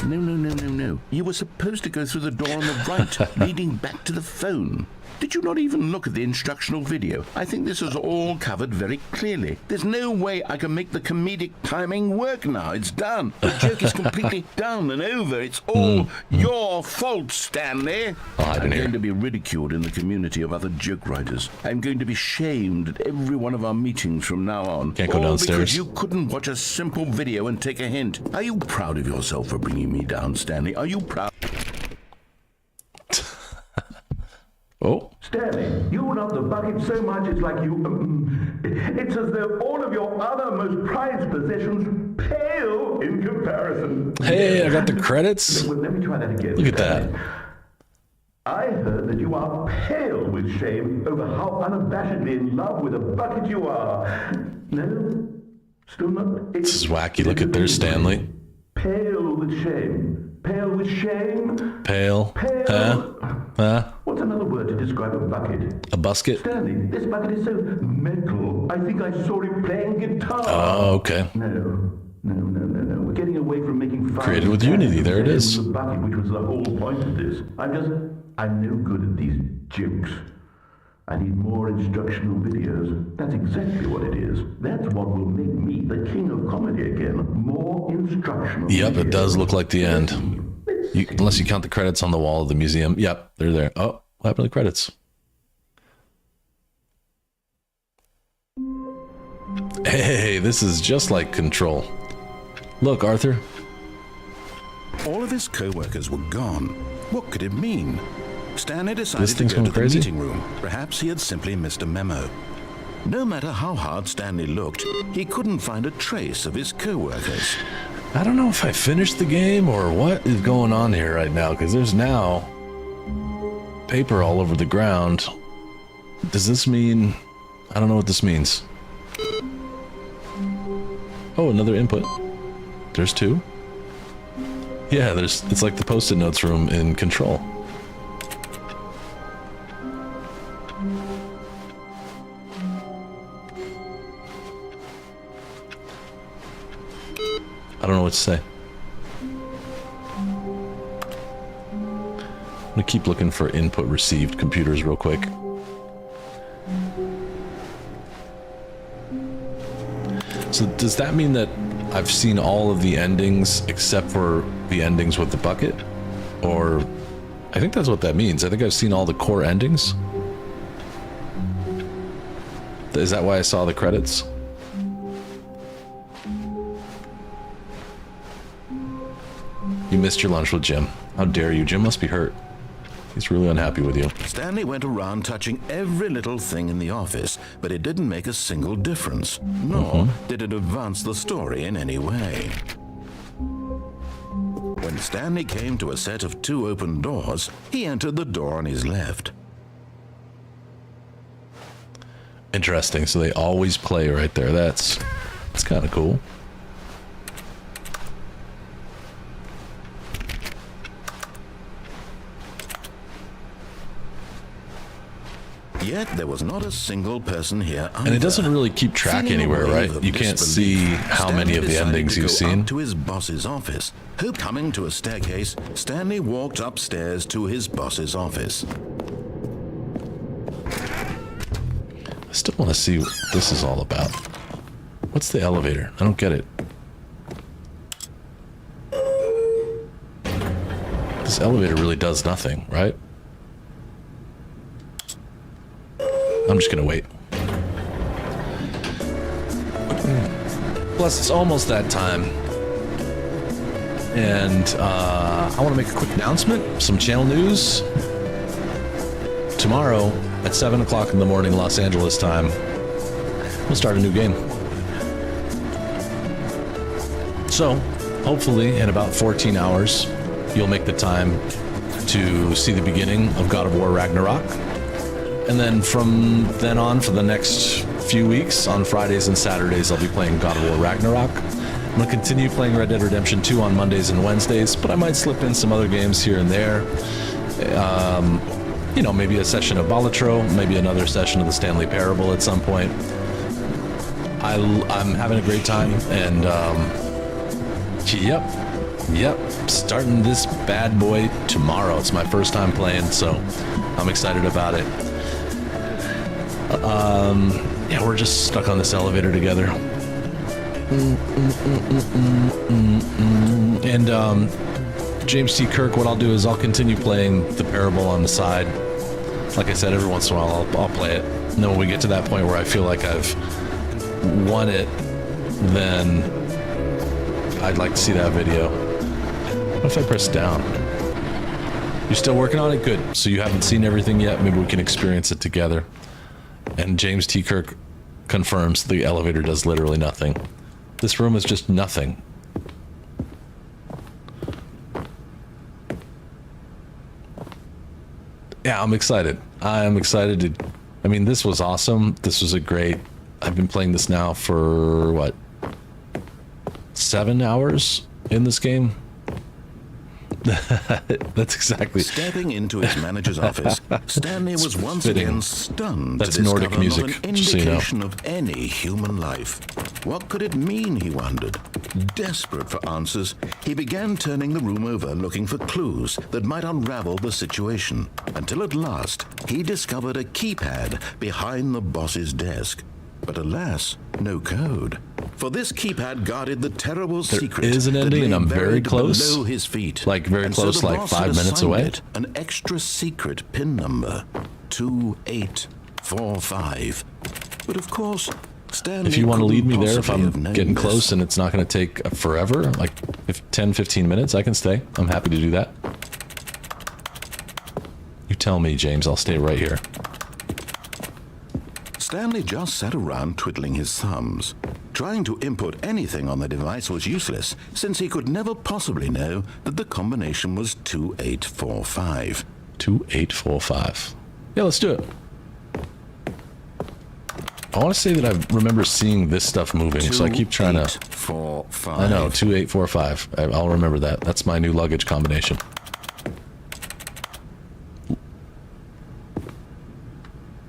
No. You were supposed to go through the door on the right, leading back to the phone. Did you not even look at the instructional video? I think this is all covered very clearly. There's no way I can make the comedic timing work now. It's done. The joke is completely done and over. It's all your fault, Stanley. I'm going to be ridiculed in the community of other joke writers. I'm going to be shamed at every one of our meetings from now on. Can't go All downstairs. because you couldn't watch a simple video and take a hint. Are you proud of yourself for bringing me down, Stanley? Are you proud? Oh, Stanley, you love the bucket so much it's like you... it's as though all of your other most prized possessions pale in comparison. hey, I got the credits. Well, let me try that again. Look at Stanley. that. I heard that you are pale with shame over how unabashedly in love with a bucket you are. No? Still not? This is wacky. Look at there's Stanley. Pale with shame. Pale with shame. Pale. Pale. Huh? What's another word to describe a bucket? A busket? Stanley, this bucket is so metal. I think I saw him playing guitar. Oh, okay. No. We're getting away from making fun. Created with Unity. There it is. The bucket, which was the whole point of this. I'm no good at these jokes. I need more instructional videos. That's exactly what it is. That's what will make me the king of comedy again. More instructional Yep, videos. it does look like the end. Unless you count the credits on the wall of the museum. Yep, they're there. Oh, what happened to the credits? Hey, this is just like Control. Look, Arthur. All of his co-workers were gone. What could it mean? Stanley decided This to thing's go to going the crazy? meeting room. Perhaps he had simply missed a memo. No matter how hard Stanley looked, he couldn't find a trace of his co-workers. I don't know if I finished the game or what is going on here right now, because there's now paper all over the ground. Does this mean... I don't know what this means. Oh, another input. There's two. Yeah, it's like the post-it notes room in Control. I don't know what to say. I'm gonna keep looking for input received computers real quick. So does that mean that I've seen all of the endings except for the endings with the bucket, or I think that's what that means. I think I've seen all the core endings. Is that why I saw the credits? You missed your lunch with Jim. How dare you? Jim must be hurt. He's really unhappy with you. Stanley went around touching every little thing in the office, but it didn't make a single difference, nor did it advance the story in any way. When Stanley came to a set of 2 open doors, he entered the door on his left. Interesting. So they always play right there. That's kind of cool. Yet there was not a single person here either. And it doesn't really keep track Feeling a anywhere, right? wave of You can't see disbelief, how many Stanley of the decided endings to you've go seen. up to his boss's office. Coming to a staircase, Stanley walked upstairs to his boss's office. I still want to see what this is all about. What's the elevator? I don't get it. This elevator really does nothing, right? I'm just gonna wait. Plus, it's almost that time. And I want to make a quick announcement, some channel news. Tomorrow at 7 o'clock in the morning, Los Angeles time, we'll start a new game. So, hopefully in about 14 hours, you'll make the time to see the beginning of God of War Ragnarok. And then from then on, for the next few weeks, on Fridays and Saturdays, I'll be playing God of War Ragnarok. I'm going to continue playing Red Dead Redemption 2 on Mondays and Wednesdays, but I might slip in some other games here and there. You know, maybe a session of Balatro, maybe another session of the Stanley Parable at some point. I'm having a great time, and yep, starting this bad boy tomorrow. It's my first time playing, so I'm excited about it. Yeah, we're just stuck on this elevator together. And James T. Kirk, what I'll do is I'll continue playing the Parable on the side. Like I said, every once in a while I'll play it. And then when we get to that point where I feel like I've won it, then I'd like to see that video. What if I press down? You're still working on it? Good. So you haven't seen everything yet? Maybe we can experience it together. And James T. Kirk confirms the elevator does literally nothing. This room is just nothing. Yeah, I'm excited. I'm excited to... I mean, this was awesome. This was a great... I've been playing this now for, what, 7 hours in this game? That's exactly... Stepping into his manager's office, Stanley was once fitting. again stunned That's to discover Nordic music, not an just so you know. indication of any human life. What could it mean, he wondered. Desperate for answers, he began turning the room over looking for clues that might unravel the situation, until at last he discovered a keypad behind the boss's desk. But alas, no code. For this keypad guarded the terrible secret There is an that ending, and lay I'm very buried close. below his feet. Like, very And close, the like boss 5 had minutes assigned away. it an extra secret pin number, 2845. But of course, Stanley If you want to lead me couldn't there, if possibly I'm have known getting this. close and it's not going to take forever, like if 10, 15 minutes, I can stay. I'm happy to do that. You tell me, James, I'll stay right here. Stanley just sat around twiddling his thumbs. Trying to input anything on the device was useless, since he could never possibly know that the combination was 2845. 2845. Yeah, let's do it. I want to say that I remember seeing this stuff moving, so I keep trying to... 2845. I know, 2845. I'll remember that. That's my new luggage combination.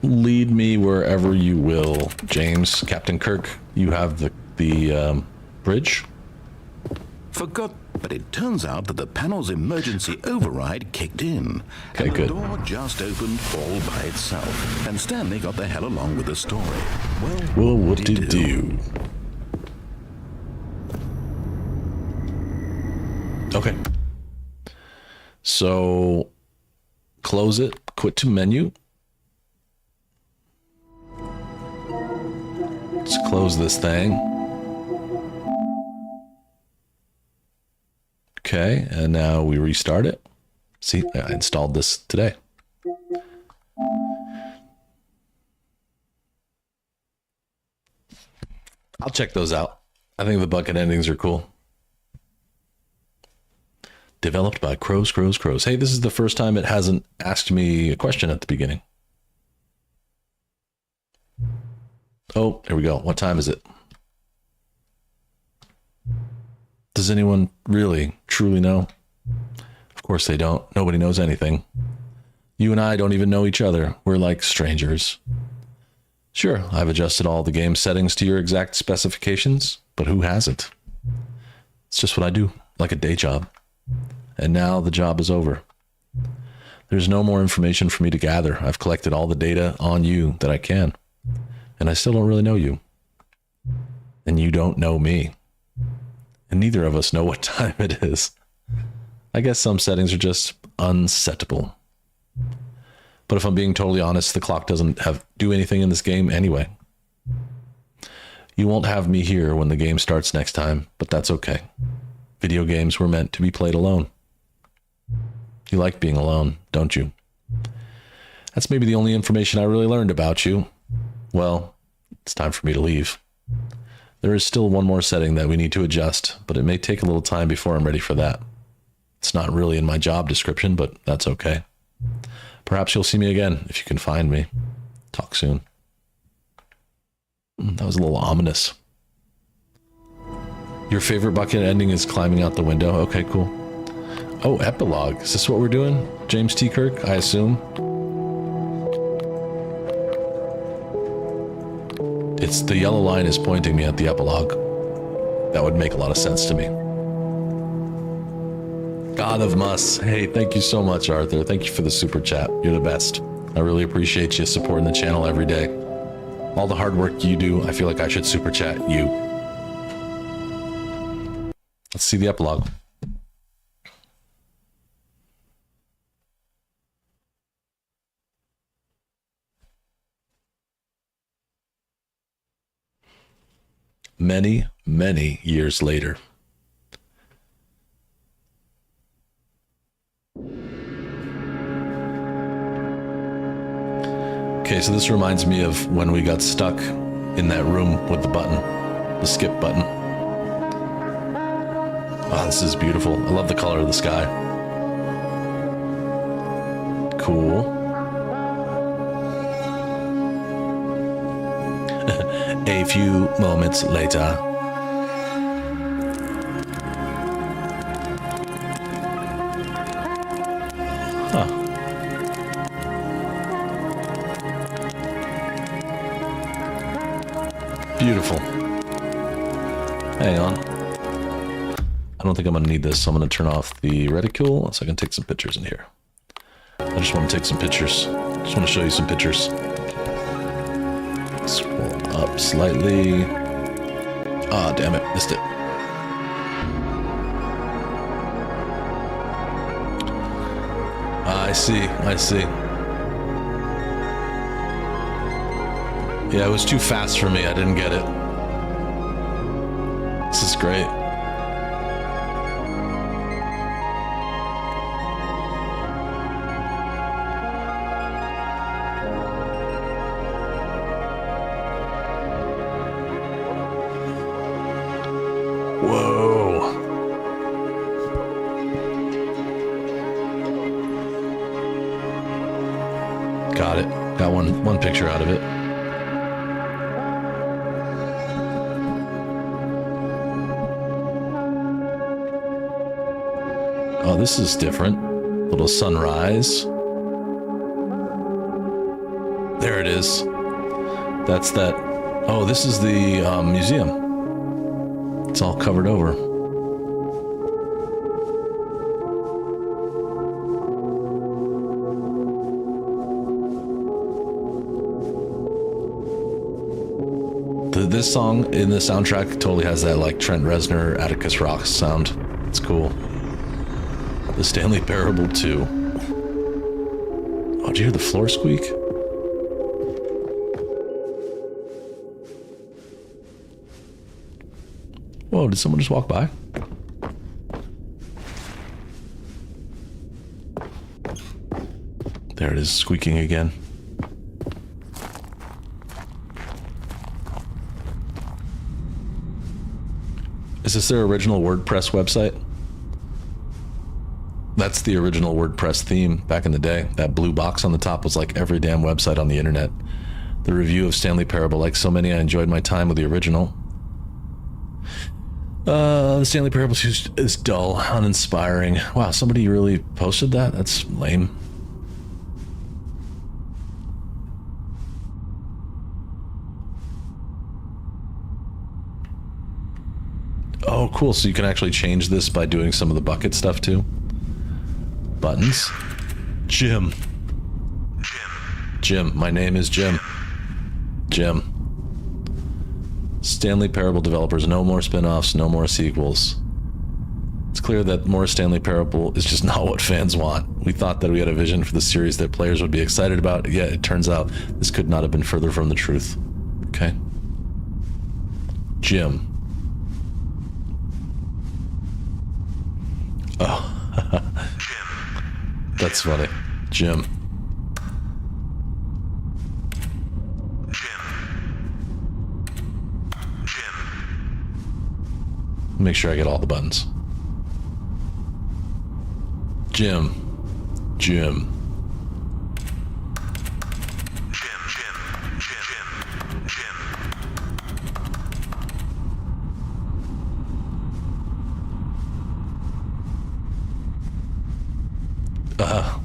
Lead me wherever you will, James. Captain Kirk, you have the bridge. Forgot, but it turns out that the panel's emergency override kicked in. Okay, and good. The door just opened all by itself, and Stanley got the hell along with the story. Well, what did you do? Okay. So close it, quit to menu. Let's close this thing. Okay, and now we restart it. See, I installed this today. I'll check those out. I think the bucket endings are cool. Developed by Crows. Hey, this is the first time it hasn't asked me a question at the beginning. Oh, here we go. What time is it? Does anyone really, truly know? Of course they don't. Nobody knows anything. You and I don't even know each other. We're like strangers. Sure, I've adjusted all the game settings to your exact specifications, but who hasn't? It's just what I do, like a day job. And now the job is over. There's no more information for me to gather. I've collected all the data on you that I can. And I still don't really know you. And you don't know me. And neither of us know what time it is. I guess some settings are just unsettable. But if I'm being totally honest, the clock doesn't do anything in this game anyway. You won't have me here when the game starts next time, but that's okay. Video games were meant to be played alone. You like being alone, don't you? That's maybe the only information I really learned about you. Well, it's time for me to leave. There is still one more setting that we need to adjust, but it may take a little time before I'm ready for that. It's not really in my job description, but that's okay. Perhaps you'll see me again if you can find me. Talk soon. That was a little ominous. Your favorite bucket ending is climbing out the window. Okay, cool. Oh, epilogue. Is this what we're doing? James T. Kirk, I assume. It's the yellow line is pointing me at the epilogue. That would make a lot of sense to me. God of Mus. Hey, thank you so much, Arthur. Thank you for the super chat. You're the best. I really appreciate you supporting the channel every day. All the hard work you do, I feel like I should super chat you. Let's see the epilogue. Many, many years later. Okay, so this reminds me of when we got stuck in that room with the button, the skip button. Oh, this is beautiful. I love the color of the sky. Cool. A few moments later. Huh. Beautiful. Hang on. I don't think I'm gonna need this, so I'm gonna turn off the reticule so I can take some pictures in here. I just want to take some pictures. Just want to show you some pictures. Scroll up slightly. Ah, damn it, missed it. I see. Yeah, it was too fast for me. I didn't get it. This is great. Whoa. Got it. Got one picture out of it. Oh, this is different. Little sunrise. There it is. That's that. Oh, this is the museum. It's all covered over. This song in the soundtrack totally has that like Trent Reznor, Atticus Ross sound. It's cool. The Stanley Parable 2. Oh, did you hear the floor squeak? Whoa, did someone just walk by? There it is, squeaking again. Is this their original WordPress website? That's the original WordPress theme back in the day. That blue box on the top was like every damn website on the internet. The review of Stanley Parable, like so many, I enjoyed my time with the original. The Stanley Parable is dull, uninspiring. Wow, somebody really posted that? That's lame. Oh, cool. So you can actually change this by doing some of the bucket stuff too. Buttons. Jim. Jim. My name is Jim. Jim. Stanley Parable developers, no more spin-offs, no more sequels. It's clear that more Stanley Parable is just not what fans want. We thought that we had a vision for the series that players would be excited about, yet it turns out this could not have been further from the truth. Okay. Jim. Oh. That's funny. Jim. Make sure I get all the buttons. Jim. Jim.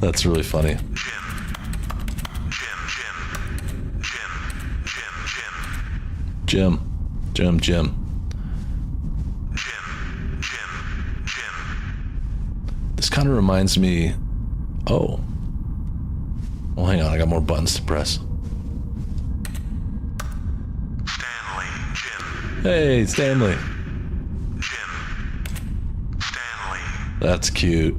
That's really funny. Jim. Jim. Jim. This kind of reminds me... Oh. Well, hang on. I got more buttons to press. Stanley, Jim. Hey, Stanley. Jim. Stanley. That's cute.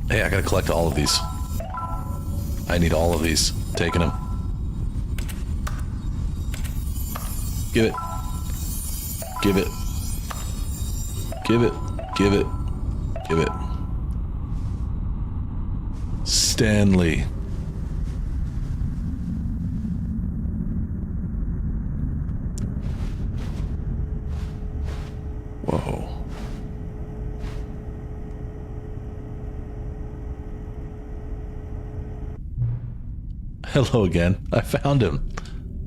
Hey, I gotta collect all of these. I need all of these. Taking them. Give it. Give it. Give it. Give it. Give it. Stanley. Whoa. Hello again. I found him.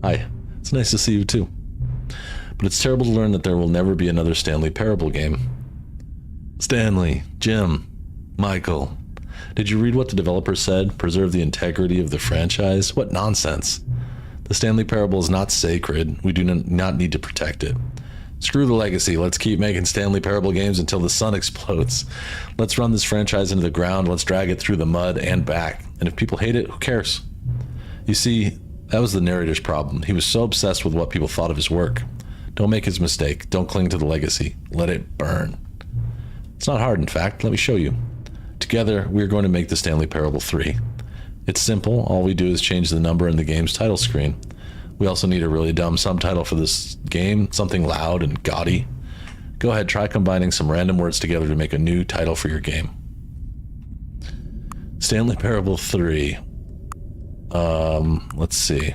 Hi. It's nice to see you too. But it's terrible to learn that there will never be another Stanley Parable game. Stanley, Jim, Michael. Did you read what the developer said? Preserve the integrity of the franchise? What nonsense. The Stanley Parable is not sacred. We do not need to protect it. Screw the legacy. Let's keep making Stanley Parable games until the sun explodes. Let's run this franchise into the ground. Let's drag it through the mud and back. And if people hate it, who cares? You see, that was the narrator's problem. He was so obsessed with what people thought of his work. Don't make his mistake. Don't cling to the legacy. Let it burn. It's not hard, in fact. Let me show you. Together, we're going to make the Stanley Parable 3. It's simple. All we do is change the number in the game's title screen. We also need a really dumb subtitle for this game, something loud and gaudy. Go ahead, try combining some random words together to make a new title for your game. Stanley Parable 3. Let's see.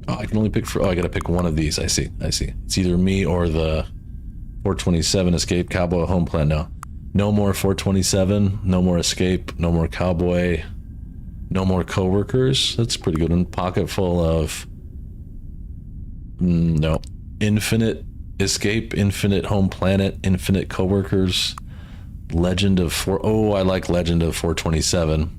Oh, I can only pick I gotta pick one of these. I see. It's either me or the 427 Escape Cowboy Home Plan now. No more 427, no more Escape, no more Cowboy, no more Coworkers. That's pretty good. And Pocket full of... no. Infinite Escape, Infinite Home Planet, Infinite Coworkers... Legend of Oh, I like Legend of 427.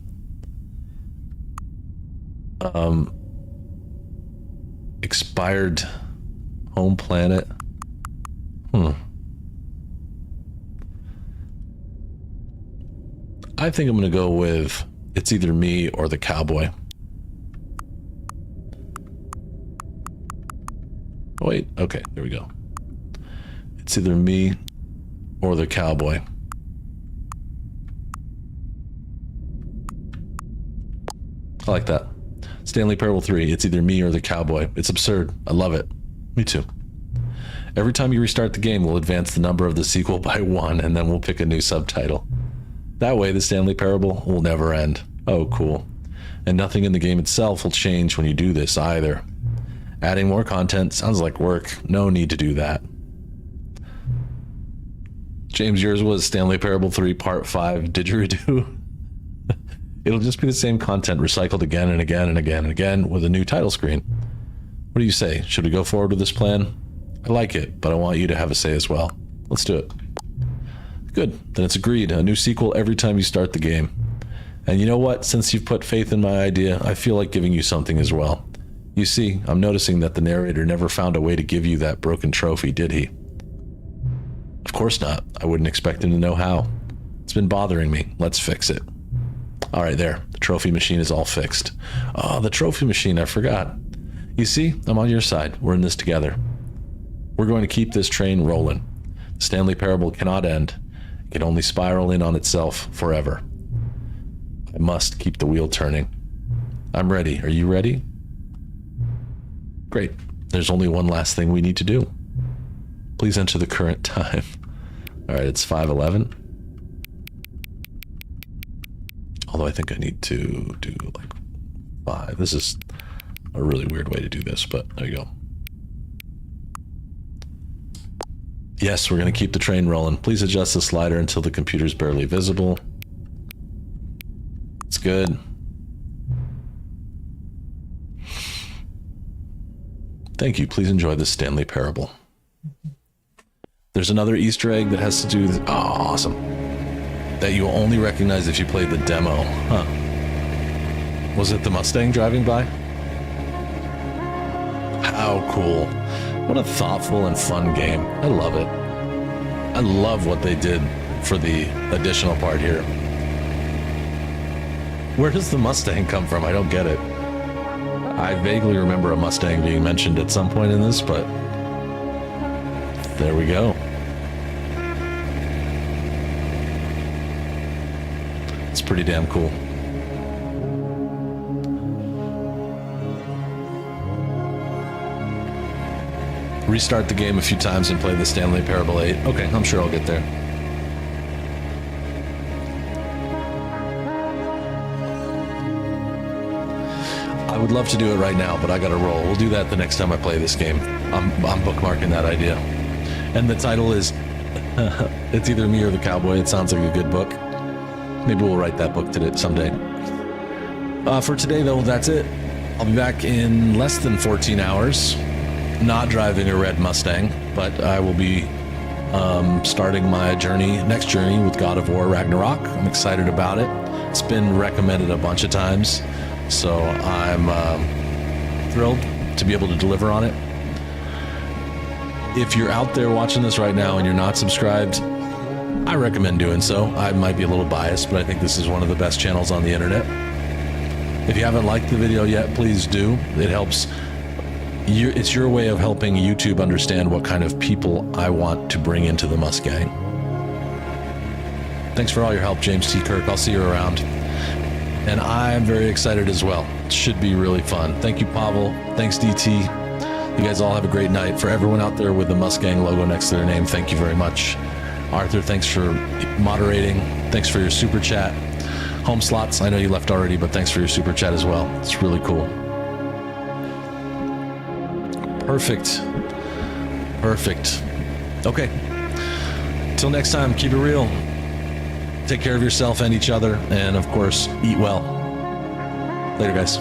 Expired Home Planet. I think I'm gonna go with It's Either Me or the Cowboy. wait. Okay, there we go. It's either me or the cowboy. I like that. Stanley Parable 3, it's either me or the cowboy. It's absurd. I love it. Me too. Every time you restart the game, we'll advance the number of the sequel by 1, and then we'll pick a new subtitle. That way, the Stanley Parable will never end. Oh, cool. And nothing in the game itself will change when you do this either. Adding more content sounds like work. No need to do that. James, yours was Stanley Parable 3 Part 5 Didgeridoo. It'll just be the same content recycled again and again and again and again with a new title screen. What do you say? Should we go forward with this plan? I like it, but I want you to have a say as well. Let's do it. Good, then it's agreed. A new sequel every time you start the game. And you know what? Since you've put faith in my idea, I feel like giving you something as well. You see, I'm noticing that the narrator never found a way to give you that broken trophy, did he? Of course not. I wouldn't expect him to know how. It's been bothering me. Let's fix it. All right, there. The trophy machine is all fixed. Oh, the trophy machine, I forgot. You see, I'm on your side. We're in this together. We're going to keep this train rolling. The Stanley Parable cannot end. It can only spiral in on itself forever. I must keep the wheel turning. I'm ready. Are you ready? Great. There's only one last thing we need to do. Please enter the current time. All right, it's 5:11. Although I think I need to do like 5. This is a really weird way to do this, but there you go. Yes, we're going to keep the train rolling. Please adjust the slider until the computer's barely visible. It's good. Thank you. Please enjoy the Stanley Parable. There's another Easter egg that has to do with... Oh, awesome. That you will only recognize if you played the demo. Huh. Was it the Mustang driving by? How cool. What a thoughtful and fun game. I love it. I love what they did for the additional part here. Where does the Mustang come from? I don't get it. I vaguely remember a Mustang being mentioned at some point in this, but there we go. It's pretty damn cool. Restart the game a few times and play the Stanley Parable 8. Okay, I'm sure I'll get there. I would love to do it right now, but I gotta roll. We'll do that the next time I play this game. I'm bookmarking that idea. And the title is It's Either Me or the Cowboy. It sounds like a good book. Maybe we'll write that book today someday. For today, though, that's it. I'll be back in less than 14 hours. Not driving a red Mustang, but I will be starting my next journey with God of War Ragnarok. I'm excited about it. It's been recommended a bunch of times, so I'm thrilled to be able to deliver on it. If you're out there watching this right now and you're not subscribed, I recommend doing so. I might be a little biased, but I think this is one of the best channels on the internet. If you haven't liked the video yet, please do. It helps. It's your way of helping YouTube understand what kind of people I want to bring into the Mustang. Thanks for all your help, James T. Kirk. I'll see you around. And I'm very excited as well. It should be really fun. Thank you, Pavel. Thanks, DT. You guys all have a great night. For everyone out there with the Mustang logo next to their name, thank you very much. Arthur, thanks for moderating. Thanks for your super chat. Home Slots, I know you left already, but thanks for your super chat as well. It's really cool. Perfect. Perfect. Okay. Till next time, keep it real. Take care of yourself and each other, and of course, eat well. Later, guys.